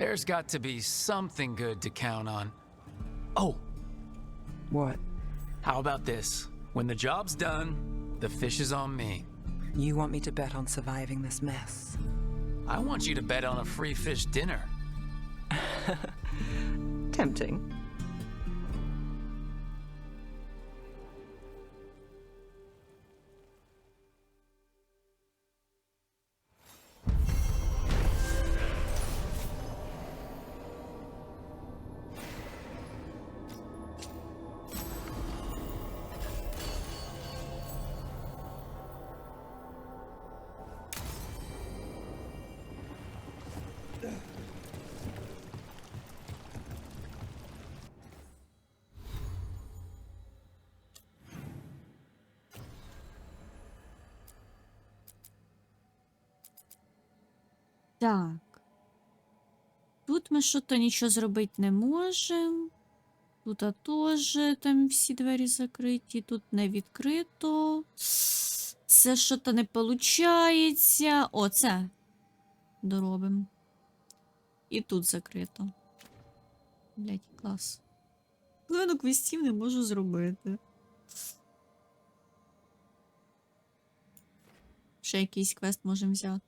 There's got to be something good to count on. Oh. What? How about this? When the job's done, the fish is on me. You want me to bet on surviving this mess? I want you to bet on a free fish dinner. Tempting. Так. Тут ми що-то нічого зробити не можемо. Тут теж там всі двері закриті, тут не відкрито. Це що-то не виходить. О, це доробимо. І тут закрито. Блять, клас. Половину квестів не можу зробити. Ще якийсь квест можемо взяти.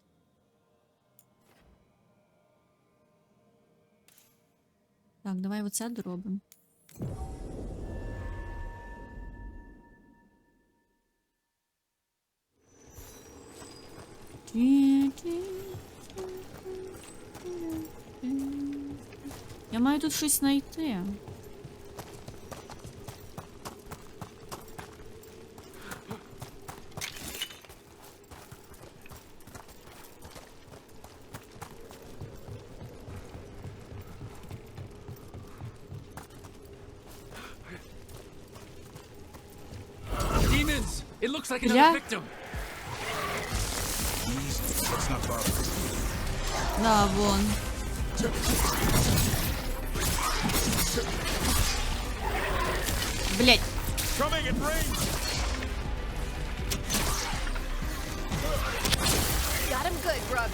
Так, давай оце доробимо. Я маю тут щось знайти. It looks like another victim. Let's not bother. Да, вон. Блять. Coming in range. Got him good, Rook.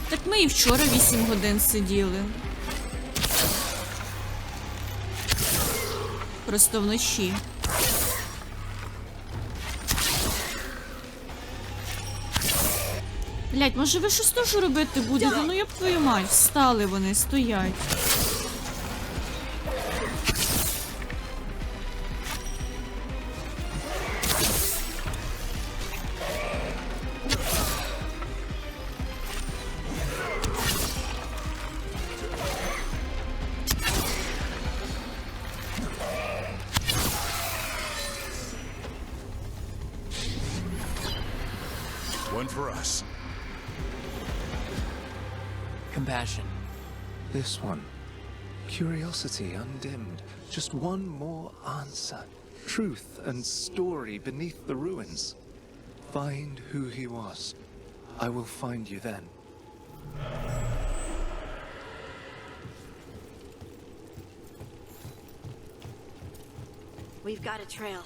Так ми і вчора 8 годин сиділи. Просто вночі. Блять, може ви щось теж робити будете? Ну я б твою мать, встали вони, стоять. One for us. Compassion. This one. Curiosity undimmed. Just one more answer. Truth and story beneath the ruins. Find who he was. I will find you then. We've got a trail.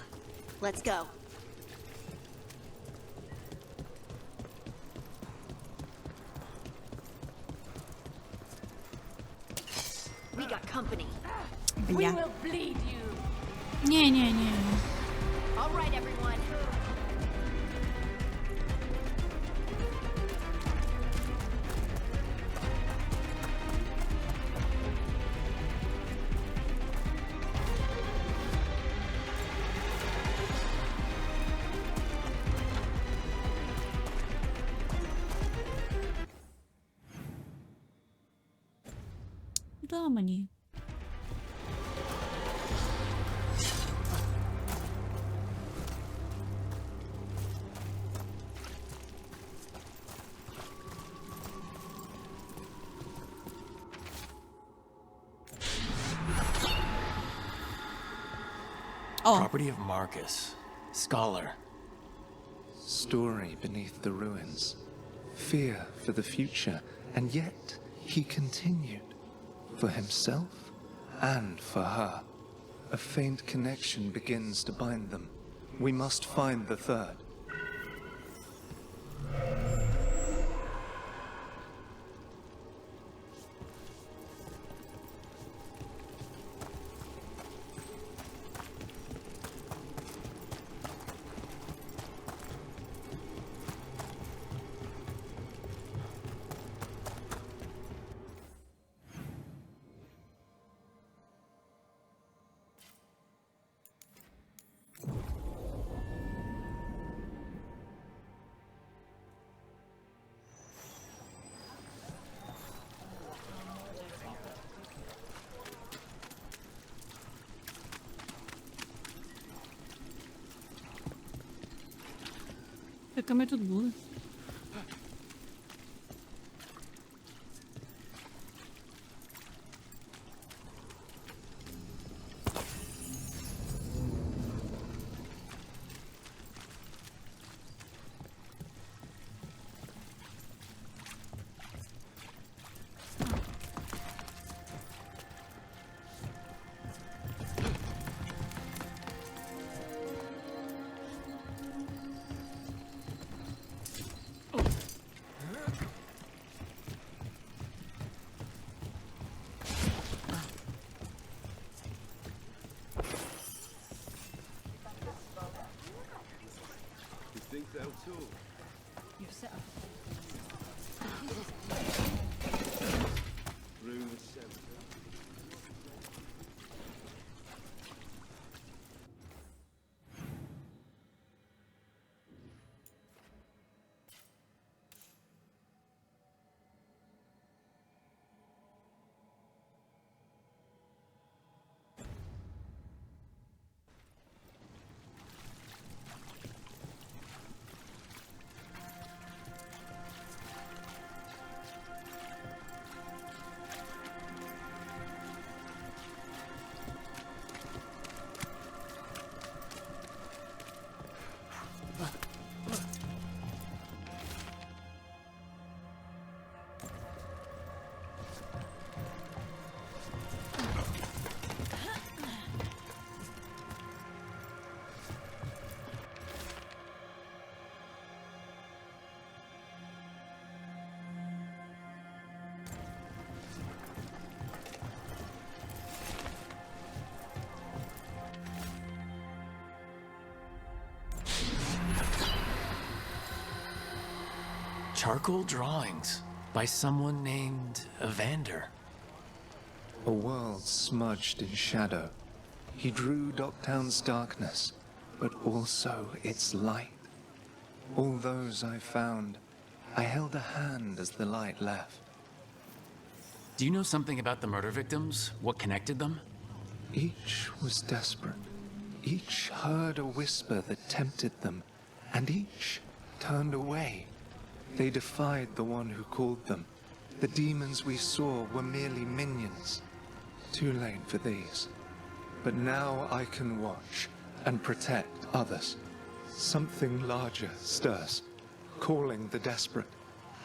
Let's go. We got company. We will bleed you. Не-не-не. All right, everyone. Да, мені. Property of Marcus, scholar. Story beneath the ruins. Fear for the future. And yet he continued. For himself and for her. A faint connection begins to bind them. We must find the third. Так, а ми тут були. You've set up. Room 7. Charcoal drawings by someone named Evander. A world smudged in shadow. He drew Docktown's darkness, but also its light. All those I found, I held a hand as the light left. Do you know something about the murder victims? What connected them? Each was desperate. Each heard a whisper that tempted them, and each turned away. They defied the one who called them. The demons we saw were merely minions. Too late for these. But now I can watch and protect others. Something larger stirs, calling the desperate.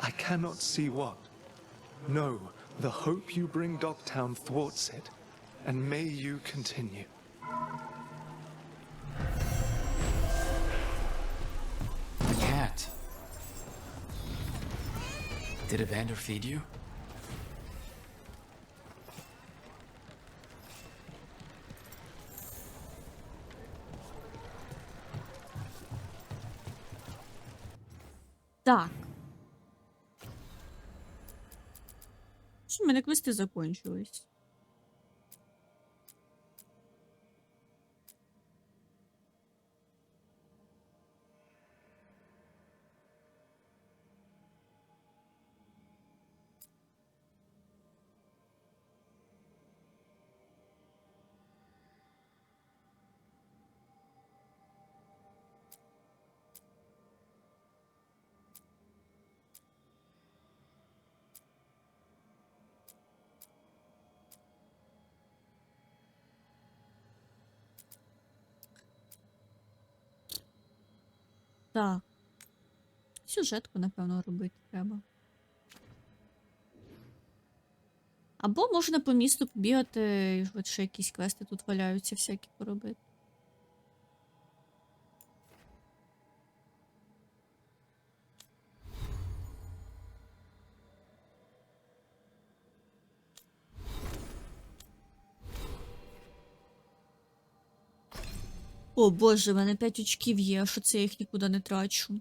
I cannot see what. No, the hope you bring Docktown thwarts it, and may you continue. The cat. Did Evander feed you? Так. Що в мене квести закончились? Так. Сюжетку, напевно, робити треба. Або можна по місту побігати, от ще якісь квести тут валяються всякі поробити. О боже, в мене 5 очків є, а що це я їх нікуди не трачу.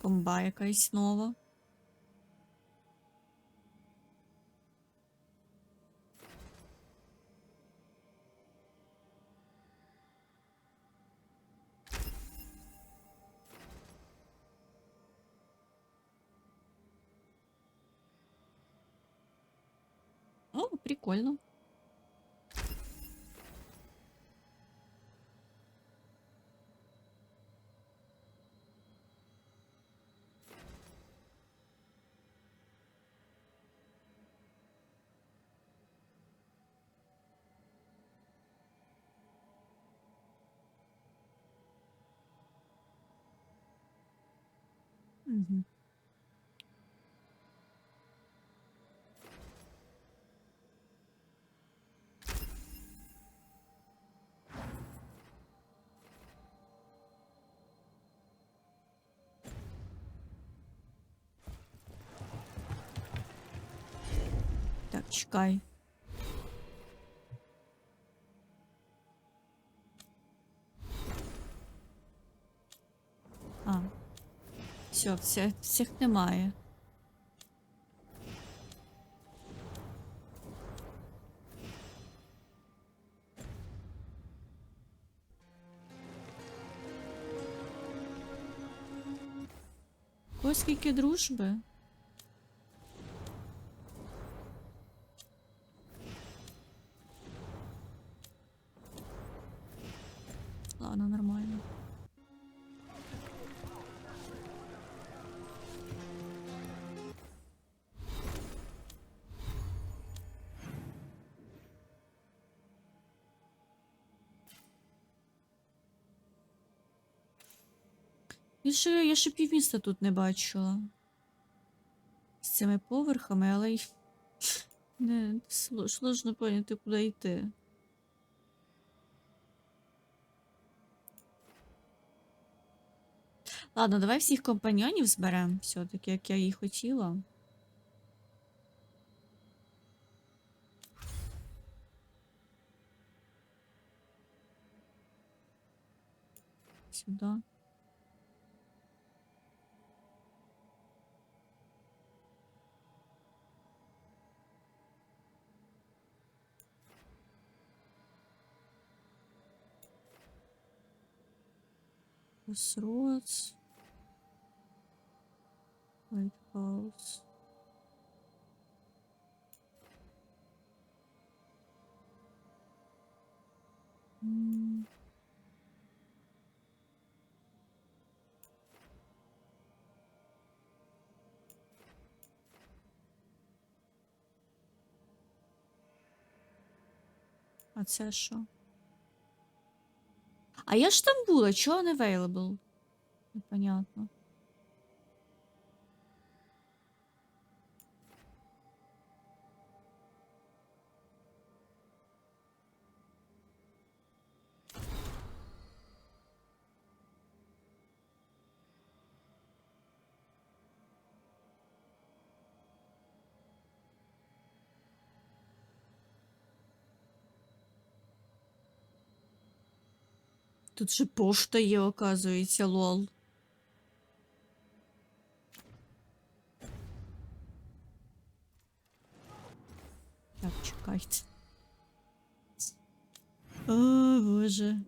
Комба якась нова. О, прикольно. Угу. Так, чекай. А. Все, всіх немає. Ось скільки дружби. Ладно, нормально. Я ще півміста тут не бачила. З цими поверхами, але й не сложно поняти, куди йти. Ладно, давай всіх компаньйонів зберемо, все-таки, як я і хотіла. Сюди. Crossroads. Lighthouse. А це що? А я ж там була, чого не available? Непонятно. Тут же пошта є, оказується, лол. Так, чекайте. О, боже.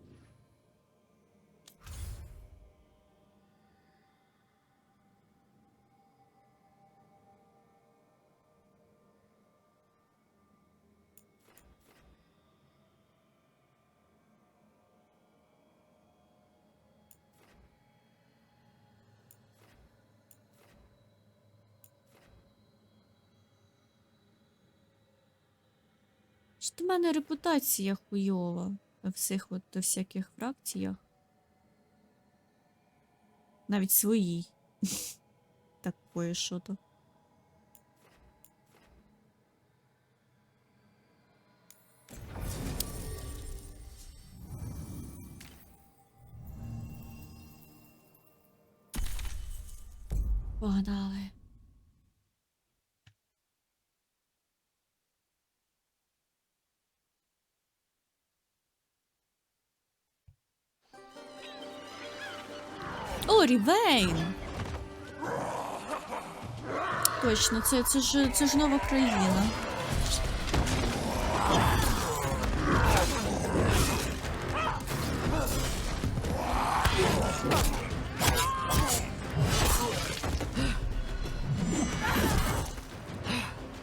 Що в мене репутація хуйова в цих от всяких фракціях. Навіть своїй. Такое що-то. Погнали. О, Рівейн! Точно, це ж нова країна.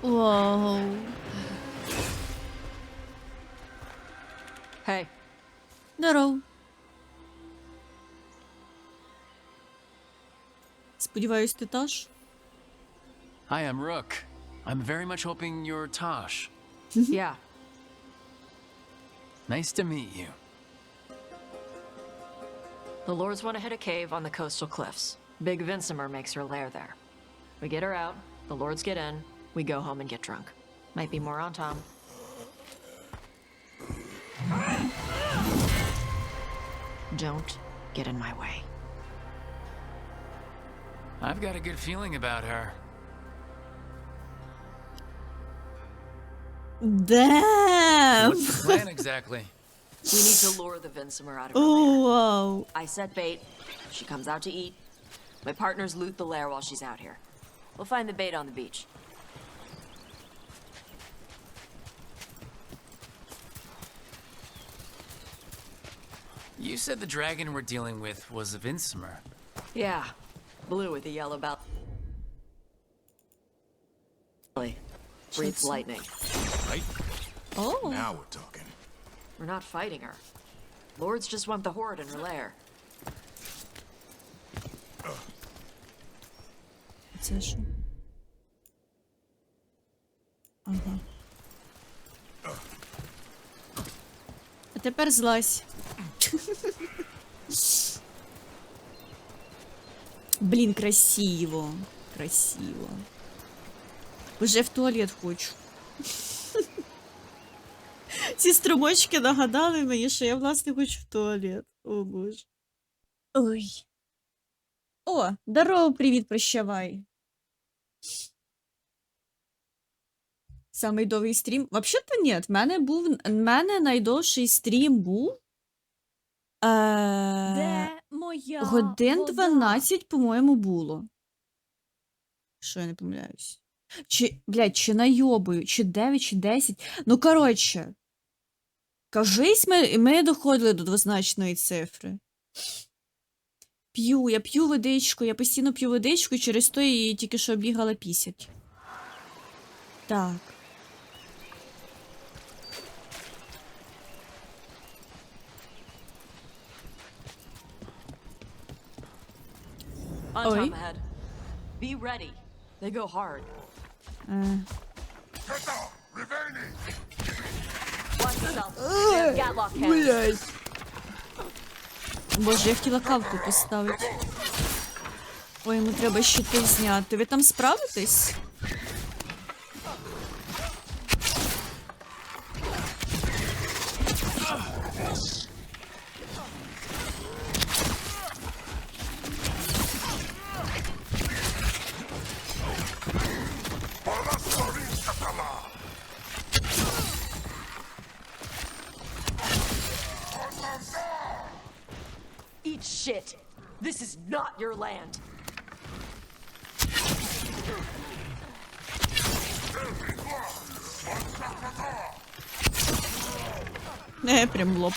Вау. Hey. Здоров. Сподіваюсь, ти Тааш? Hi, I'm Rook. I'm very much hoping you're Taаш. Yeah. Nice to meet you. The Lords want to hit a cave on the coastal cliffs. Big Vinsimer makes her lair there. We get her out, the Lords get in, we go home and get drunk. Might be more on Tom. Don't get in my way. I've got a good feeling about her. Damn! What's the plan exactly? We need to lure the Vinsimer out of her Oh, lair. wow. I set bait. She comes out to eat. My partners loot the lair while she's out here. We'll find the bait on the beach. You said the dragon we're dealing with was a Vinsimer. Yeah. Blue with a yellow belt. Breathes lightning. Right? Oh. Now we're talking. We're not fighting her. Lords just want the horde in her lair. Це що? Ага. А тепер злазь. Блін, красиво. Красиво. Уже в туалет хочу. Ці струмочки нагадали мені, що я, власне, хочу в туалет. О, боже. Ой. О, здорово, привіт, прощавай. Самий довгий стрім? Вообще-то ні, в мене найдовший стрім був Де моя годин вода? 12, по-моєму, було. Що я не помиляюсь. Чи найобую, чи 9, чи 10. Ну, коротше. Кажись, ми доходили до двозначної цифри. Я п'ю водичку, я постійно п'ю водичку, і через то її тільки що бігала пісять. Так. On Oi. top ahead. Be ready. They go hard. Watch yourself. They have Gatlock cannons. Блядь. Боже, я хотіла кавку поставити. Ой, йому треба щити зняти. Ви там справитесь? Eat shit. This is not your land. Прям в лоб.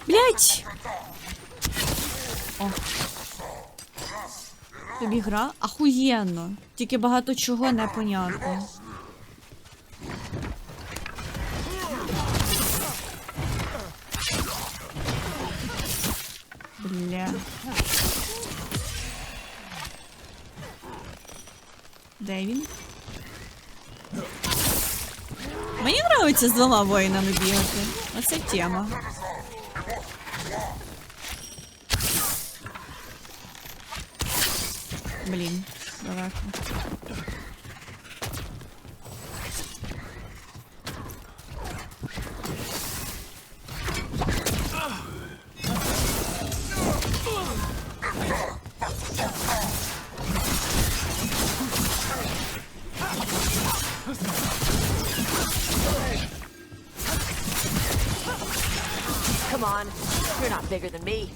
Блять! О. Тобі гра? Ахуєнно. Тільки багато чого непонятно. Бля. Де він? Мені подобається з двома воїнами бігати. Оце тема. Блін, далеко. Come on, you're not bigger than me.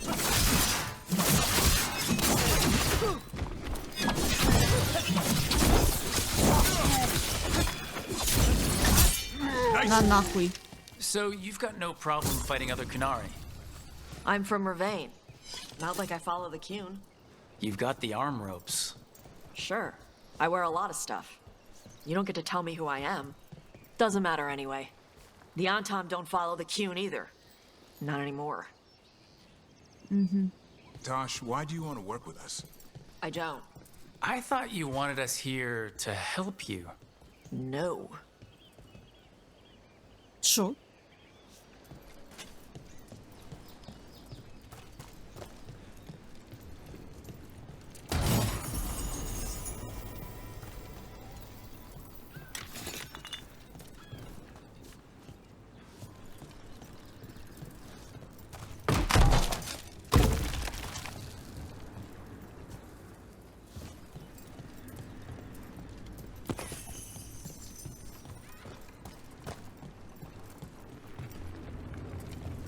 На нахуй. So you've got no problem fighting other Kunari. I'm from Ravain. Not like I follow the Qun. You've got the arm ropes. Sure, I wear a lot of stuff. You don't get to tell me who I am. Doesn't matter anyway. The Antam don't follow the Qun either. Not anymore. Tash, why do you want to work with us? I don't. I thought you wanted us here to help you. No. Що?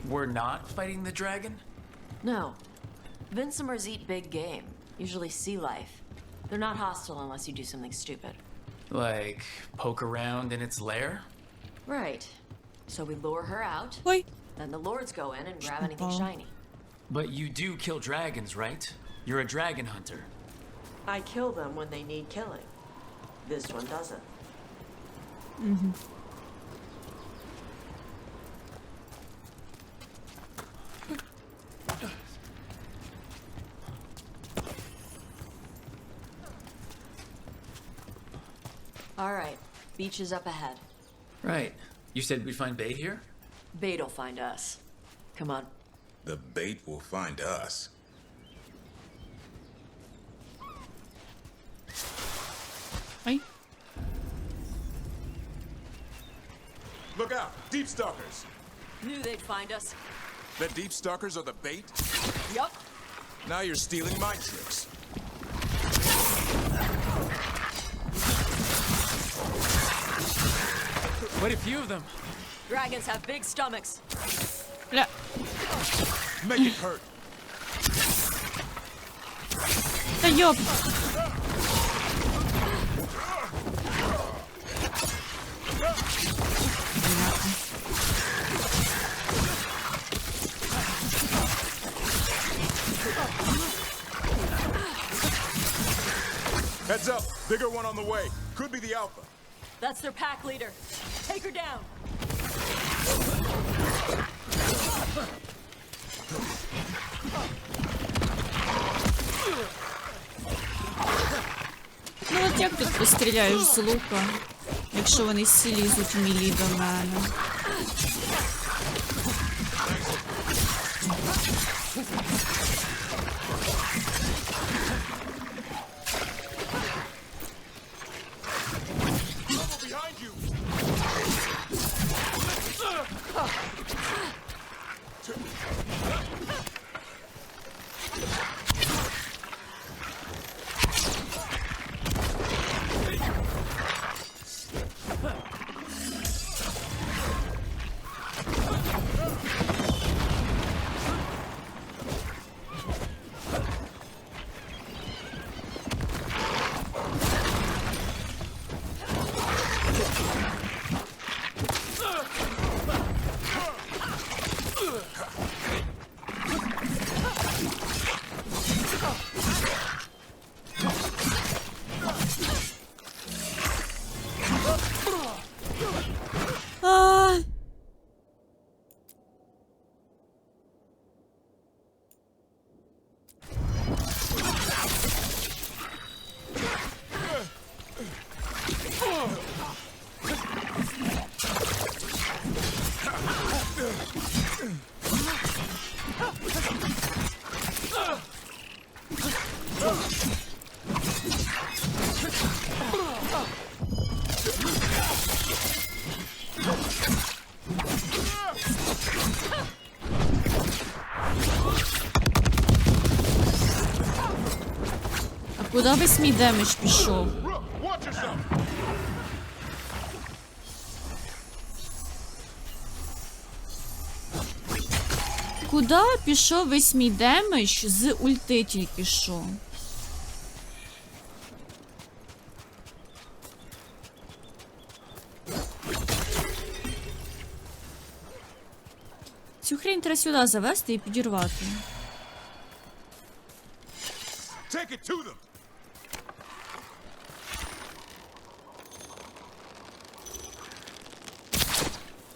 We're not fighting the dragon? No. Vincimers eat big game, usually sea life. They're not hostile unless you do something stupid. Like, poke around in its lair? Right. So we lure her out. Oi. Then the lords go in and grab anything shiny. But you do kill dragons, right? You're a dragon hunter. I kill them when they need killing. This one doesn't. All right, beach is up ahead. Right. You said we'd find bait here? Bait'll find us. Come on. The bait will find us. Ой. Look out! Deep stalkers! Knew they'd find us. The deep stalkers are the bait? Yup. Now you're stealing my tricks. Quite a few of them. Dragons have big stomachs. Бля. Make it hurt. Та ёп. Heads up! Bigger one on the way. Could be the Alpha. That's their pack leader. Take her down. Ну от як тут постріляєш з лука, якщо вони всі лізуть в мілі до мене? Behind you! Куди весь мій демедж пішов? Куди пішов весь мій демедж з ульти тільки що? Цю хрень треба сюди завести і підірвати. Take it to them.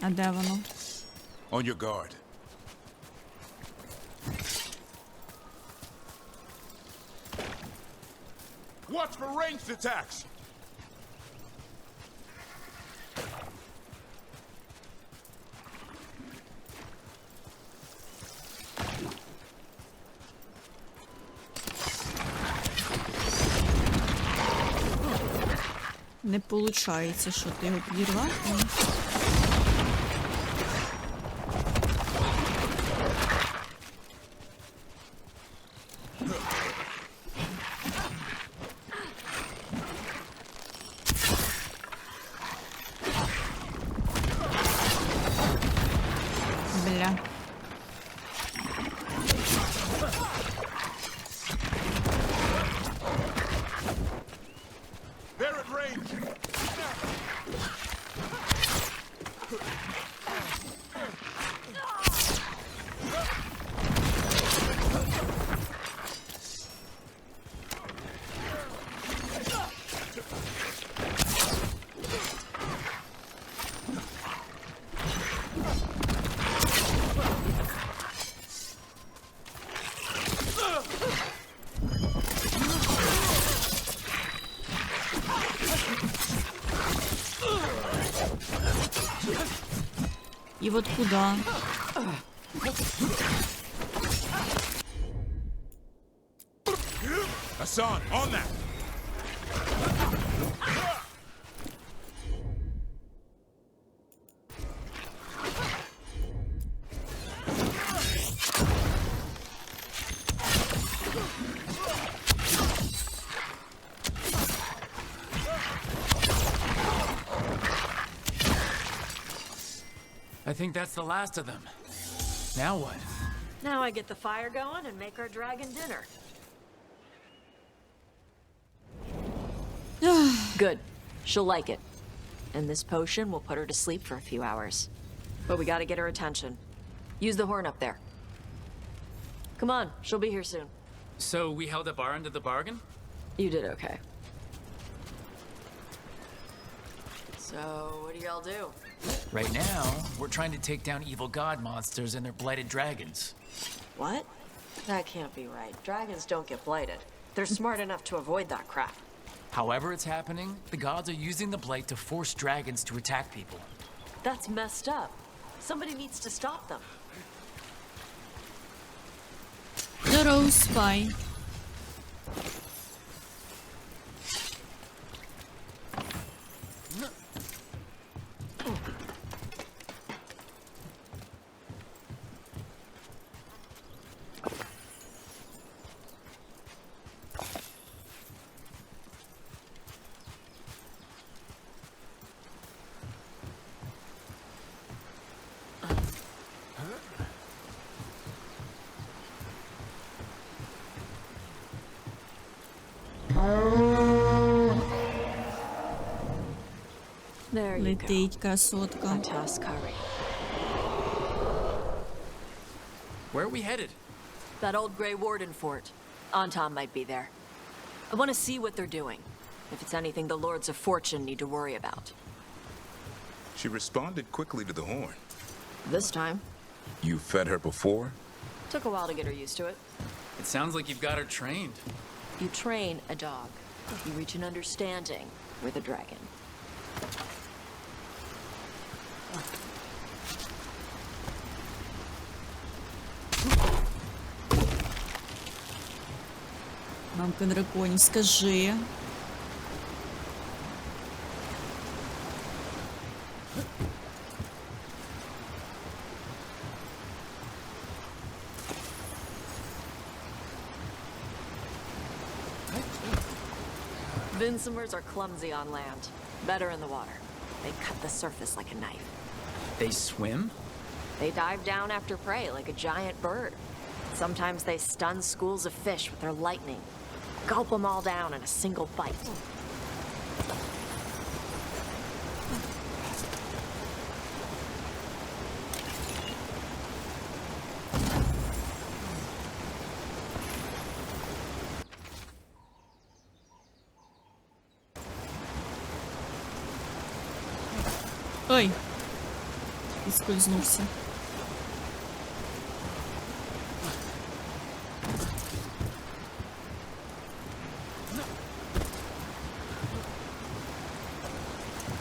А де воно? On your guard. Watch for ranged attacks. Не получається, що ти його підірвав. Бля. They're at range. І от куди? Hassan, on that. I think that's the last of them. Now what? Now I get the fire going and make our dragon dinner. Good. She'll like it. And this potion will put her to sleep for a few hours. But we gotta get her attention. Use the horn up there. Come on, she'll be here soon. So we held up our end of the bargain? You did okay. So, what do y'all do? Right now, we're trying to take down evil god monsters and their blighted dragons. What? That can't be right. Dragons don't get blighted. They're smart enough to avoid that crap. However it's happening, the gods are using the blight to force dragons to attack people. That's messed up. Somebody needs to stop them. Здорово, спай. There you go. Летить красотка. Where are we headed? That old Grey Warden fort. Anton might be there. I want to see what they're doing. If it's anything the Lords of Fortune need to worry about. She responded quickly to the horn. This time. You fed her before? Took a while to get her used to it. It sounds like you've got her trained. You train a dog. You reach an understanding with a dragon. Мамка драконів, скажи. Vinsomers are clumsy on land, better in the water. They cut the surface like a knife. They swim? They dive down after prey like a giant bird. Sometimes they stun schools of fish with their lightning. Gulp them all down in a single bite. Ой. Підскользнувся.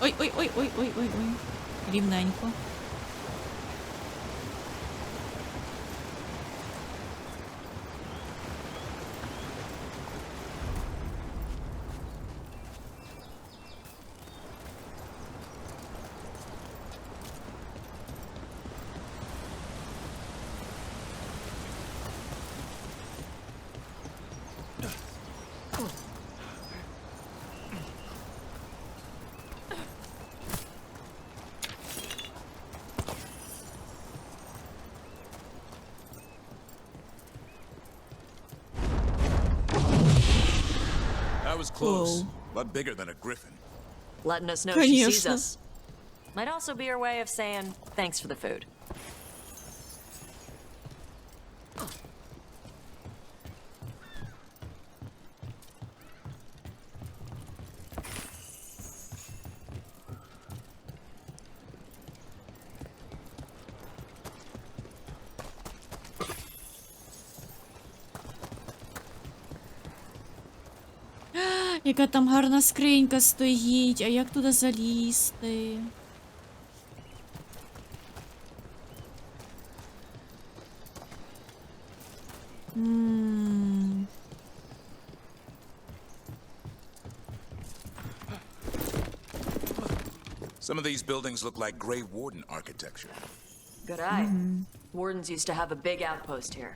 Ой. Рівненько. That was close. A lot bigger than a griffin. Letting us know she sees us. Might also be her way of saying thanks for the food. Яка там гарна скринька стоїть, а як туди залізти? Some of these buildings look like Grey Warden architecture. Good eye. Wardens used to have a big outpost here.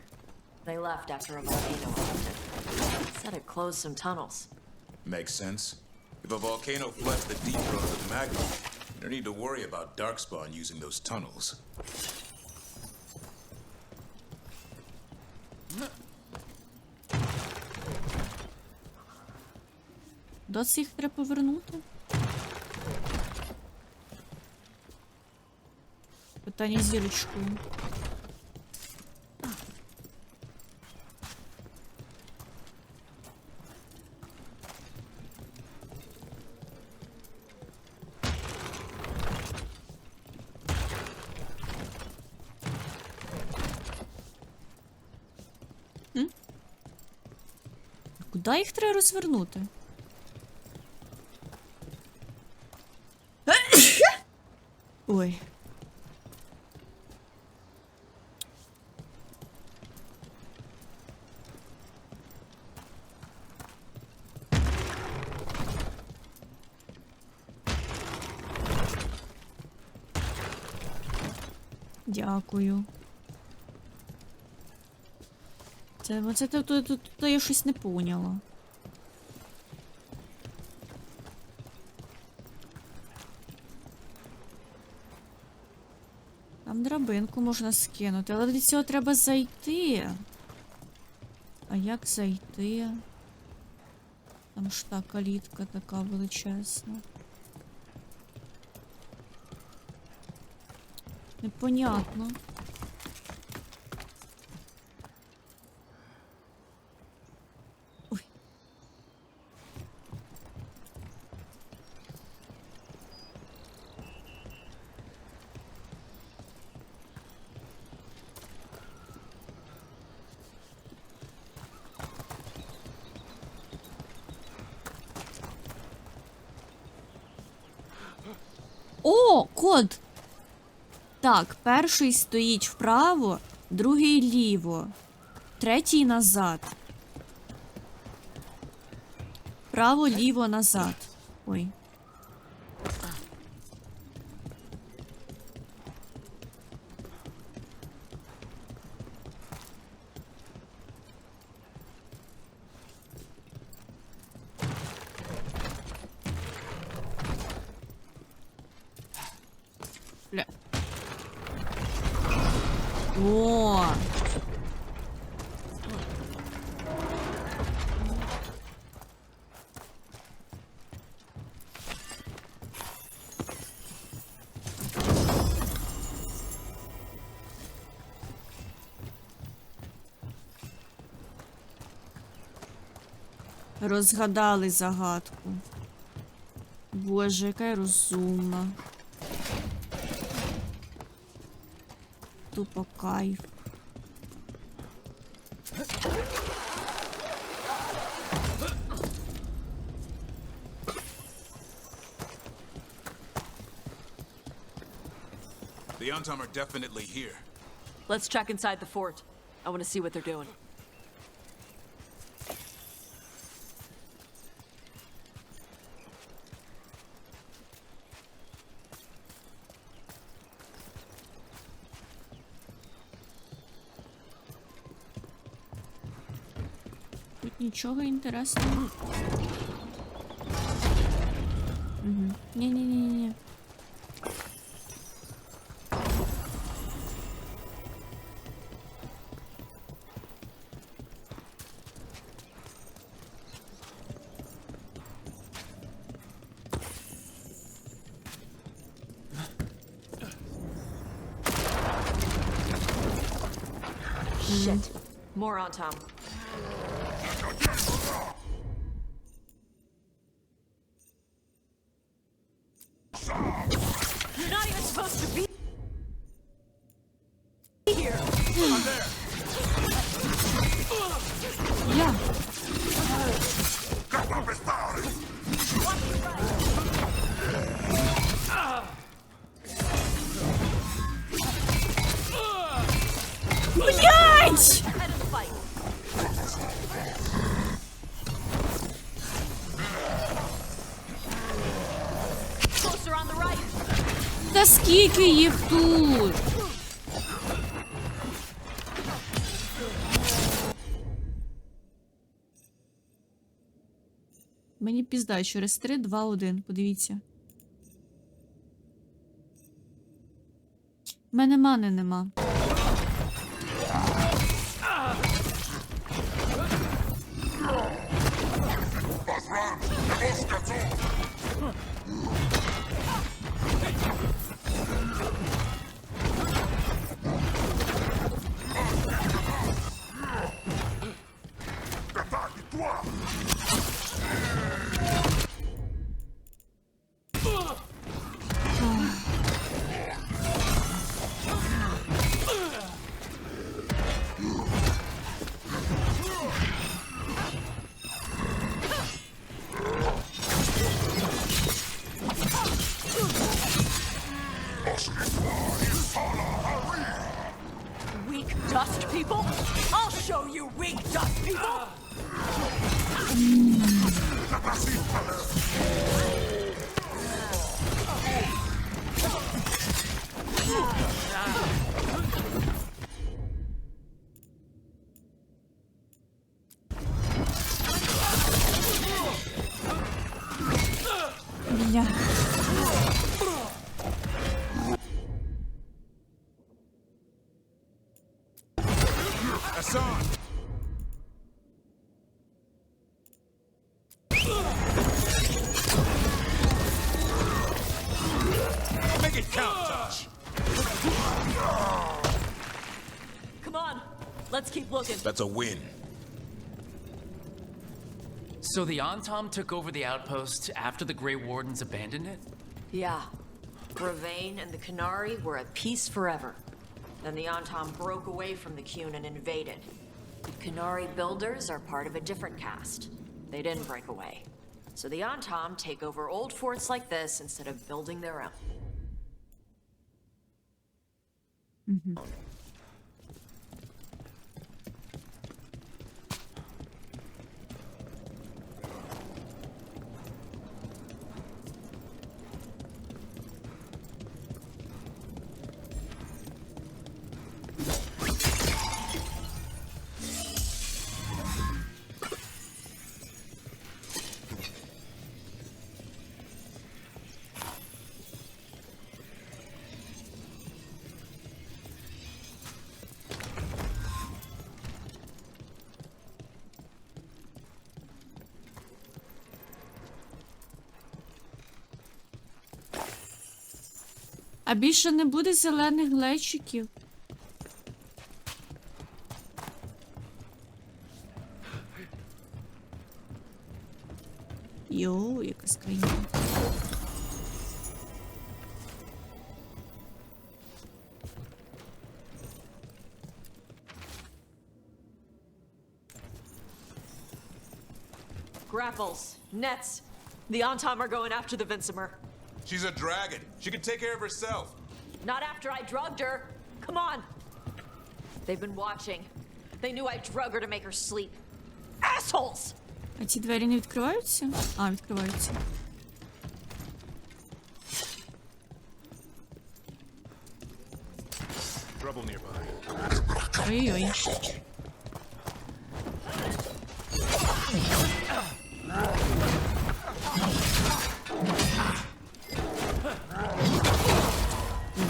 They left after a volcano erupted. Said it closed some tunnels. Makes sense. If a volcano floods the deep throes of magma, you don't need to worry about Darkspawn using those tunnels. Досі їх треба повернути? Питання зірочкою. Куди їх треба розвернути? Ой. Дякую. Це тут я щось не поняла. Там драбинку можна скинути, але до цього треба зайти. А як зайти? Там ж та калітка така величезна. Непонятно. Ой. О, код! Так, перший стоїть вправо, другий ліво, третій назад. Право, ліво, назад. Ой. Бля. О! Розгадали загадку. Боже, яка я розумна. Тупо кайф. The Antom are definitely here. Let's check inside the fort. I want to see what they're doing. Тут нічого інтересного. Угу. Ні-ні-ні-ні. Shit. More on Tom. You're not even supposed to be here. I'm there. Yeah. Блять! Та скільки їх тут? Мені пізда, через 3, 2, 1. Подивіться. В мене мани нема. Weak dust people? I'll show you weak dust people! Бля. Hassan! Make it count, Tash! Come on, let's keep looking. That's a win. So the Antom took over the outpost after the Grey Wardens abandoned it? Yeah. Bravain and the Canary were at peace forever. Then the Antom broke away from the Qun and invaded. The Canary builders are part of a different caste. They didn't break away. So the Antom take over old forts like this instead of building their own. Mm-hmm. А більше не буде зелених глечиків. Йоу, яка скриня. Grapples, nets. The Antom are going after the Vincimer. She's a dragon. She can take care of herself. Not after I drugged her. Come on. They've been watching. They knew I drug her to make her sleep. Assholes! А ці двері не відкриваються? А, відкриваються. Trouble nearby. Ой-ой.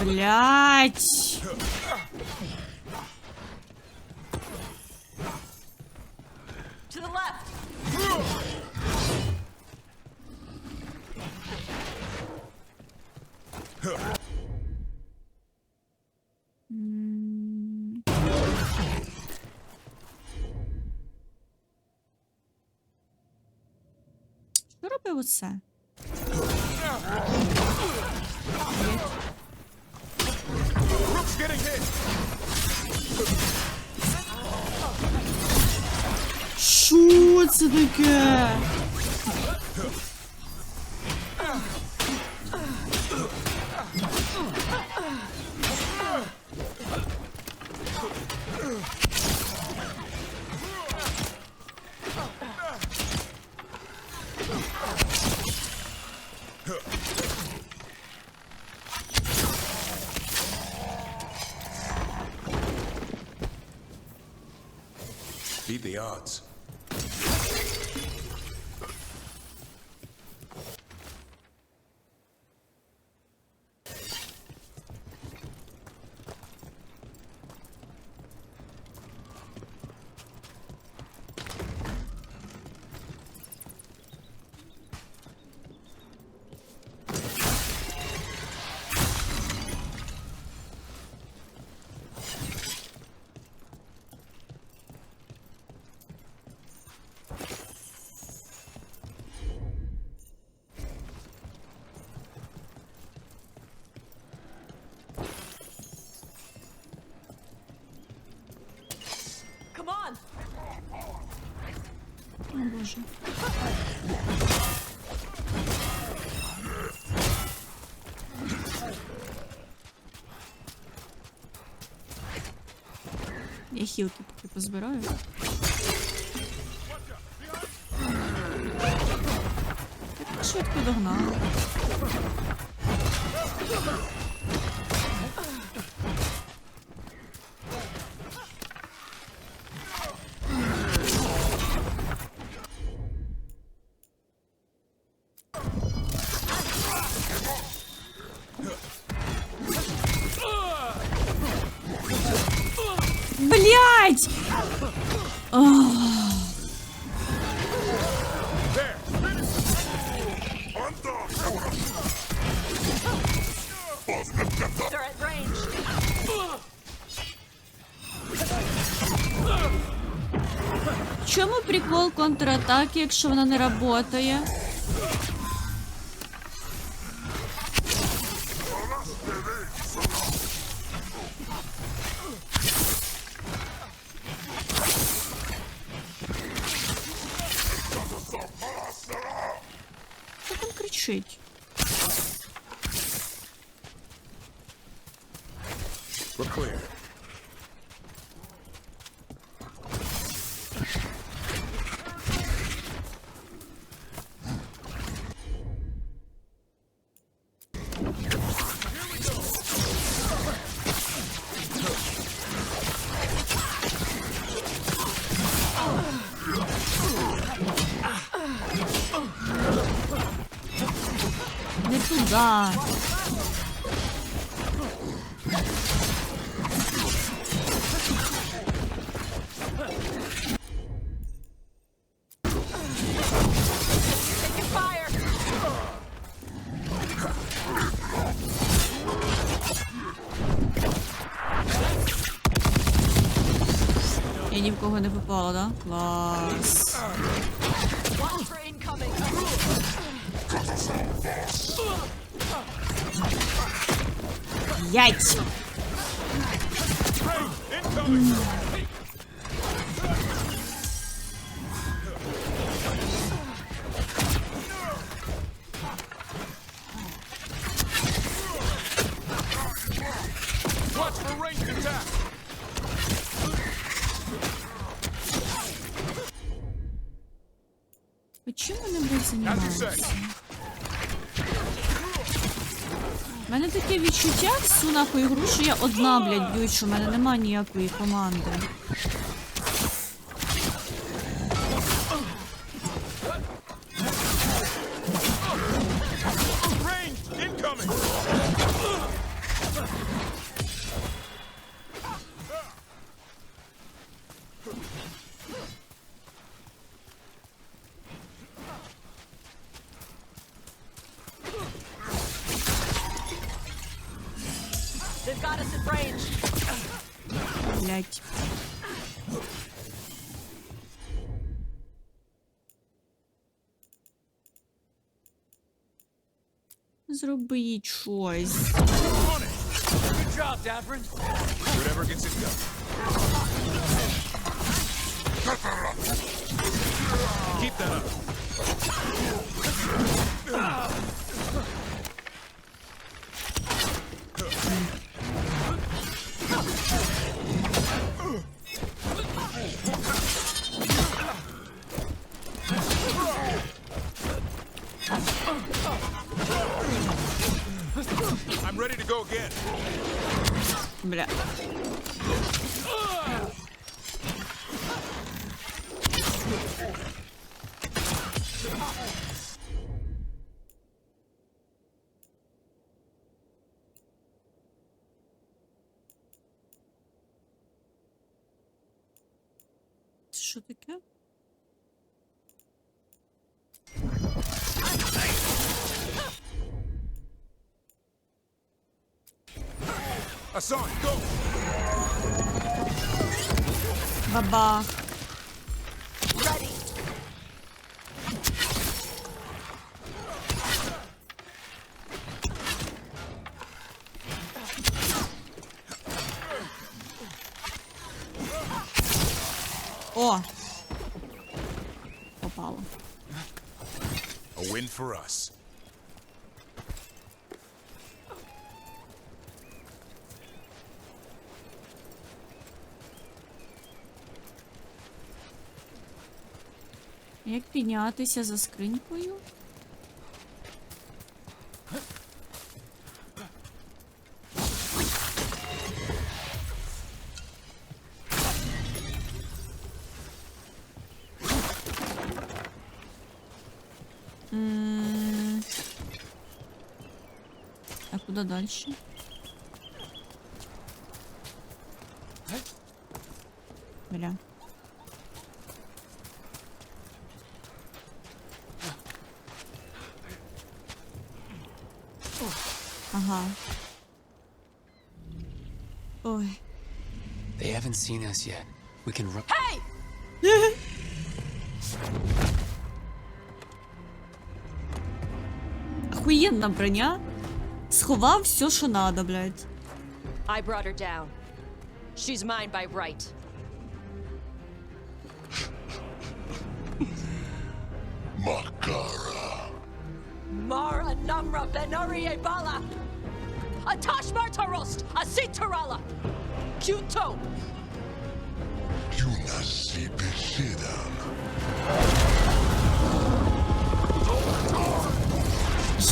Блять! To the left! Що робив оце? Що це таке? Beat the odds. Come on! О, Боже. Я хілки поки позбираю. Так швидко догнала. Блять! They're at range. В чому прикол контратаки, якщо вона не працює? Що там кричить? We're clear. Не туди. ні в кого не попало, да? Клас. Ять! Watch for ranged attack! Чим вони будуть займатися? У мене таке відчуття всю нахуй гру, що я одна, блядь, б'ють, що в мене немає ніякої команди. They've got us at range. Блядь. Зробіть щось. Good job, Davrin. Whatever gets it done. Keep that up. I'm ready to go again. Бля. Що таке? Assan, go! Бабах. Ready. О! Попало. A win for us. Як піднятися за скринькою? А куди дальше? Бля. Ага. Ой. They haven't seen us yet. We can run. Hey! Охуєнна броня. Сховав все, що надо, блядь. I brought her down. She's mine by right. Makara. Mara Namra Benari Bala. Atash Martarost, Asitarala. Kyuto. Yunasi Bishidam.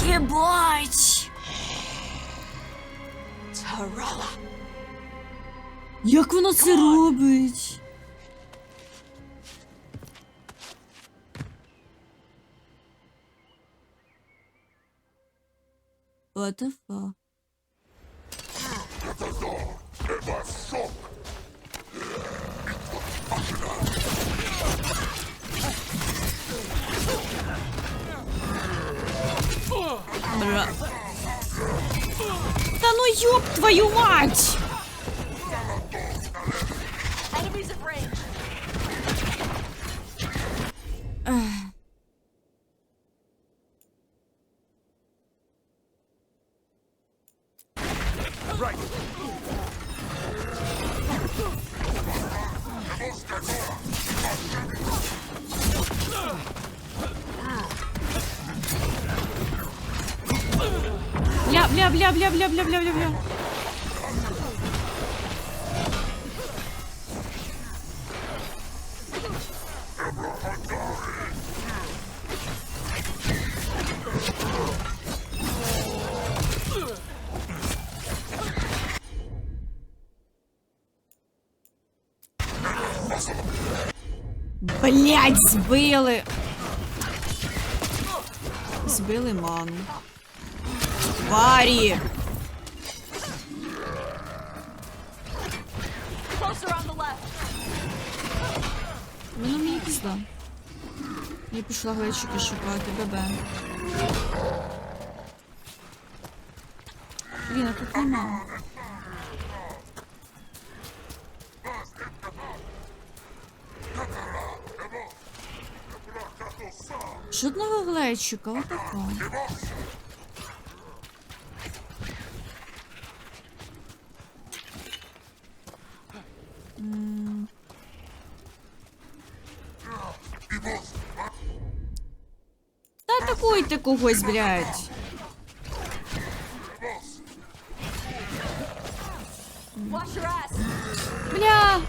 Єбать! Tarala. Як воно це робить? What the fuck? Бля. Да ну ёб твою мать! Enemies at range. right. Бля. Блять, збили. Збили ману. Тварі. Ну, мені пізда. Я пішла глечики шукати, бебе. Блін, а тут нема. Жодного глечика, отака. Та атакуйте когось, блядь. Бля.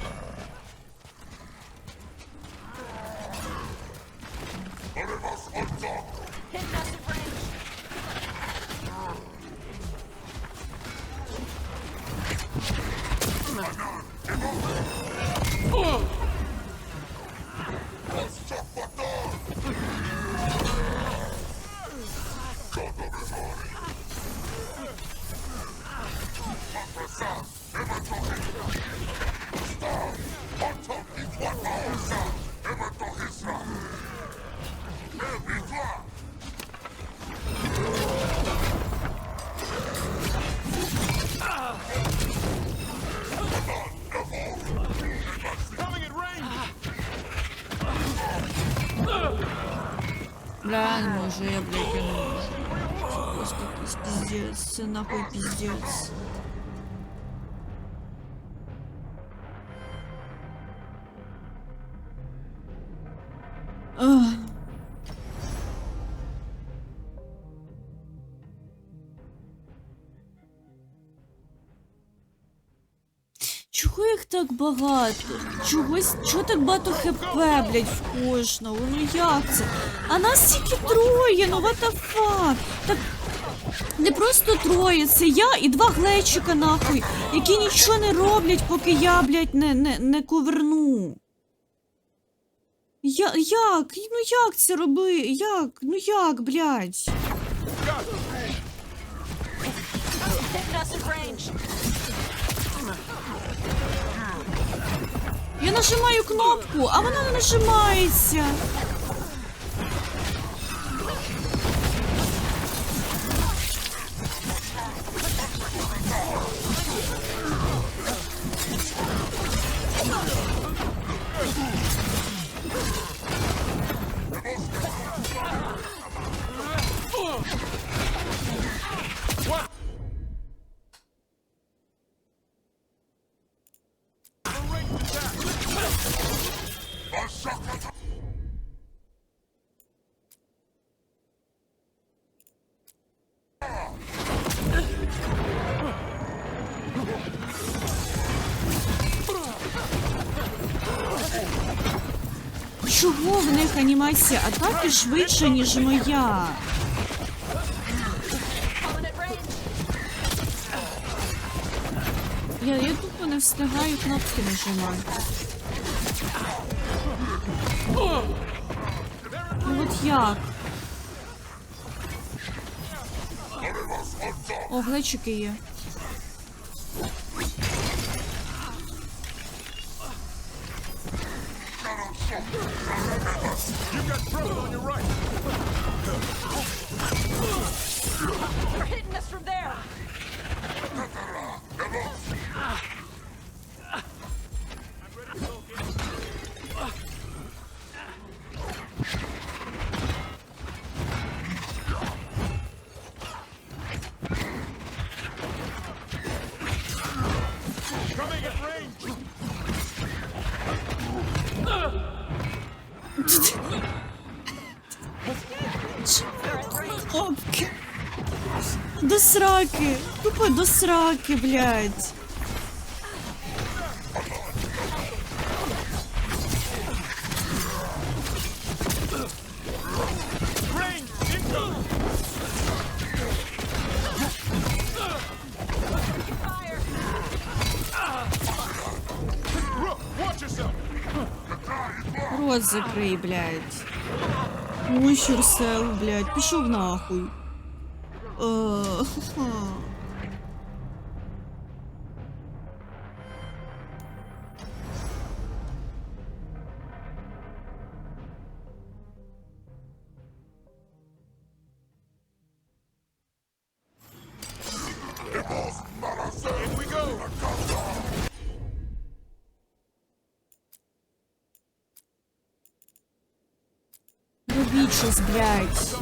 Бля, не можу, я, блядь, я не можу. Це просто якийсь пиздец, це нахуй пиздец. Ах. Чого їх так багато? Чого так багато хп, блядь, в кожного? Ну як це? А нас тільки троє, ну what the fuck? Так, не просто троє, це я і два глечика, нахуй, які нічого не роблять, поки я, блядь, не коверну. Як? Ну як це роби? Як? Ну як, блядь? Я нажимаю кнопку, а вона не нажимається. Чого в них анімація атаки швидше, ніж моя? Я тупо не встигаю кнопки нажимати. Ну от як? О, глечики є. You've got trouble on your right. They're hitting us from there. Кнопки. До сраки. Тупо до сраки, блядь. Рот закрий, блядь. Ой, Щурсел, блядь, пішов нахуй. Робіть щось, блядь.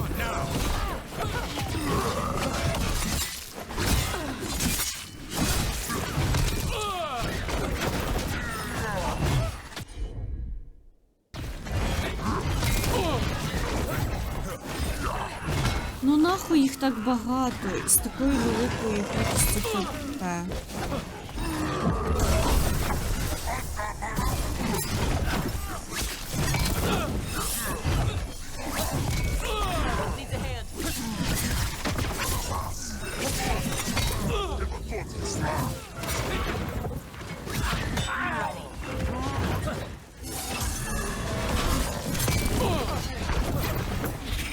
Ну нахуй їх так багато з такою великою кількістю ХП.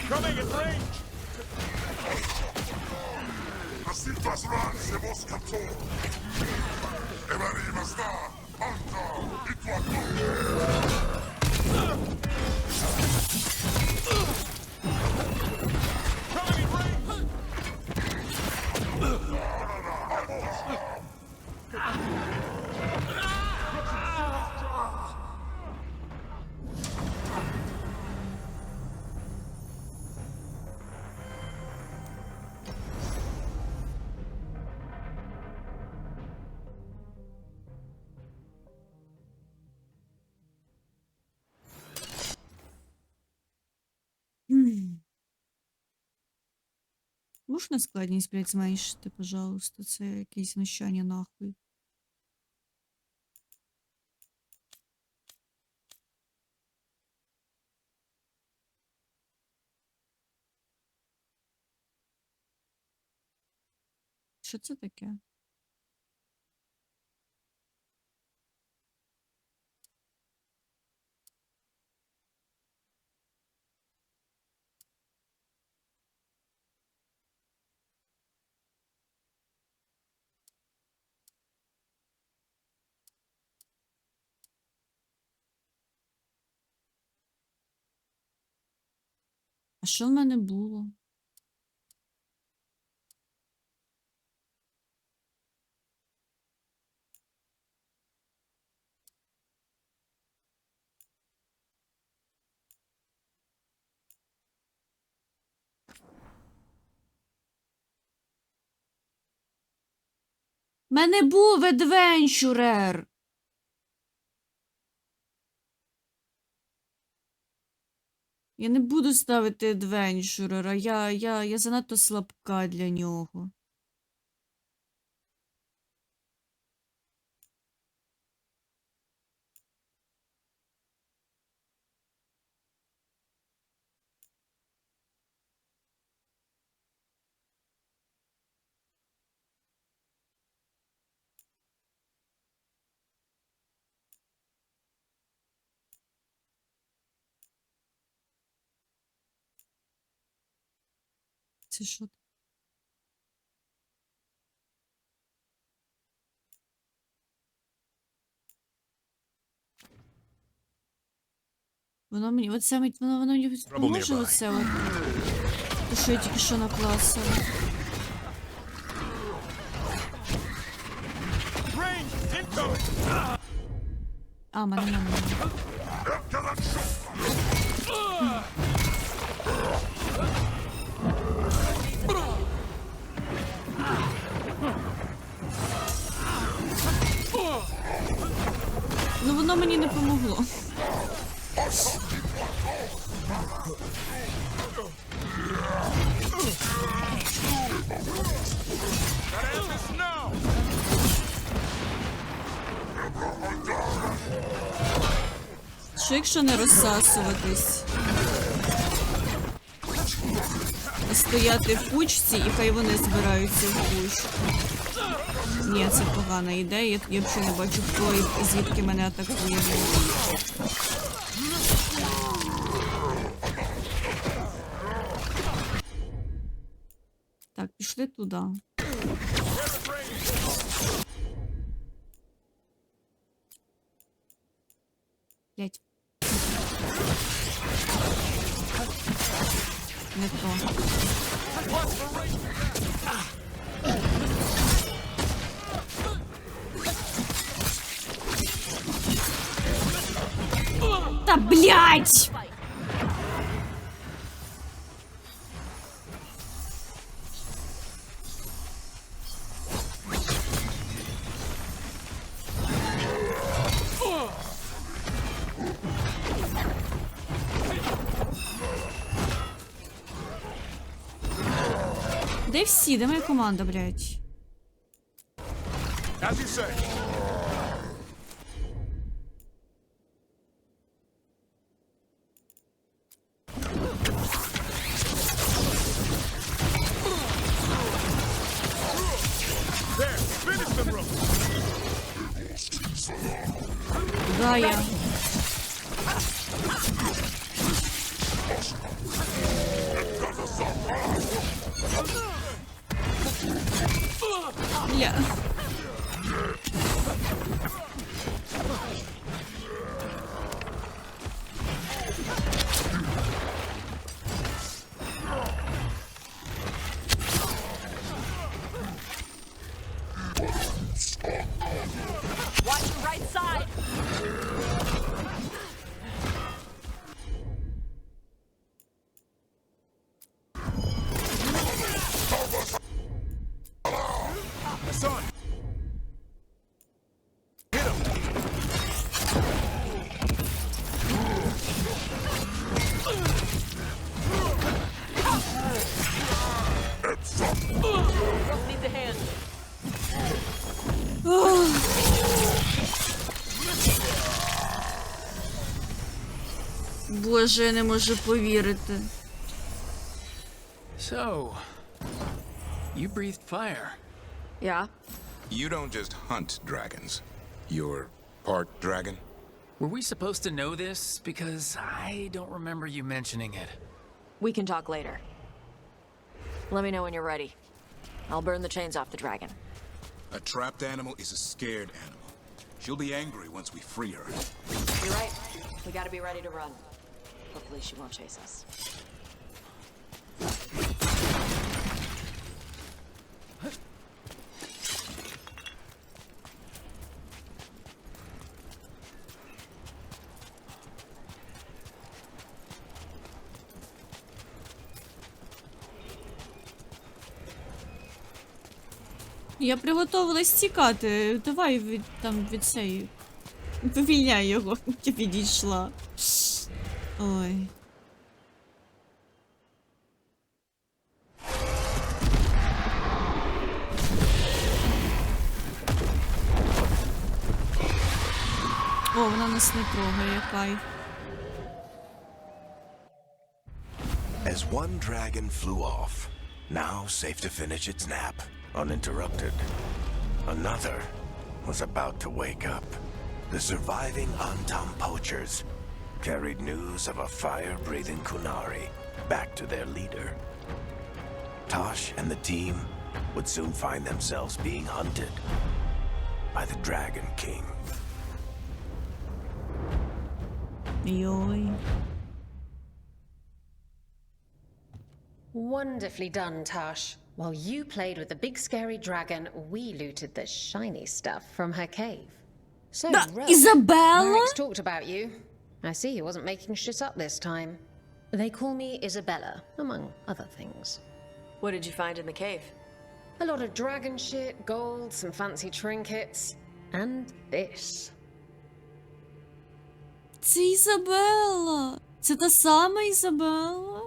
Coming in range! Можна складність, блядь, зменшити, пожалуйста? Це якесь знущання нахуй. Що це таке? А що в мене було? В мене був адвенчурер. Я не буду ставити адвенчурера. Я занадто слабка для нього. Це що? Воно мені, оце воно мені поможе оце от, те, що я тільки що накласила. А, мене. воно мені не помогло. Що якщо не розсасуватись? Стояти в кучці і хай вони збираються в кучку. Ні, це погана ідея. Я взагалі не бачу, хто і звідки мене атакує. Так, пішли туди. Блять. Не то. Та блять! Де всі? Де моя команда, блядь? Да, я. Бля. Watch the right side. Боже, я не можу повірити. So, you breathed fire. Yeah? You don't just hunt dragons. You're part dragon? Were we supposed to know this? Because I don't remember you mentioning it. We can talk later. Let me know when you're ready. I'll burn the chains off the dragon. A trapped animal is a scared animal. She'll be angry once we free her. You're right. We gotta be ready to run. Hopefully she won't chase us. Я приготувалась тікати. Давай від цієї. Повільняй його. Я підійшла. Ой. О, вона нас не трогає, кайф. As one dragon flew off, now safe to finish its nap, uninterrupted. Another was about to wake up. The surviving Antam poachers carried news of a fire-breathing Kunari back to their leader. Taаш and the team would soon find themselves being hunted by the Dragon King. Йой. Wonderfully done, Taаш. While you played with the big scary dragon, we looted the shiny stuff from her cave. So, Rogue, Isabella? Merrick's talked about you. I see he wasn't making shit up this time. They call me Isabella, among other things. What did you find in the cave? A lot of dragon shit, gold, some fancy trinkets, and this. Це Ізабелла! Це та сама Ізабелла?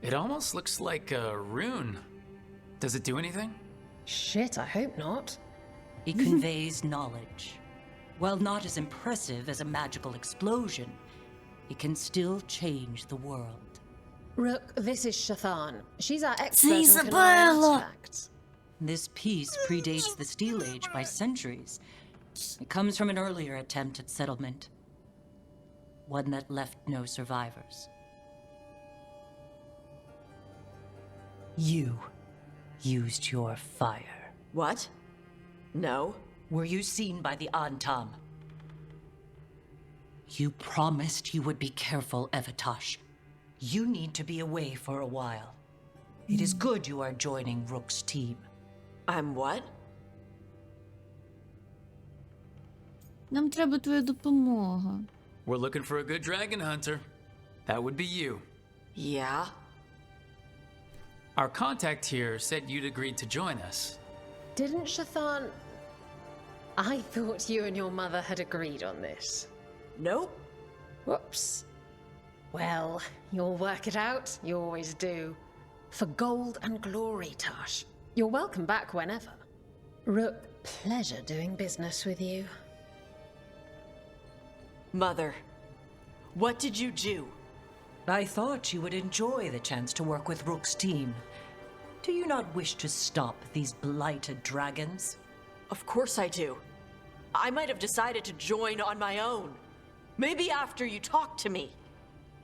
It almost looks like a rune. Does it do anything? Shit, I hope not. It conveys knowledge. While not as impressive as a magical explosion, it can still change the world. Rook, this is Shathan. She's our expert Це on Ізабелла! artifacts. This piece predates the Steel Age by centuries. It comes from an earlier attempt at settlement. One that left no survivors. You used your fire. What? No. Were you seen by the Antam? You promised you would be careful, Evatash. You need to be away for a while. It is good you are joining Rook's team. I'm what? Нам треба твоя допомога. We're looking for a good dragon hunter. That would be you. Yeah? Our contact here said you'd agreed to join us. Didn't Shathan... I thought you and your mother had agreed on this. Nope. Whoops. Well, you'll work it out. You always do. For gold and glory, Tash. You're welcome back whenever. Rook, pleasure doing business with you. Mother, what did you do? I thought you would enjoy the chance to work with Rook's team. Do you not wish to stop these blighted dragons? Of course I do. I might have decided to join on my own. Maybe after you talked to me.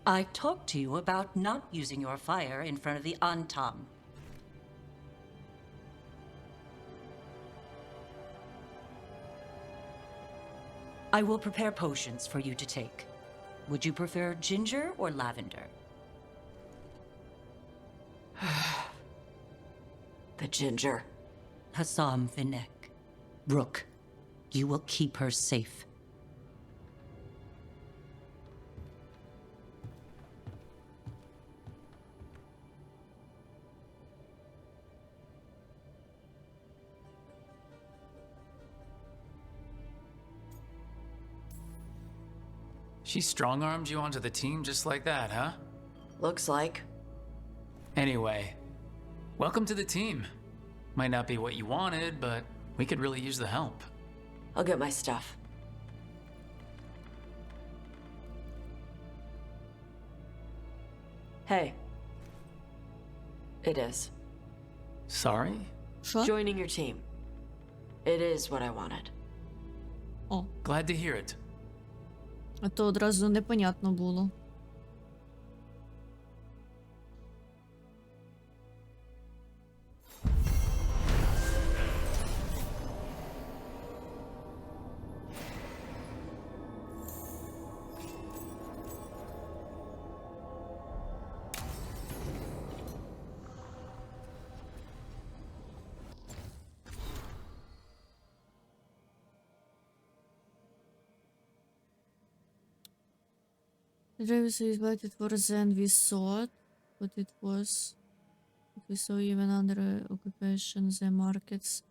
I talked to you about not using your fire in front of the Antam. I will prepare potions for you to take. Would you prefer ginger or lavender? The ginger. Hassam Vinek. Rook, you will keep her safe. She strong-armed you onto the team just like that, huh? Looks like. Anyway, welcome to the team. Might not be what you wanted, but we could really use the help. I'll get my stuff. Hey. It is. Sorry? Joining your team. It is what I wanted. О, Glad to hear it. а то одразу непонятно було. The driver is budget for than we thought, but it was. We saw even under occupation the markets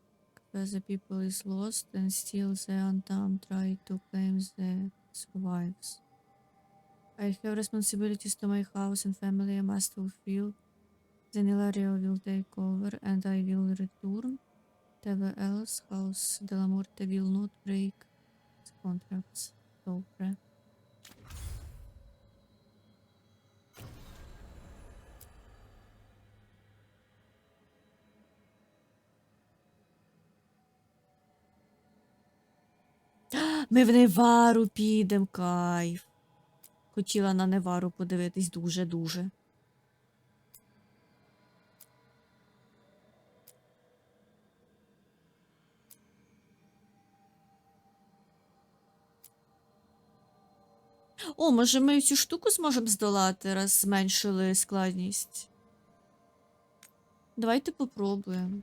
where the people is lost and still the Antam try to claim the survives. I have responsibilities to my house and family I must fulfill. Then Ilaria will take over and I will return. Whatever else, House de la Morte will not break the contracts. Добре. Ми в Невару підемо, кайф. Хотіла на Невару подивитись дуже-дуже. О, може ми цю штуку зможемо здолати, раз зменшили складність? Давайте попробуємо.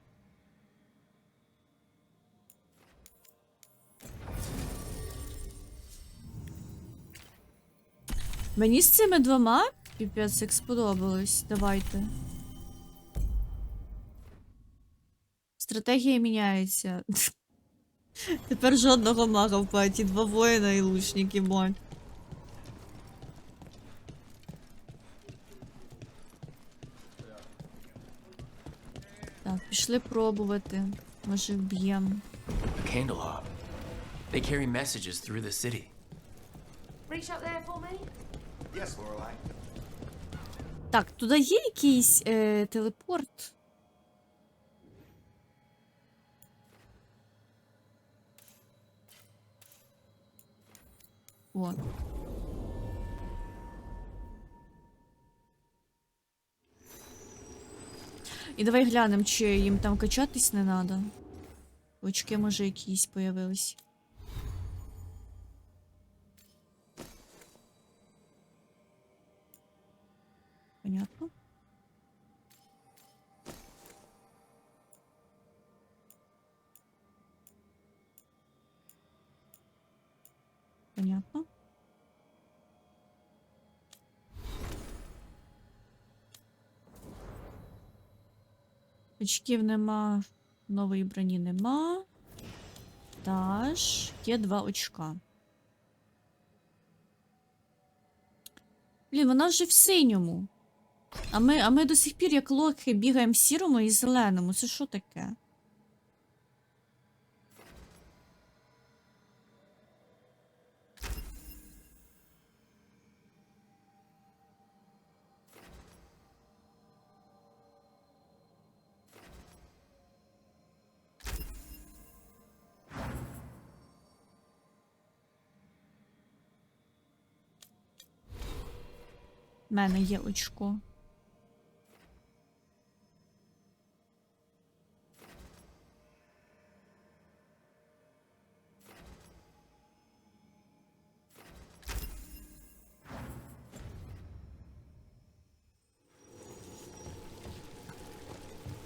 Мені з цими двома піпець як сподобалось. Давайте. Стратегія міняється. Тепер жодного мага в паті, 2 воїна і лучники, бой. Так, пішли пробувати. Може вб'єм. Candelab. They carry messages through the city. Reach up there for me? Yes, Lorelei. Так, туди є якийсь телепорт? О. І давай глянемо, чи їм там качатись не треба. Очки, може, якісь появились. Понятно. Понятно. Очків нема, нової броні нема. Тааш, є 2 очка. Блін, вона вже в синьому. А ми до сих пір, як лохи, бігаємо в сірому і зеленому. Це що таке? У мене є очко.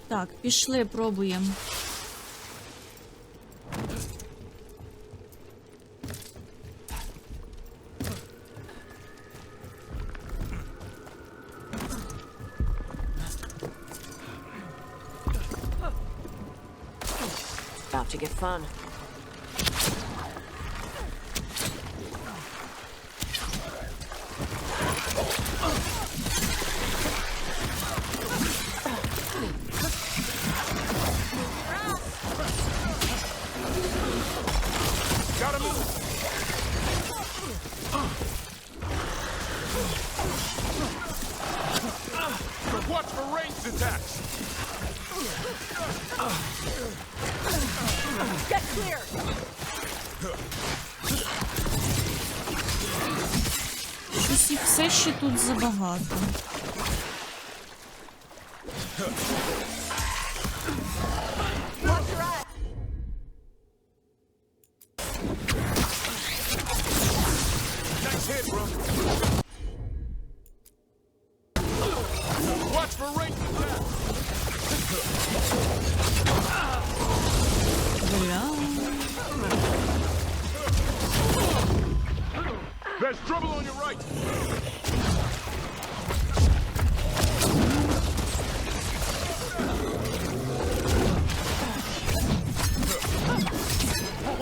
Так, пішли, пробуємо. About to get fun. Gotta move! Watch for ranged attacks! Get clear! Щось їх все ще тут забагато. Nice hit, bro! Watch for ranged attacks! Бля. There's trouble on your right!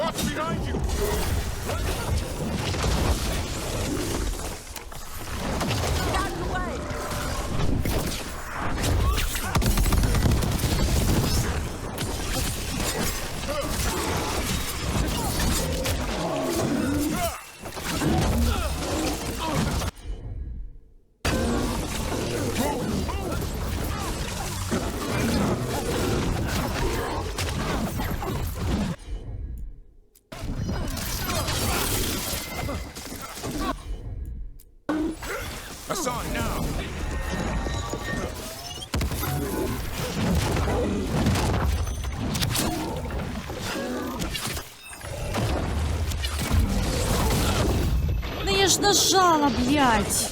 Watch behind you! Out of the way! Hassan, now! Ну я ж нажала, блядь.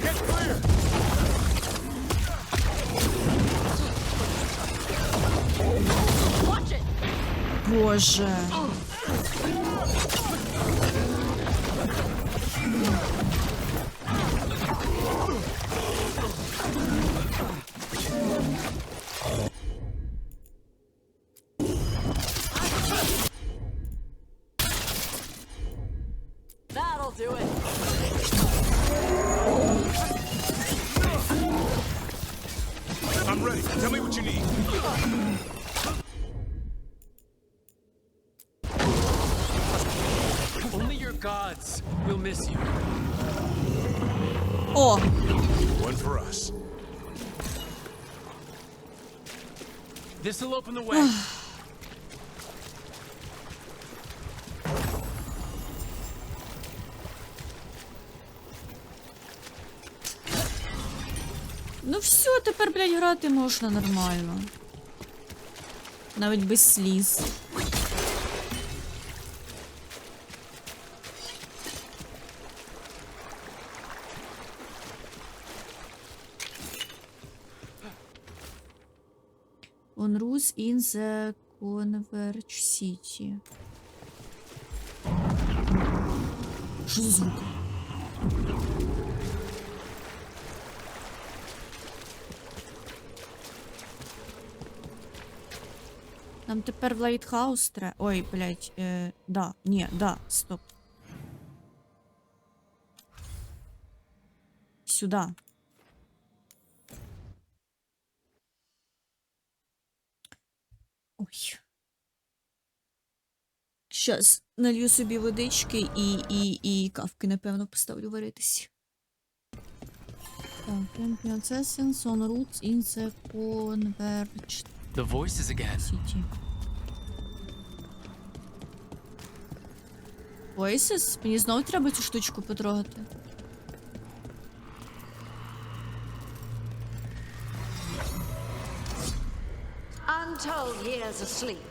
Get clear! Watch it! Боже. That'll do it. I'm ready. Tell me what you need. Only your gods will miss you. О! One for us. This'll open the way. Ну все, тепер, блядь, грати можна нормально. Навіть без сліз. On route in the Converge City. Що за звук? Нам тепер в Лайтхаус треба. Ой, блядь, да, ні, да, стоп. Сюда. Ой. Щас налью собі водички і кавки, напевно, поставлю варитись. Так, Princess on route in the Converge The voices again. City. Voices? Мені знову треба цю штучку потрогати. Untold years asleep,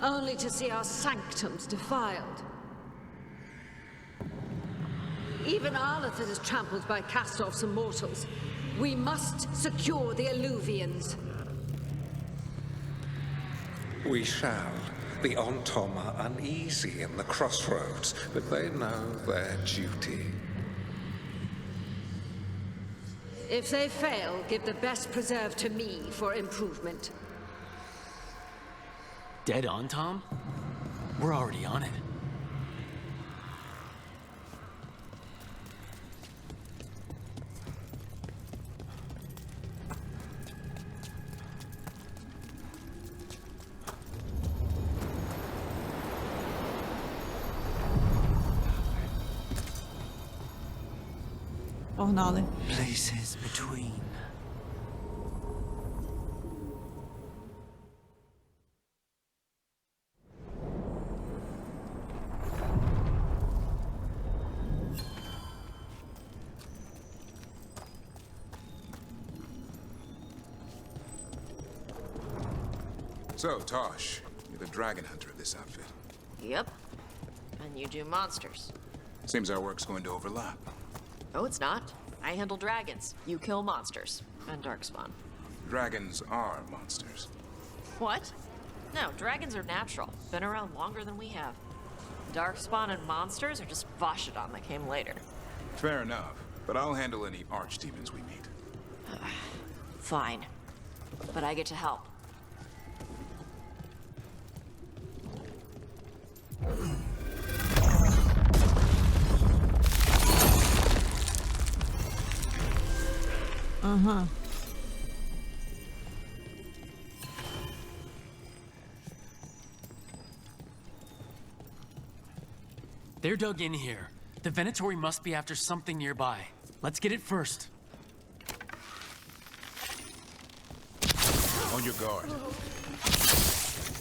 only to see our sanctums defiled. Even Arlathan is trampled by cast-offs and mortals. We must secure the Alluvians. We shall. The Ontom are uneasy in the crossroads, but they know their duty. If they fail, give the best preserve to me for improvement. Dead on, Tom? We're already on it. Погнали. Places between. So, Tash, you're the dragon hunter of this outfit. Yep. And you do monsters. Seems our work's going to overlap. No, it's not. I handle dragons. You kill monsters. And darkspawn. Dragons are monsters. What? No, dragons are natural. Been around longer than we have. Darkspawn and monsters are just Vashidon that came later. Fair enough, but I'll handle any archdemons we meet. Fine. But I get to help. Ага. They're dug in here. The Venatori must be after something nearby. Let's get it first. On your guard.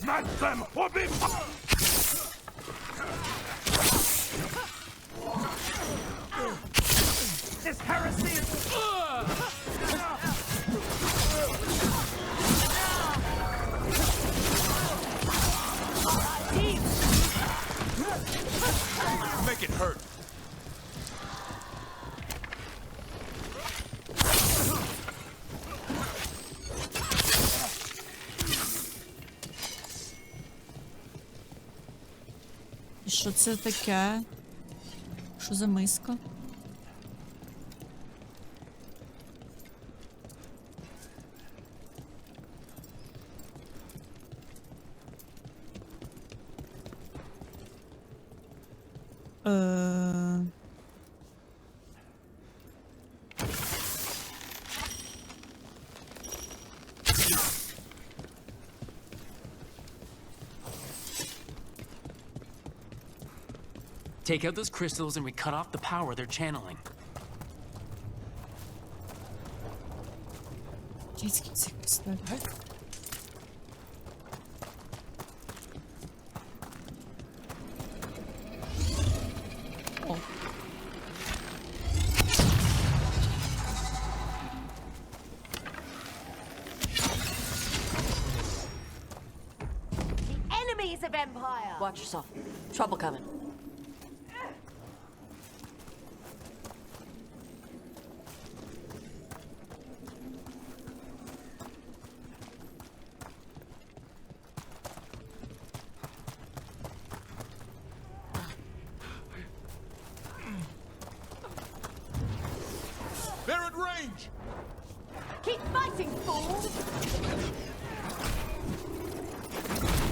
Smash them or be... This heresy is... Make it hurt. І що це таке? Що за миска? Take out those crystals and we cut off the power they're channeling. Дідський цей кристаль. О. Enemies of Empire! Watch yourself. Trouble coming. They're at range! Keep fighting, fools!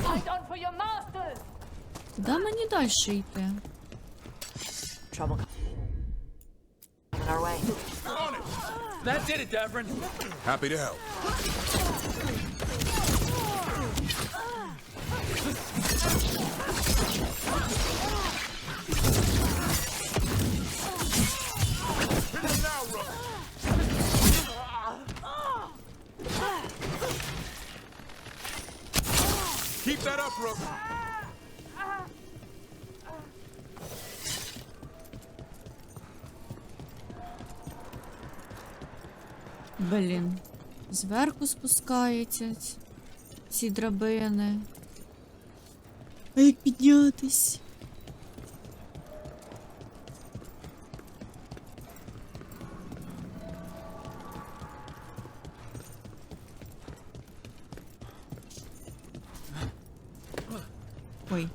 Fight on for your masters! Куди мені далі йти? Trouble coming our way. On it! That did it, Davrin! Happy to help. Keep that up, Rook. Блін. Зверху спускаються ці драбини. А як піднятись? Ой.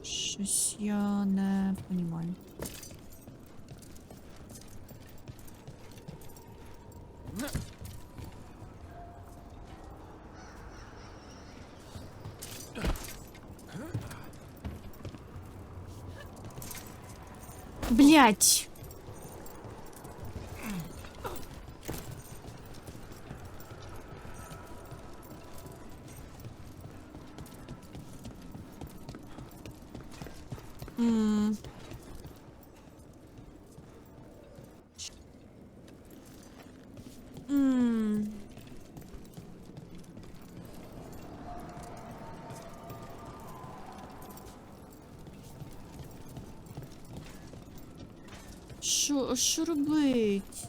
Щось я не розумію. Блять. Що робить?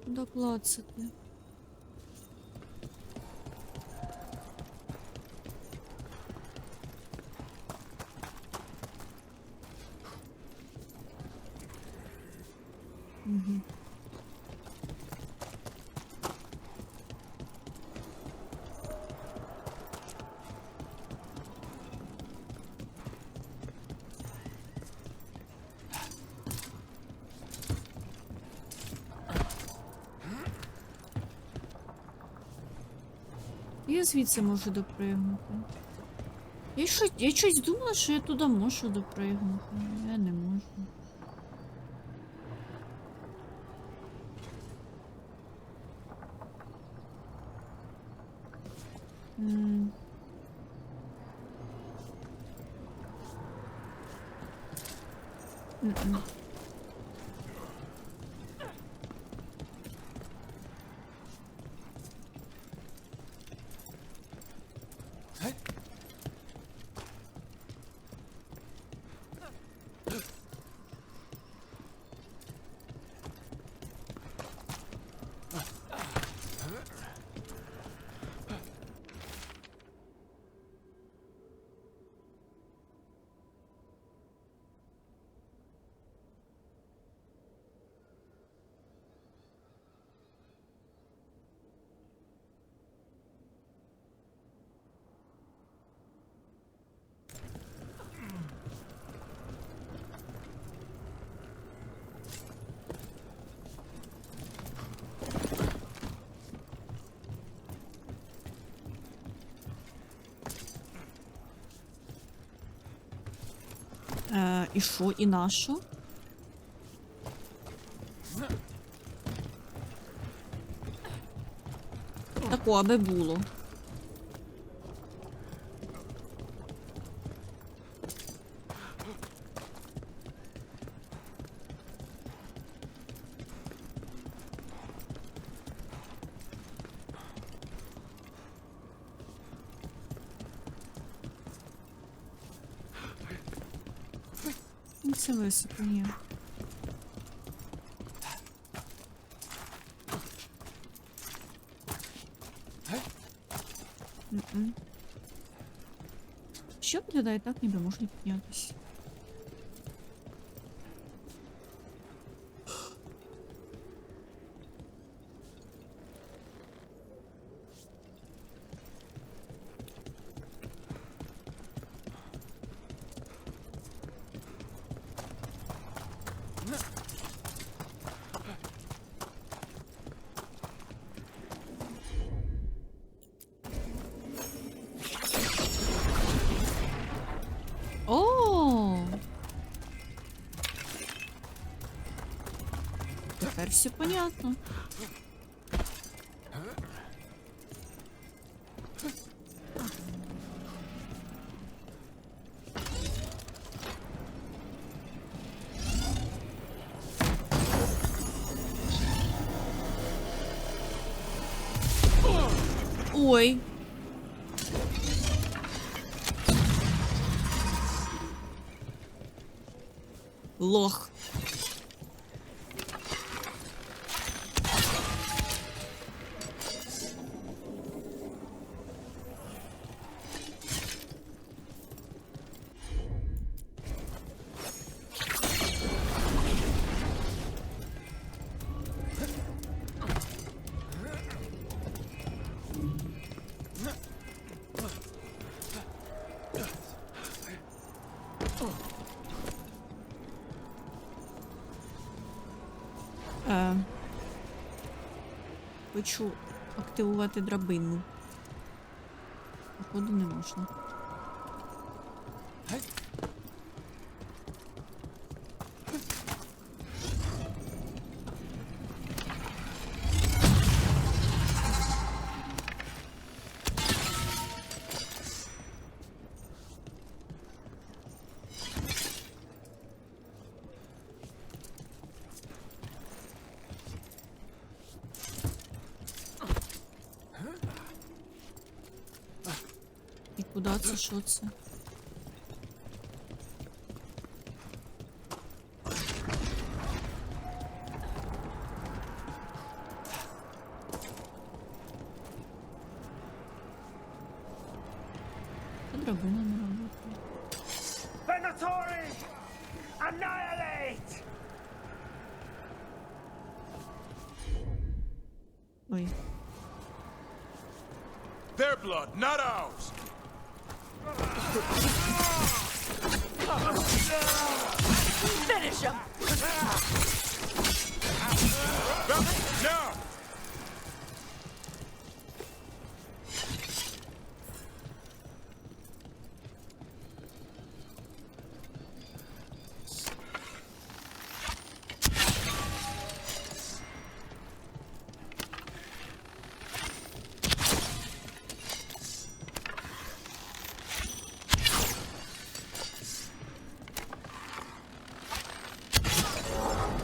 Куда клацати? Угу. Я звідси можу допригнути. Я щось думала, що я туди можу допригнути. Я не можу. І що? І на що? Тако, аби було. Це високо, ні. Що виглядає так, ніби можна піднятися? Тепер все понятно. Ой. Лох. Хочу активувати драбину. Походу не можна. Куда це? Що це? Це драбина не работає. Venatori! Annihilate! Ой. Their blood, not ours! Finish him! No!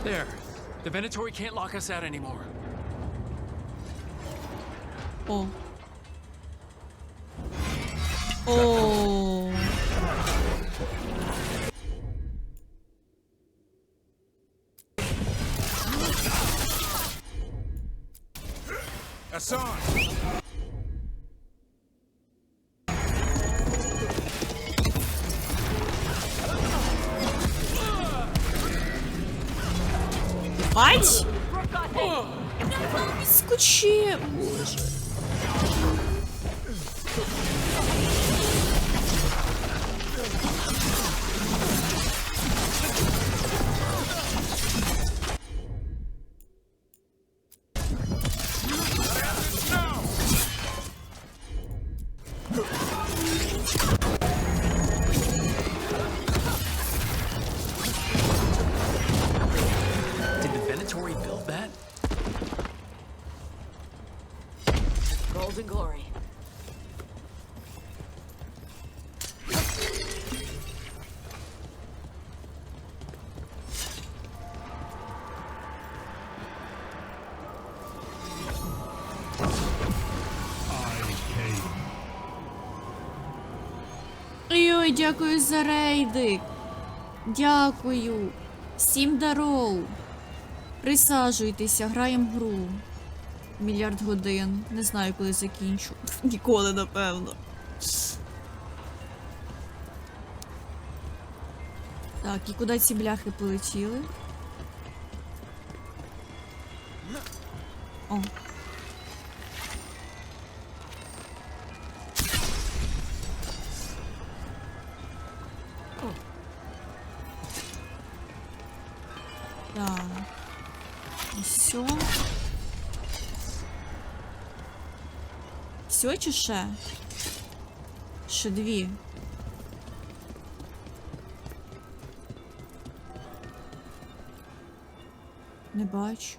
There. The Venatori can't lock us out anymore. О. О. Hassan! Ать! Скуче, боже. before he built that? Golden glory. Ой, дякую за рейдик. Дякую. 7 даров. Присаджуйтеся, граємо гру. Мільярд годин. Не знаю, коли закінчу. Ніколи, напевно. Так, і куди ці бляхи полетіли? О. Так. Все. Все чи ще? Ще 2. Не бачу.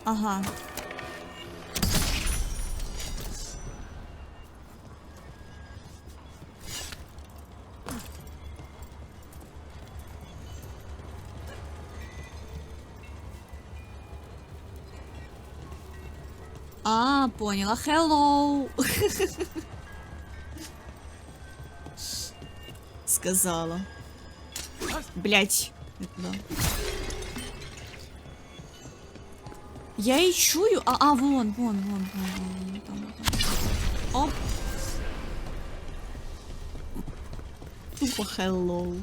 Ага. А, поняла. Hello. Сказала. Блять. Да. Я її чую. Вон. Там. Оп. Тупо hello.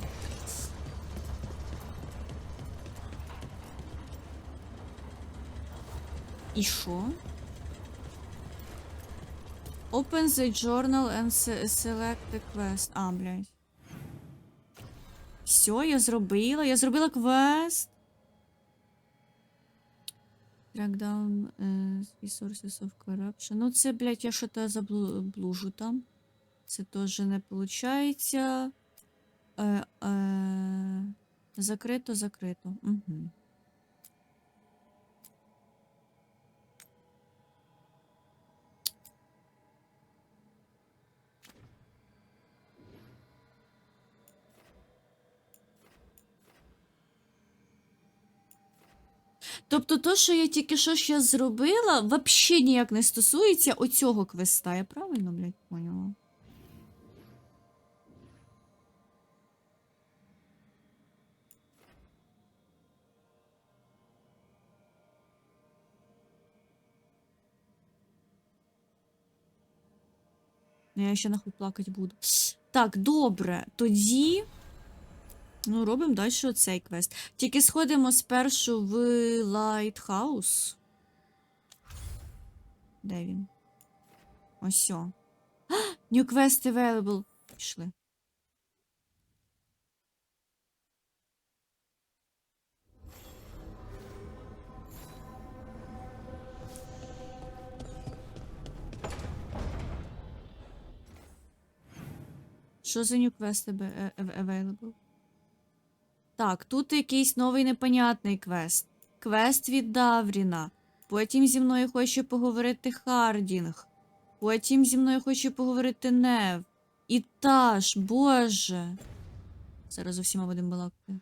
І що? Open the journal and select the quest. Блядь. Все, я зробила квест. Track down resources of corruption. Ну це, блядь, я що-то заблужу там. Це теж не получається. Закрито. Угу. Тобто то, що я тільки що ще зробила, взагалі ніяк не стосується оцього квеста. Я правильно, блядь, поняла? Я ще нахуй плакати буду. Так, добре. Тоді... Ну, робимо далі оцей квест. Тільки сходимо спершу в Лайтхаус. Де він? Ось о. New quest available. Пішли. Що за new quest available? Так, тут якийсь новий непонятний квест. Квест від Давріна. Потім зі мною хоче поговорити Хардінг. Потім зі мною хоче поговорити Нев. І Тааш, боже. Зараз зі всіма будемо балакати.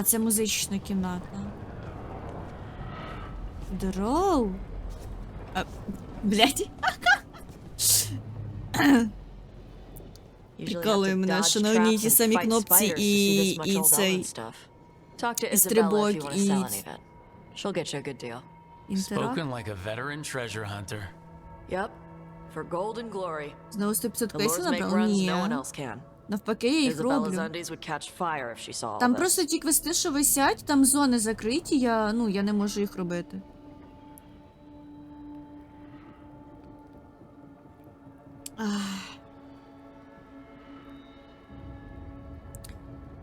Це музична кімната. Здороу. Блядь. Прикалує мене, що на одній ті самі кнопці і цей стрибок, і Spoken like a veteran treasure hunter. Yep, for gold and glory. Знову 100-500 The квестів Lords make набрала? runs Ні. no one else can. Навпаки, я їх Isabella's роблю. undies would catch fire if she saw all Там this. просто ті квести, що висять, там зони закриті, я не можу їх робити.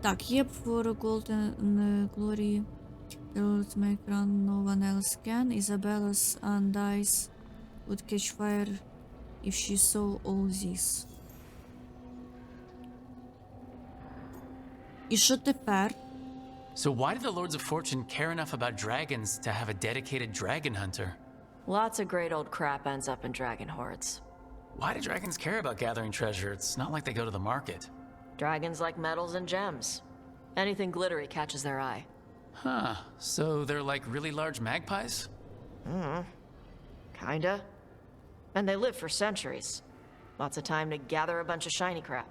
Так, є for golden glory. Let's make run no one else can. Isabella's and eyes would catch fire if she saw all this. І що тепер? So why do the Lords of Fortune care enough about dragons to have a dedicated dragon hunter? Lots of great old crap ends up in dragon hordes. Why do dragons care about gathering treasure? It's not like they go to the market. Dragons like metals and gems. Anything glittery catches their eye. Huh. So they're like really large magpies? Kinda. And they live for centuries. Lots of time to gather a bunch of shiny crap.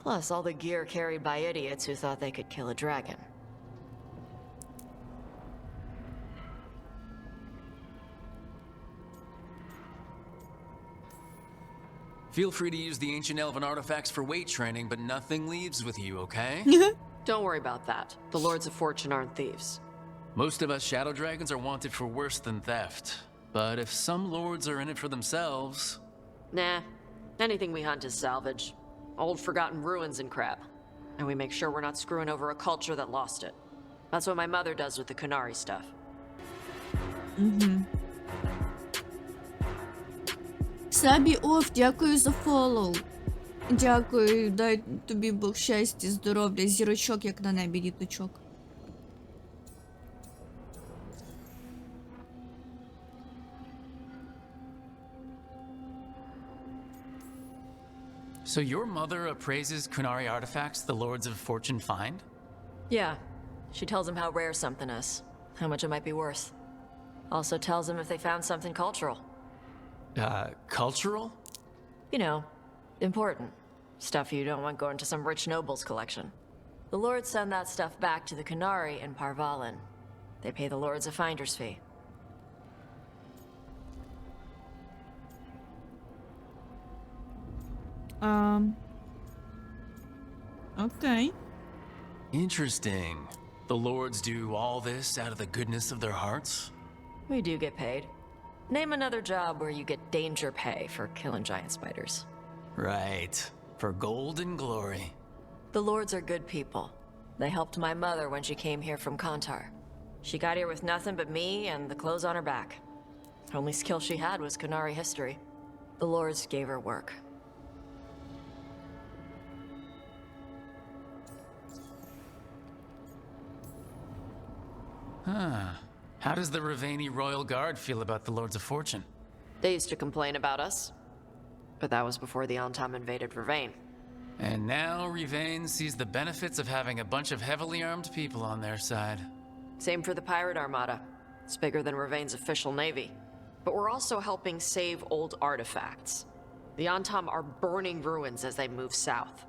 Plus all the gear carried by idiots who thought they could kill a dragon. Feel free to use the ancient elven artifacts for weight training, but nothing leaves with you, okay? Don't worry about that. The Lords of Fortune aren't thieves. Most of us shadow dragons are wanted for worse than theft. But if some lords are in it for themselves... Nah. Anything we hunt is salvage. Old forgotten ruins and crap. And we make sure we're not screwing over a culture that lost it. That's what my mother does with the Kunari stuff. Сабі Оф, дякую за фоллоу. Дякую, дай тобі Бог щастя, здоров'я, зірочок, як на небі, діточок. So your mother appraises Kunari artifacts the Lords of Fortune find? Yeah. She tells them how rare something is. How much it might be worth. Also tells them if they found something cultural. Cultural? You know, important. Stuff you don't want going to some rich noble's collection. The lords send that stuff back to the Kunari in Parvalin. They pay the lords a finder's fee. Okay. Interesting. The lords do all this out of the goodness of their hearts? We do get paid. Name another job where you get danger pay for killing giant spiders. Right. For gold and glory. The lords are good people. They helped my mother when she came here from Kantar. She got here with nothing but me and the clothes on her back. Only skill she had was Kunari history. The lords gave her work. Huh. How does the Ravani Royal Guard feel about the Lords of Fortune? They used to complain about us. But that was before the Antam invaded Ravane. And now Ravane sees the benefits of having a bunch of heavily armed people on their side. Same for the Pirate Armada. It's bigger than Ravane's official navy. But we're also helping save old artifacts. The Antam are burning ruins as they move south.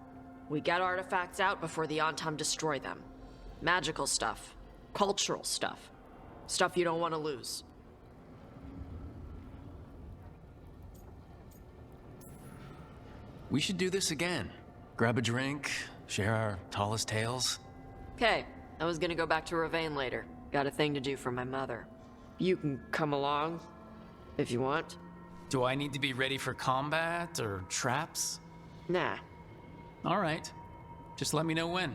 We get artifacts out before the Antam destroy them. Magical stuff. Cultural stuff. Stuff you don't want to lose. We should do this again. Grab a drink, share our tallest tales. Okay, I was gonna go back to Ravane later. Got a thing to do for my mother. You can come along, if you want. Do I need to be ready for combat or traps? Nah. All right. Just let me know when.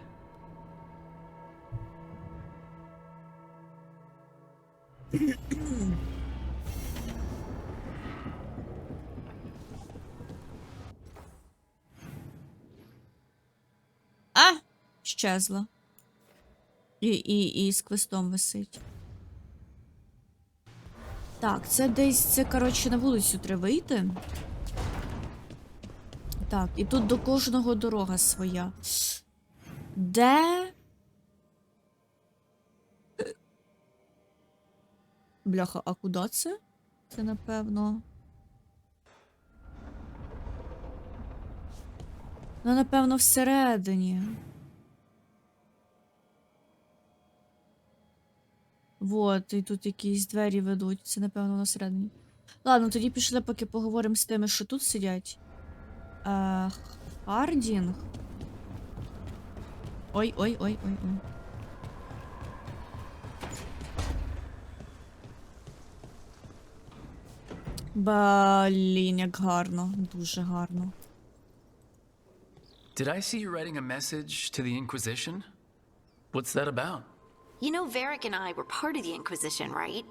Щезла. І з квестом висить. Так, це десь, це, коротше, на вулицю треба вийти. Так, і тут до кожного дорога своя. Де? Бляха, а куди це? Це, напевно... Ну, напевно, всередині. Вот, і тут якісь двері ведуть. Це, напевно, всередині. Ладно, тоді пішли, поки поговоримо з тими, що тут сидять. Хардінг. Ой-ой-ой-ой-ой. Блін, як гарно. Дуже гарно. Did I see you writing a message to the Inquisition? What's that about? You know, Varric and I were part of the Inquisition, right?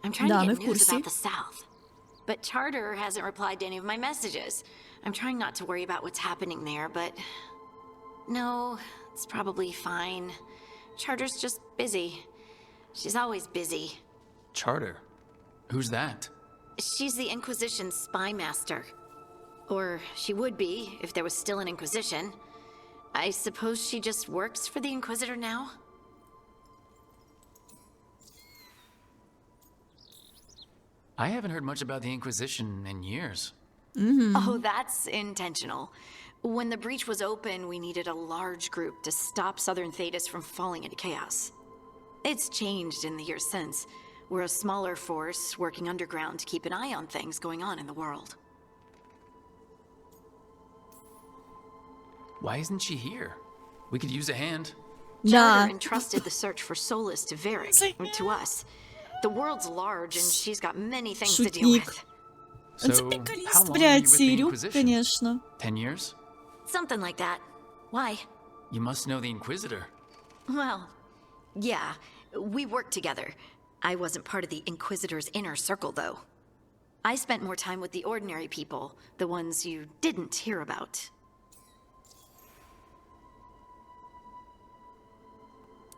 I'm trying Да, to ми get в news курсі. about the South. But Charter hasn't replied to any of my messages. I'm trying not to worry about what's happening there, but... No, it's probably fine. Charter's just busy. She's always busy. Charter? Who's that? She's the Inquisition's spy master. Or she would be, if there was still an Inquisition. I suppose she just works for the Inquisitor now? I haven't heard much about the Inquisition in years. Oh, that's intentional. When the breach was open, we needed a large group to stop Southern Thedas from falling into chaos. It's changed in the years since. We're a smaller force working underground to keep an eye on things going on in the world. Why isn't she here? We could use a hand. Charter entrusted the search for Solus to Varric, to us. The world's large, and she's got many things to deal with. So, how long were you with the Inquisition? Конечно. 10 years? Something like that. Why? You must know the Inquisitor. Well, yeah, we worked together. I wasn't part of the Inquisitor's inner circle, though. I spent more time with the ordinary people, the ones you didn't hear about.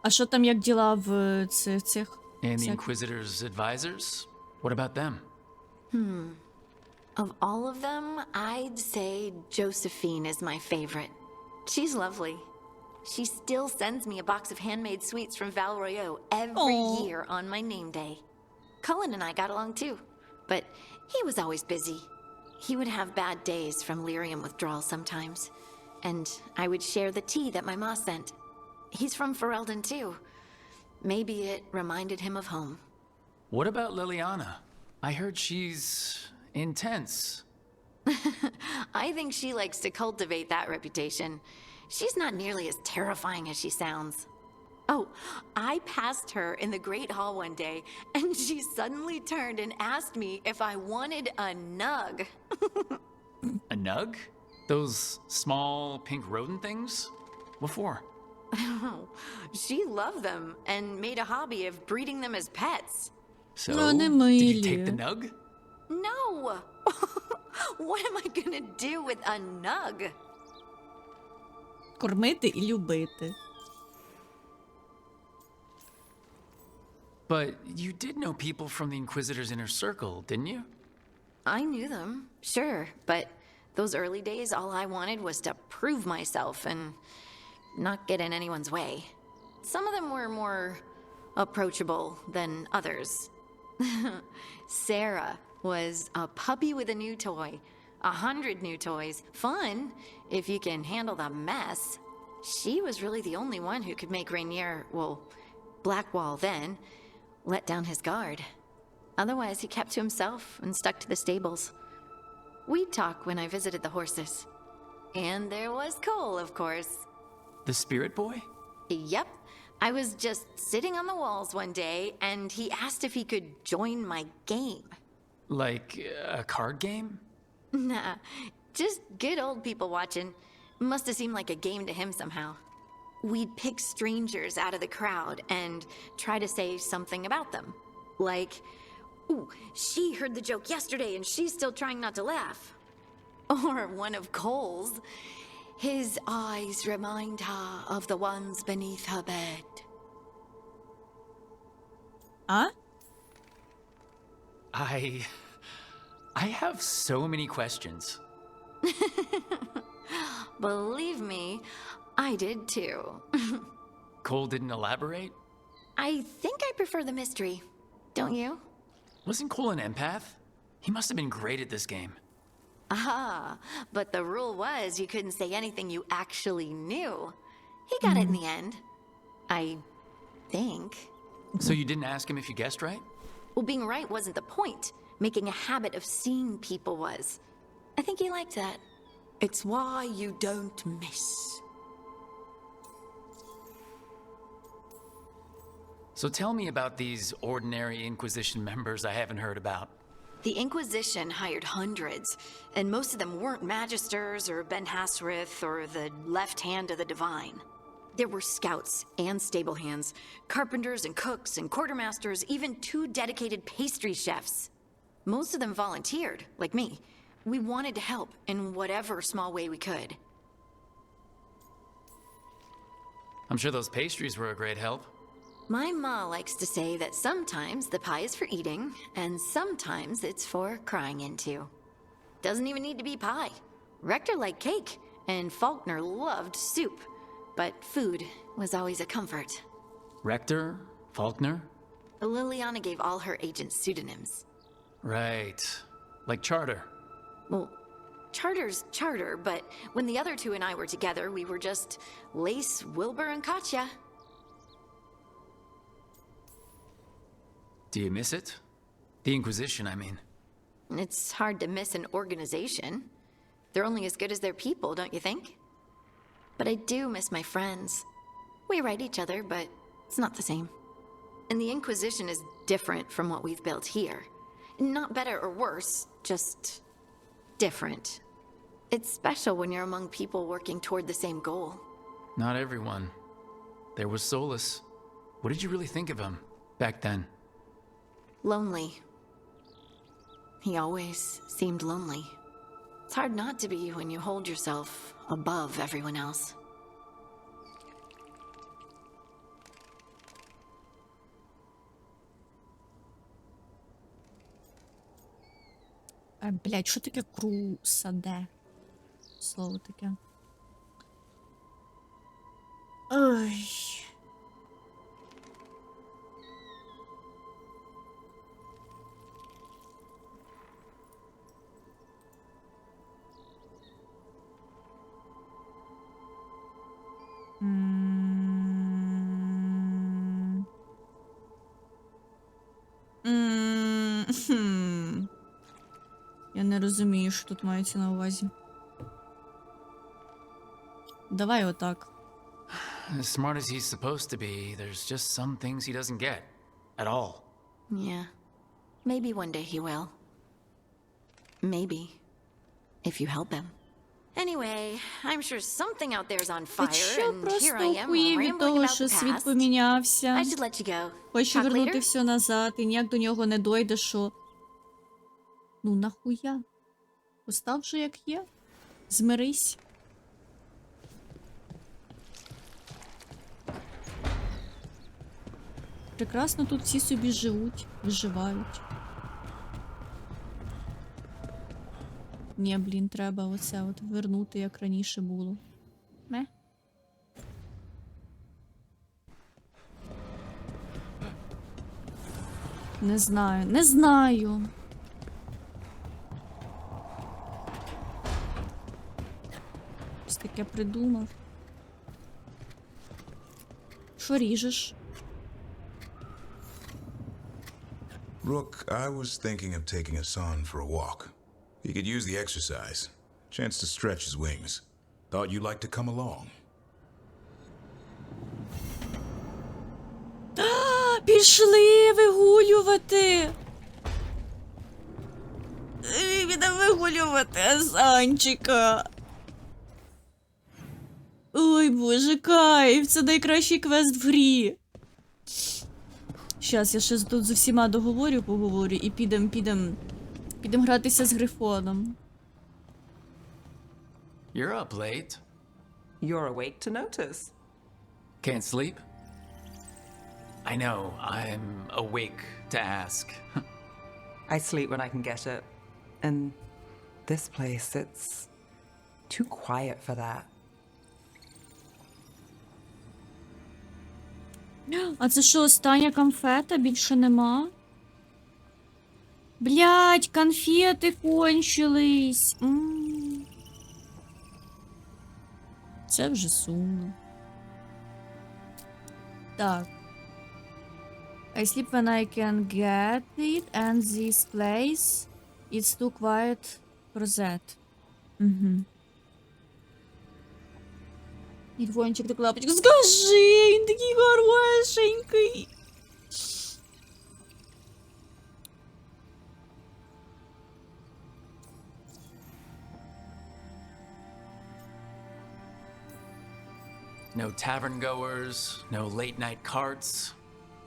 А що там, як діла в цих? And the Inquisitor's advisors? What about them? Of all of them, I'd say Josephine is my favorite. She's lovely. She still sends me a box of handmade sweets from Val Royeaux every year on my name day. Cullen and I got along too, but he was always busy. He would have bad days from lyrium withdrawal sometimes, and I would share the tea that my ma sent. He's from Ferelden too. Maybe it reminded him of home. What about Liliana? I heard she's intense. I think she likes to cultivate that reputation. She's not nearly as terrifying as she sounds. Oh, I passed her in the Great Hall one day, and she suddenly turned and asked me if I wanted a nug. A nug? Those small pink rodent things? What for? She loved them and made a hobby of breeding them as pets. So, did you take the nug? No! What am I gonna do with a nug? Кормити і любити. But you did know people from the Inquisitor's inner circle, didn't you? I knew them, sure, but those early days, all I wanted was to prove myself and not get in anyone's way. Some of them were more approachable than others. Sarah was a puppy with a new toy. 100 new toys. Fun, if you can handle the mess. She was really the only one who could make Rainier, well, Blackwall then, let down his guard. Otherwise, he kept to himself and stuck to the stables. We'd talk when I visited the horses. And there was Cole, of course. The spirit boy? Yep. I was just sitting on the walls one day, and he asked if he could join my game. Like a card game? Nah, just good old people watching. Must have seemed like a game to him somehow. We'd pick strangers out of the crowd and try to say something about them. Like, ooh, she heard the joke yesterday and she's still trying not to laugh. Or one of Cole's. His eyes remind her of the ones beneath her bed. Huh? I have so many questions. Believe me, I did too. Cole didn't elaborate? I think I prefer the mystery. Don't you? Wasn't Cole an empath? He must have been great at this game. Ah, but the rule was you couldn't say anything you actually knew. He got it in the end. I think. So you didn't ask him if you guessed right? Well, being right wasn't the point. Making a habit of seeing people was. I think he liked that. It's why you don't miss. So tell me about these ordinary Inquisition members I haven't heard about. The Inquisition hired hundreds, and most of them weren't magisters or Ben Hasrith or the left hand of the divine. There were scouts and stable hands, carpenters and cooks and quartermasters, even 2 dedicated pastry chefs. Most of them volunteered, like me. We wanted to help in whatever small way we could. I'm sure those pastries were a great help. My ma likes to say that sometimes the pie is for eating, and sometimes it's for crying into. Doesn't even need to be pie. Rector liked cake, and Faulkner loved soup. But food was always a comfort. Rector? Faulkner? Liliana gave all her agents pseudonyms. Right. Like Charter. Well, Charter's Charter, but when the other 2 and I were together, we were just Lace, Wilbur, and Katya. Do you miss it? The Inquisition, I mean. It's hard to miss an organization. They're only as good as their people, don't you think? But I do miss my friends. We write each other, but it's not the same. And the Inquisition is different from what we've built here. Not better or worse, just different. It's special when you're among people working toward the same goal. Not everyone. There was Solus. What did you really think of him back then? Lonely. He always seemed lonely. It's hard not to be when you hold yourself above everyone else. Блядь, що таке крусаде? Слово таке. Ой. Я не розумію, що тут мається на увазі. Давай отак. As smart as he's supposed to be, there's just some things he doesn't get. At all. Yeah. Maybe one day he will. Maybe. If you help him. Anyway, I'm sure something out there's on fire, and here I am rambling about the світ past. помінявся. I should let you go. Хоче Talk вернути later? все назад, і ніяк до нього не дойде, що... Ну, нахуя? Постав же як є. Змирись. Прекрасно тут всі собі живуть, виживають. Ні, блін, треба оце от вернути, як раніше було. Не? Не знаю, не знаю. Щось таке придумав. Що ріжеш? Rook, I was thinking of taking Hassan for a walk. He could use the exercise. Chance to stretch his wings. Thought you'd like to come along. Пішли вигулювати! Підемо вигулювати Асанчика. Ой, боже, кайф, це найкращий квест в грі. Щас, я ще тут з усіма поговорю і підем гратися з Грифоном. You're up late. You're awake to notice. Can't sleep? I know, I'm awake to ask. I sleep when I can get it. And this place, it's too quiet for that. А це що, остання конфета? Більше нема? Блядь, конфети кончились. Це вже сумно. Так. I sleep when I can get it, and this place it's too quiet for that. Угу. Ільвончик, так лапочка, скажи, він такий хорошенький. No tavern goers, no late night carts,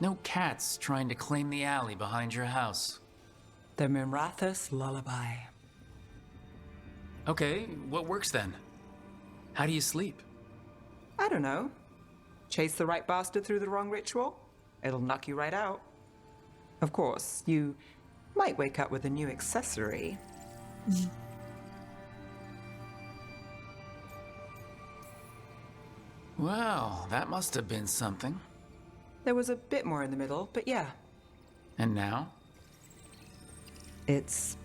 no cats trying to claim the alley behind your house. The Mirathus lullaby. Okay, what works then? How do you sleep? I don't know. Chase the right bastard through the wrong ritual? It'll knock you right out. Of course, you might wake up with a new accessory. Well, that must have been something. There was a bit more in the middle, but yeah. And now? It's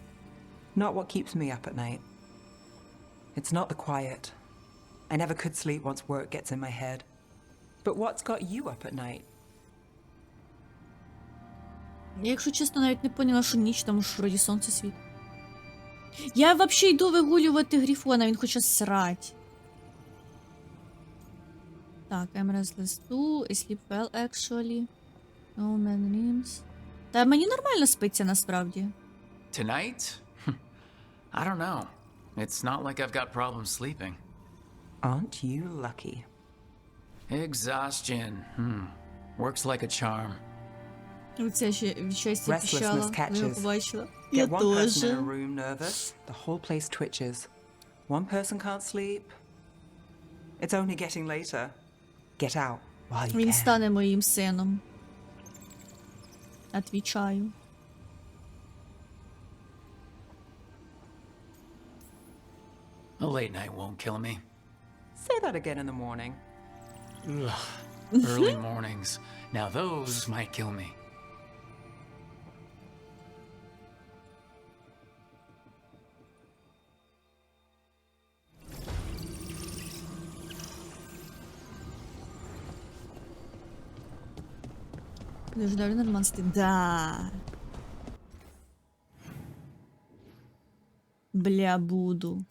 not what keeps me up at night. It's not the quiet. I never could sleep once work gets in my head. But what's got you up at night? Я, якщо чесно, навіть не поняла, що ніч, тому що вроді сонце світить. Я взагалі йду вигулювати Грифона, він хоче срать. Так, I'm restless too, I sleep well actually. No man dreams. Та мені нормально спиться насправді. Tonight? I don't know. It's not like I've got problems sleeping. Aren't you lucky? Exhaustion. Works like a charm. Оце ще від щастя піщала. Restlessness catches. Побачила. Я Get one person in a теж. room nervous, the whole place twitches. One person can't sleep. It's only getting later. Get out while you Він can. стане моїм сином. Отвічаю. A late night won't kill me. Say that again in the morning. Early mornings. Now those might kill me. Legendary Monster. Да. Бля, буду.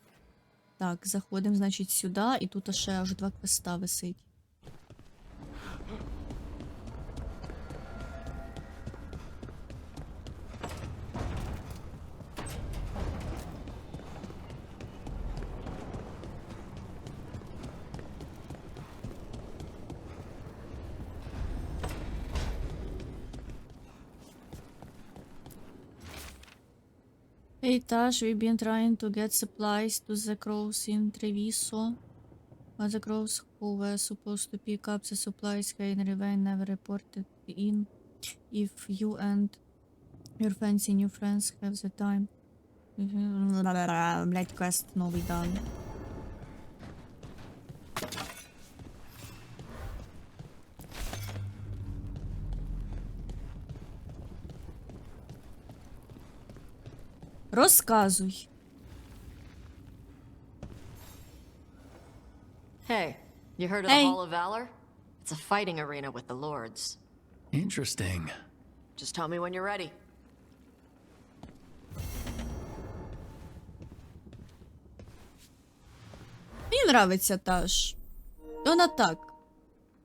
Так, заходимо, значить, сюди, і тут ще аж 2 квеста висить. Hey Tash, we've been trying to get supplies to the crows in Treviso. But the crows who were supposed to pick up the supplies here in Ravine never reported in. If you and your fancy new friends have the time. Блять, квест новий дали. Розказуй. Hey, you heard of the Hall of Valor? It's a fighting arena with the lords. Interesting. Just tell me when you're ready. Мені нравиться Таш. Вона так.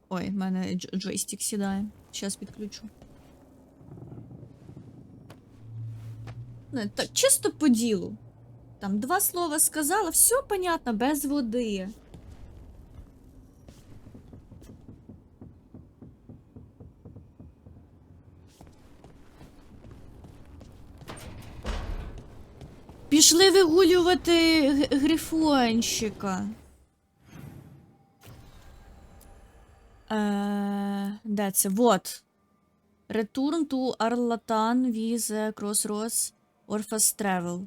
Ой, в мене джойстик сідає. Щас підключу. Не, так, чисто по ділу. Там 2 слова сказала, все понятно, без води. Пішли вигулювати грифонщика. Де це? Вот. Return to Arlatan with Crossroads Orphans Travel.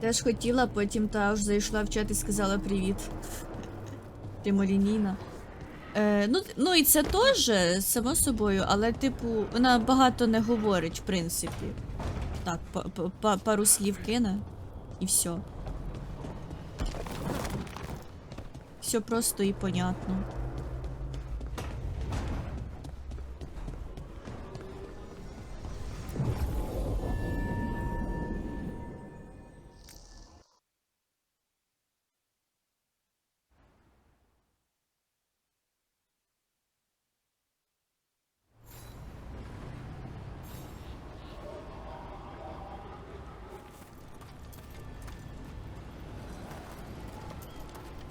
Теж хотіла, потім Тааш зайшла в чат і сказала привіт. Прямолінійна. Ну і це теж, само собою, але, типу, вона багато не говорить, в принципі. Так, пару слів кине, і все. Все просто і понятно.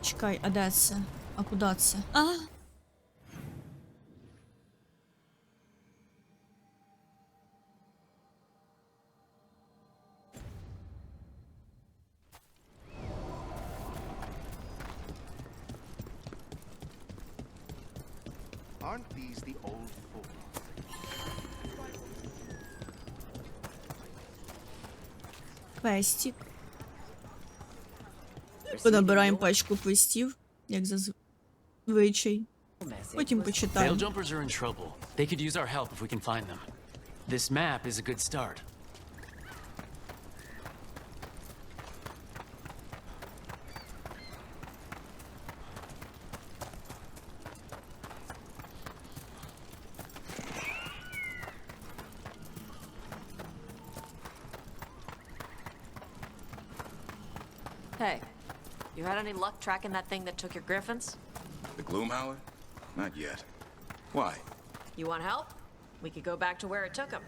Чекай, а де це? А куди це? А! Aren't these the old fools? Квестик. Понабираємо пачку квестів, як зазвичай. Потім почитаємо. Veil jumpers are in trouble. They could use our help if we can find them. This map is a good start. Hey, you had any luck tracking that thing that took your griffins? The Gloomhowler? Not yet. Why? You want help? We could go back to where it took him.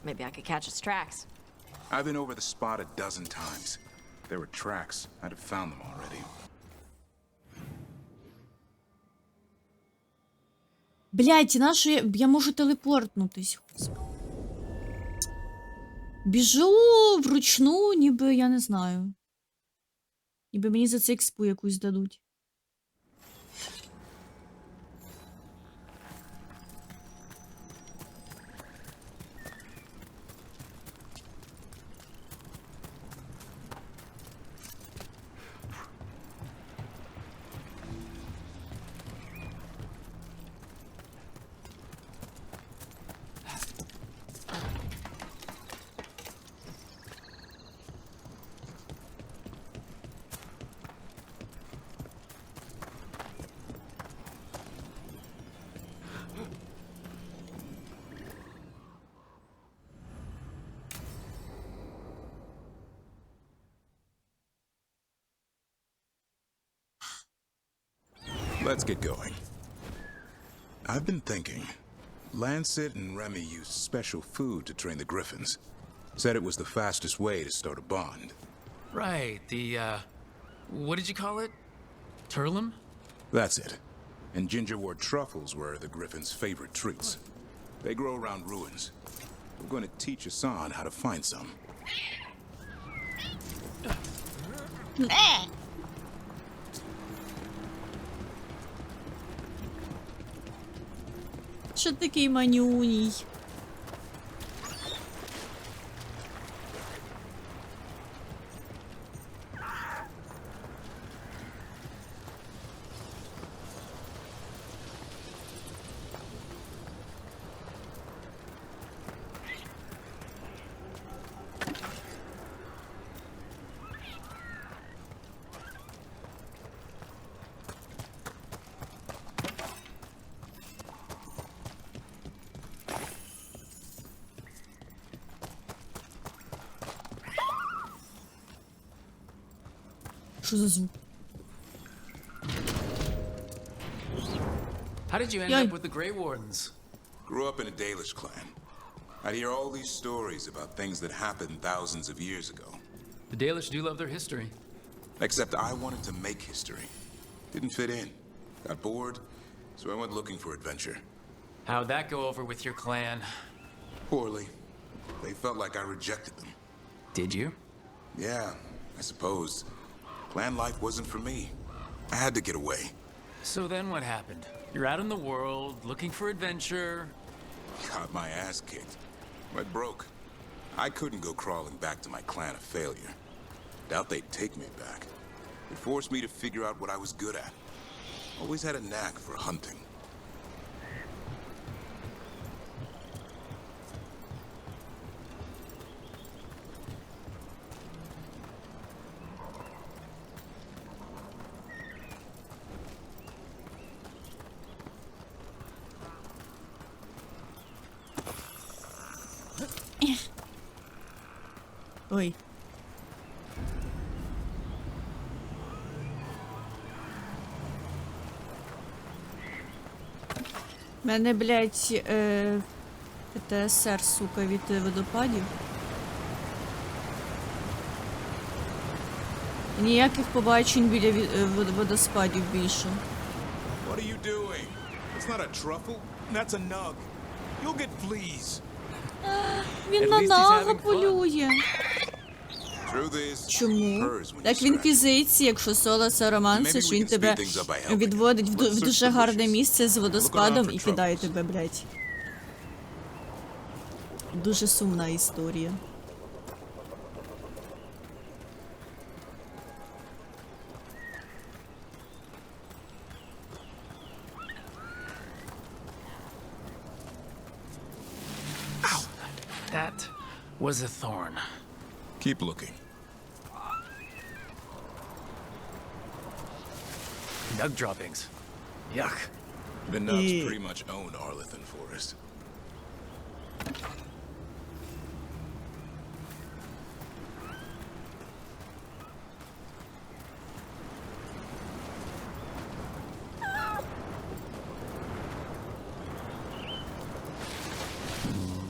Maybe I could catch its tracks. I've been over the spot a dozen times. There were tracks. I'd have found them already. Блять, нащо я можу телепортнутись? Біжу вручну, ніби я не знаю. Ніби мені за це експу якусь дадуть. Let's get going. I've been thinking. Lancet and Remy used special food to train the griffins. Said it was the fastest way to start a bond. Right, what did you call it? Turlum? That's it. And gingerwort truffles were the griffins' favorite treats. They grow around ruins. We're going to teach Hassan how to find some. Що такий манюній? Що за звук? How did you end up with the Grey Wardens? Grew up in a Dalish clan. I'd hear all these stories about things that happened thousands of years ago. The Dalish do love their history. Except I wanted to make history. Didn't fit in. Got bored, so I went looking for adventure. How'd that go over with your clan? Poorly. They felt like I rejected them. Did you? Yeah, I suppose. Clan life wasn't for me. I had to get away. So then what happened? You're out in the world, looking for adventure. Got my ass kicked. Went broke. I couldn't go crawling back to my clan of failure. Doubt they'd take me back. It forced me to figure out what I was good at. Always had a knack for hunting. Ой. Мене, блядь, ПТСР, сука, від водопадів. Ніяких побачень біля водоспадів більше. What are you doing? It's not a truffle. That's a nug. You'll get fleas. Він на нага полює. Чому? Як в Інквізиції, якщо Соло це романсиш, він тебе відводить в дуже гарне місце з водоспадом і кидає тебе, блядь. Дуже сумна історія. That was a thorn. Keep looking. Nug droppings. Yuck. The nugs pretty much own Arlithan Forest.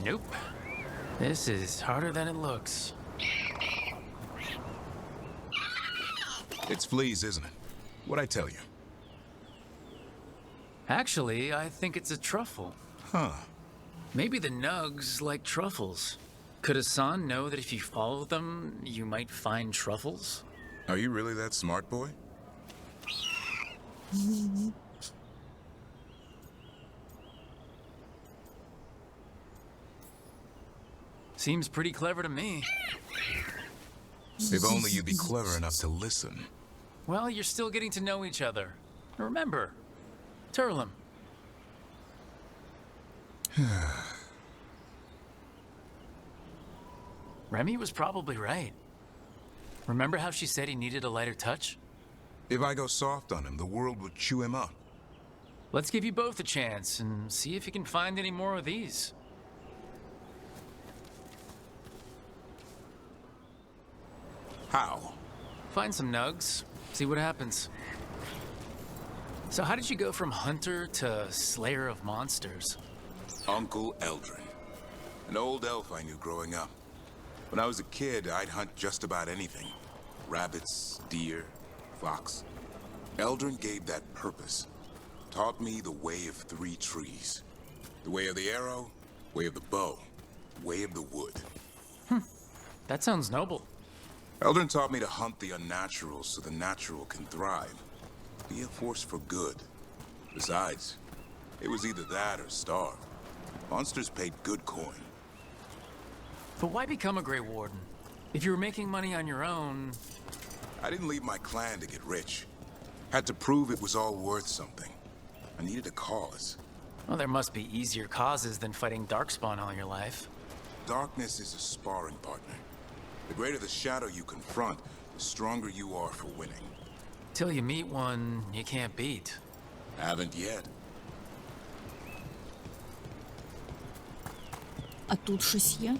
Nope. This is harder than it looks. It's fleas, isn't it? What'd I tell you? Actually, I think it's a truffle. Huh. Maybe the nugs like truffles. Could Hassan know that if you follow them, you might find truffles? Are you really that smart, boy? Seems pretty clever to me. If only you'd be clever enough to listen. Well, you're still getting to know each other. Remember, Turlum. Remy was probably right. Remember how she said he needed a lighter touch? If I go soft on him, the world would chew him up. Let's give you both a chance and see if you can find any more of these. How? Find some nugs, see what happens. So how did you go from hunter to slayer of monsters? Uncle Eldrin. An old elf I knew growing up. When I was a kid, I'd hunt just about anything. Rabbits, deer, fox. Eldrin gave that purpose. Taught me the way of 3 trees. The way of the arrow, way of the bow, way of the wood. That sounds noble. Eldrin taught me to hunt the unnatural so the natural can thrive. Be a force for good. Besides, it was either that or starve. Monsters paid good coin. But why become a Grey Warden? If you were making money on your own... I didn't leave my clan to get rich. Had to prove it was all worth something. I needed a cause. Well, there must be easier causes than fighting Darkspawn all your life. Darkness is a sparring partner. The greater the shadow you confront, the stronger you are for winning. Till you meet one you can't beat. Haven't yet. А тут щось є?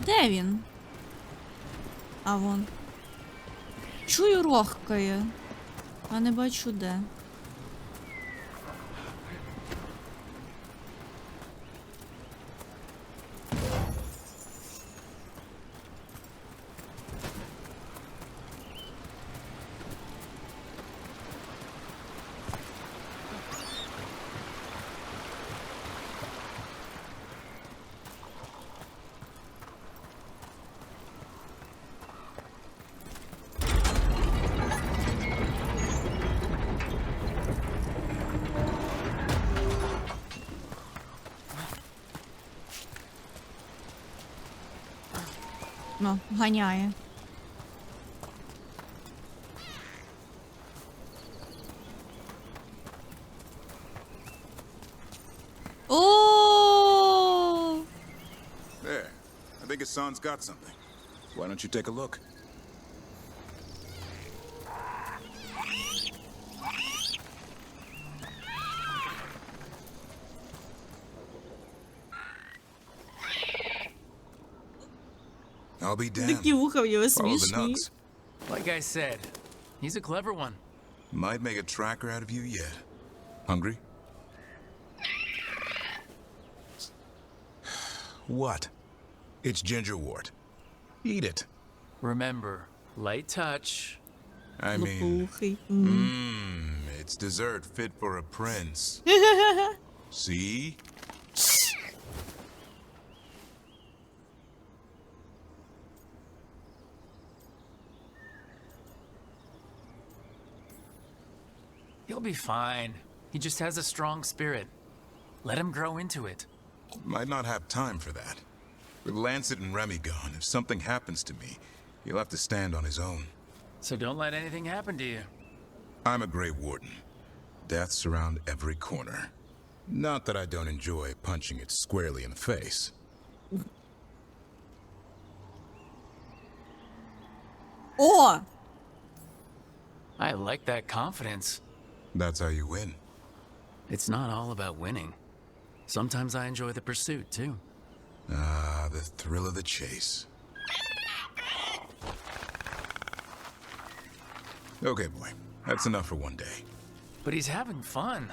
Де він? А вон. Чую, рохкає. А не бачу де. Ну, ганяє. О! There. I think Hassan's got something. Why don't you take a look? I'll be damned. Такі вуха в нього Follow the смішні. nugs. Like I said, he's a clever one. Might make a tracker out of you yet. Hungry? What? It's gingerwort. Eat it. Remember, light touch. I mean, Лопухи. it's dessert fit for a prince. See? He'll be fine. He just has a strong spirit. Let him grow into it. Might not have time for that. With Lancet and Remy gone, if something happens to me, he'll have to stand on his own. So don't let anything happen to you. I'm a Grey Warden. Deaths around every corner. Not that I don't enjoy punching it squarely in the face. О! I like that confidence. That's how you win. It's not all about winning. Sometimes I enjoy the pursuit, too. Ah, the thrill of the chase. Okay, boy. That's enough for one day. But he's having fun.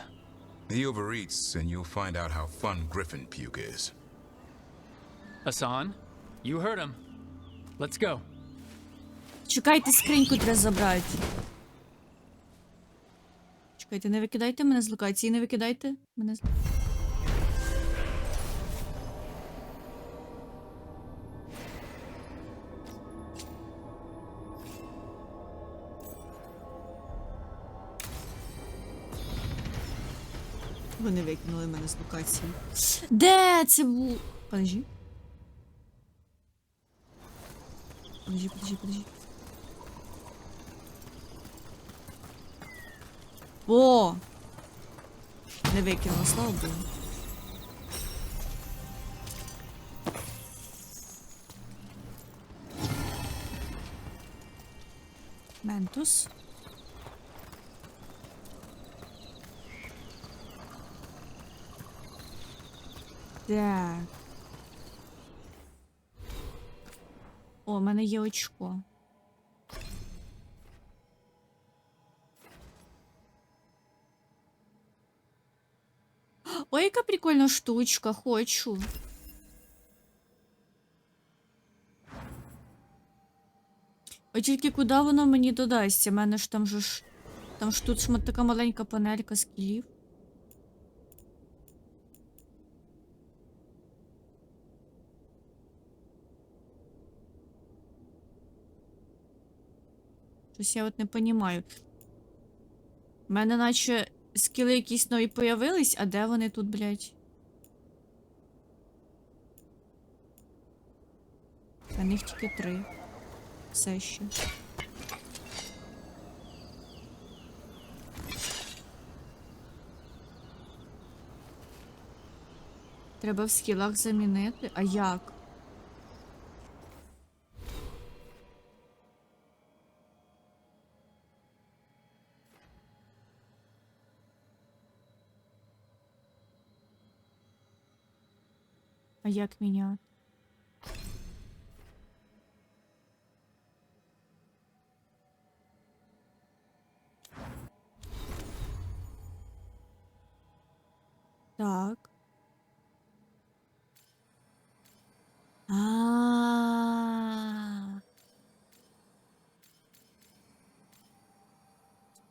He overeats, and you'll find out how fun Griffin puke is. Hassan, you heard him. Let's go. Чекайте, скриньку треба забрати. Чекайте, не викидайте мене з локації, не викидайте мене з... Вони викинули мене з локації. Де це був? Подожди. Подожди. О! Не викинула, слава Богу. Ментус. Так. О, в мене є очко. Ой, яка прикольна штучка, хочу. Ой, тільки куди воно мені додасться? У мене ж там же там ж тут така маленька панелька скілів. Щось я от не понімаю. У мене наче скіли якісь нові появились, а де вони тут, блядь? А них тільки 3. Все ще. Треба в скілах замінити. А як? А як міняти? Так.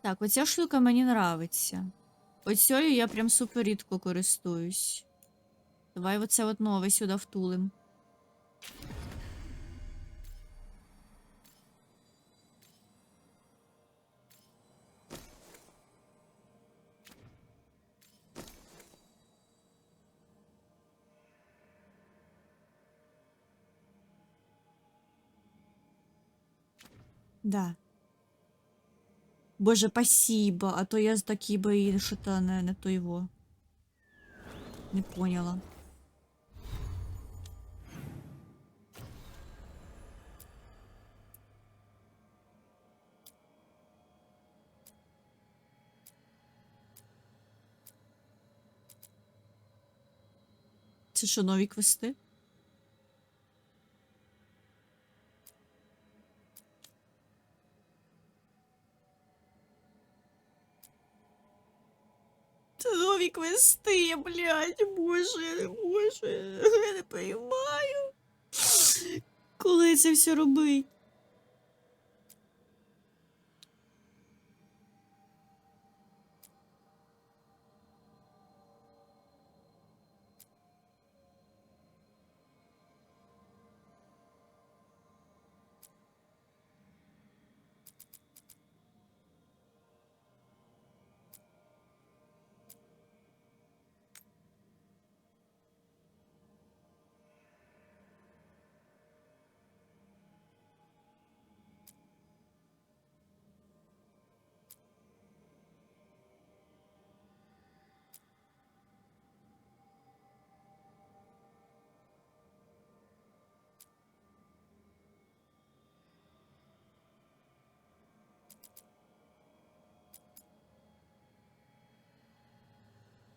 Так, оця штука мені нравиться. Оцею я прям супер рідко користуюсь. Давай оце от нове сюди втулим. Да. Боже, спасибо, а то я такі бої, що-то не то його. Не поняла. Це що, нові квести? Це нові квести, блядь, боже, боже, я не приймаю. Коли це все робить?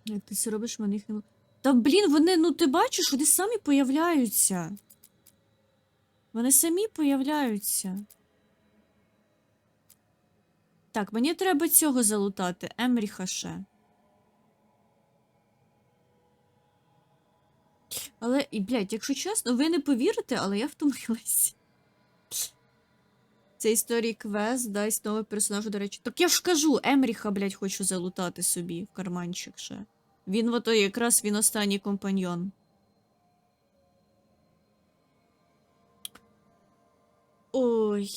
Як ти це робиш, мене їх не... Та, блін, вони, ну ти бачиш, вони самі появляються. Вони самі появляються. Так, мені треба цього залутати. Емріха ще. Але, і, блядь, якщо чесно, ви не повірите, але я втомилась. Це історії квест, дасть новий персонажу, до речі. Так я ж кажу, Емріха, блядь, хочу залутати собі в карманчик ще. Він ото якраз він останній компаньйон. Ой.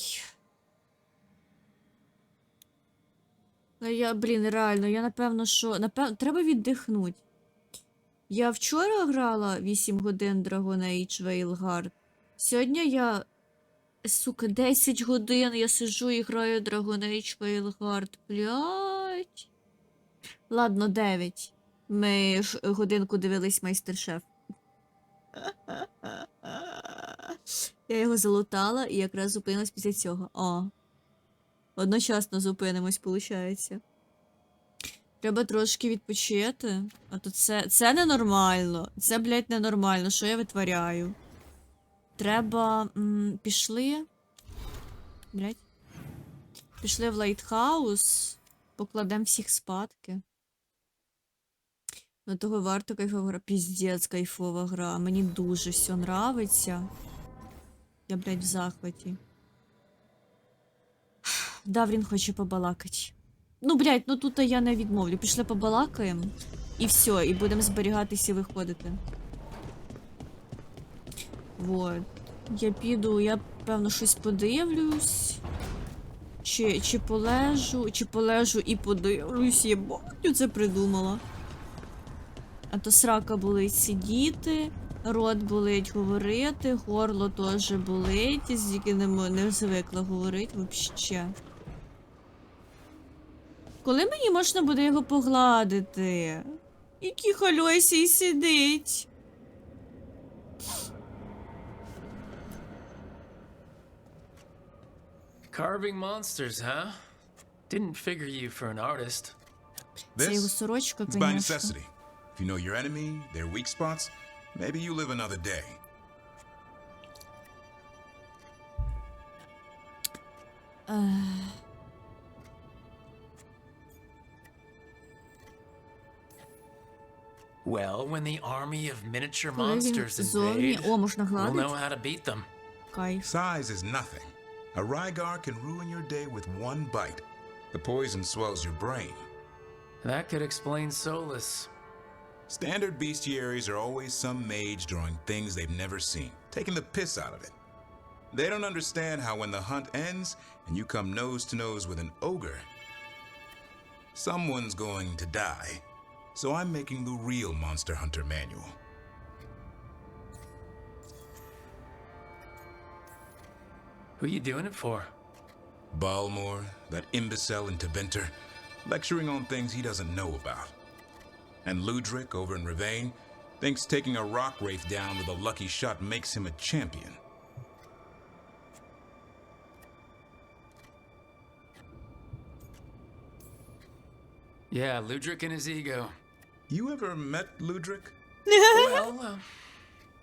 Я, блін, реально, я напевно, що... треба віддихнути. Я вчора грала 8 годин Dragon Age Veilguard. Сьогодні я... Сука, 10 годин я сиджу і граю Dragon Age Veilguard. Блядь. Ладно, 9. Ми годинку дивились Майстер-шеф. Я його залутала і якраз зупинилась після цього. О. Одночасно зупинимось, виходить. Треба трошки відпочити. А то це ненормально. Це, блядь, ненормально. Що я витворяю? Треба... пішли... Блядь. Пішли в лайтхаус. Покладемо всіх спадки. На того варто кайфова гра. Піздець кайфова гра. Мені дуже все нравиться. Я, блядь, в захваті. Даврін хоче побалакати. Ну, блядь, ну тут я не відмовлю. Пішли побалакаємо. І все, і будемо зберігатися і виходити. Вот. Я піду, я, певно, щось подивлюсь. Чи полежу і подивлюсь. Єбать, це придумала. А то срака болить сидіти, рот болить говорити, горло теж болить, тільки не звикла говорити вообще. Коли мені можна буде його погладити? Який хальосій сидить? Carving monsters, huh? Didn't figure you for an artist. Це його сорочка, It's by конечно. necessity. If you know your enemy, their weak spots, maybe you live another day. Well, when the army of miniature Коли він monsters зовні... invade, О, можна we'll know гладити? how to beat them. Кайф. Size is nothing. A Rygar can ruin your day with one bite. The poison swells your brain. That could explain Solus. Standard bestiaries are always some mage drawing things they've never seen, taking the piss out of it. They don't understand how when the hunt ends and you come nose to nose with an ogre, someone's going to die. So I'm making the real Monster Hunter manual. Who you doing it for? Balmor, that imbecile in Teventer, lecturing on things he doesn't know about. And Ludric over in Ravane thinks taking a rock wraith down with a lucky shot makes him a champion. Yeah, Ludric and his ego. You ever met Ludric? Well,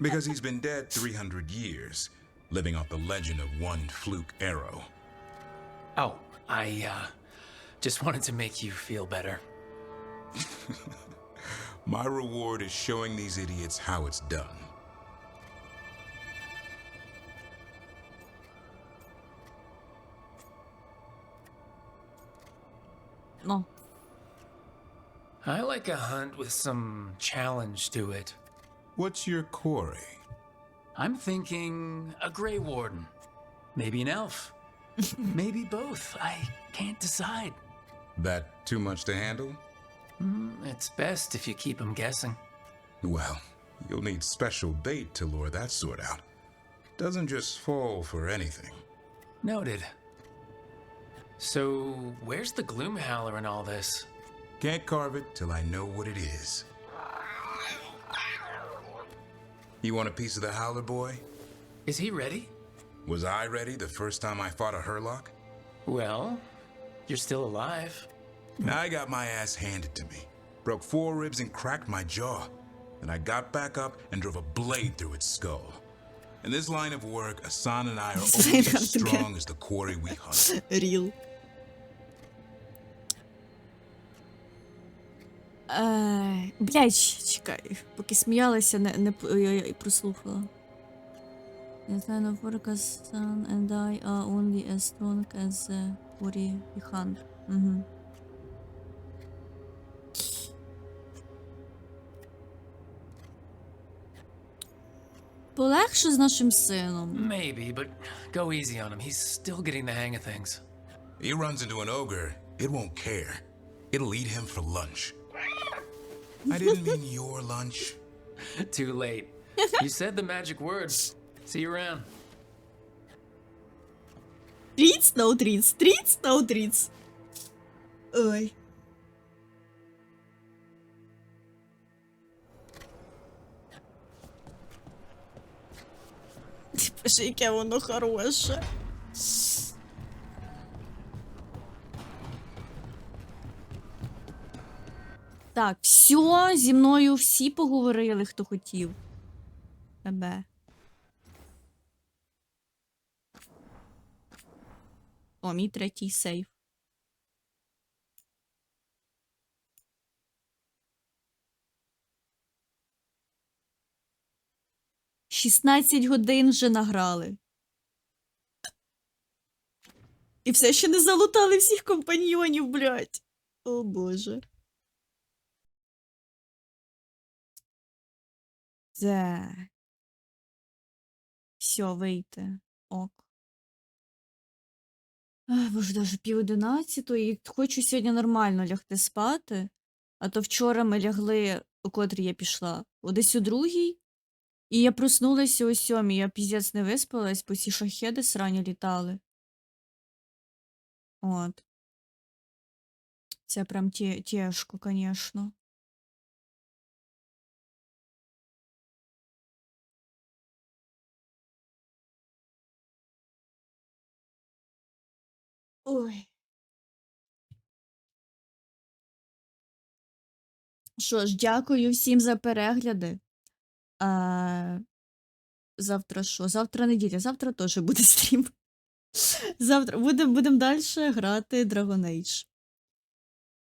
because he's been dead 300 years, living off the legend of one fluke arrow. Oh, I just wanted to make you feel better. My reward is showing these idiots how it's done. No. I like a hunt with some challenge to it. What's your quarry? I'm thinking a Grey Warden. Maybe an elf. Maybe both. I can't decide. That too much to handle? It's best if you keep them guessing. Well, you'll need special bait to lure that sort out. Doesn't just fall for anything. Noted. So, where's the Gloomhowler in all this? Can't carve it till I know what it is. You want a piece of the Howler, boy? Is he ready? Was I ready the first time I fought a Hurlock? Well, you're still alive. I got my ass handed to me. Broke 4 ribs and cracked my jaw. Then I got back up and drove a blade through its skull. In this line of work, Asan and I are only as strong as the quarry we hunt. Real. Блядь, чекай. Поки сміялася, я прослухала. The sign of work Asan and I are only as strong as the quarry we hunt. Полегше з нашим сином. Maybe, but go easy on him. He's still getting the hang of things. He runs into an ogre, it won't care. It'll eat him for lunch. I didn't mean your lunch. Too late. You said the magic words. See you around. Treats, no treats. Treats, no treats. Ой. Боже, яке воно хороше. Так, все, зі мною всі поговорили, хто хотів. Тебе. О, мій третій сейф. — 16 годин вже награли. І все ще не залутали всіх компаньйонів, блядь. О, Боже. Це. Все, вийти. Ок. Ах, боже, даже 10:30, і хочу сьогодні нормально лягти спати. А то вчора ми лягли, о котрій я пішла, десь о 2:00. І я проснулася о 7:00, я піздець не виспалась, бо ці шахеди срані літали. От. Це прям тяжко, конечно. Ой. Що ж, дякую всім за перегляди. Завтра що? Завтра неділя, завтра теж буде стрім. Завтра будемо далі грати Dragon Age.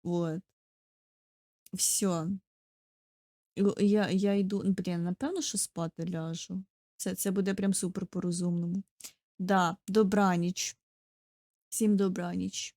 Вот. Все. Я йду. Блін, напевно, що спати ляжу. Це буде прям супер по-розумному. Да, добраніч. Всім добраніч.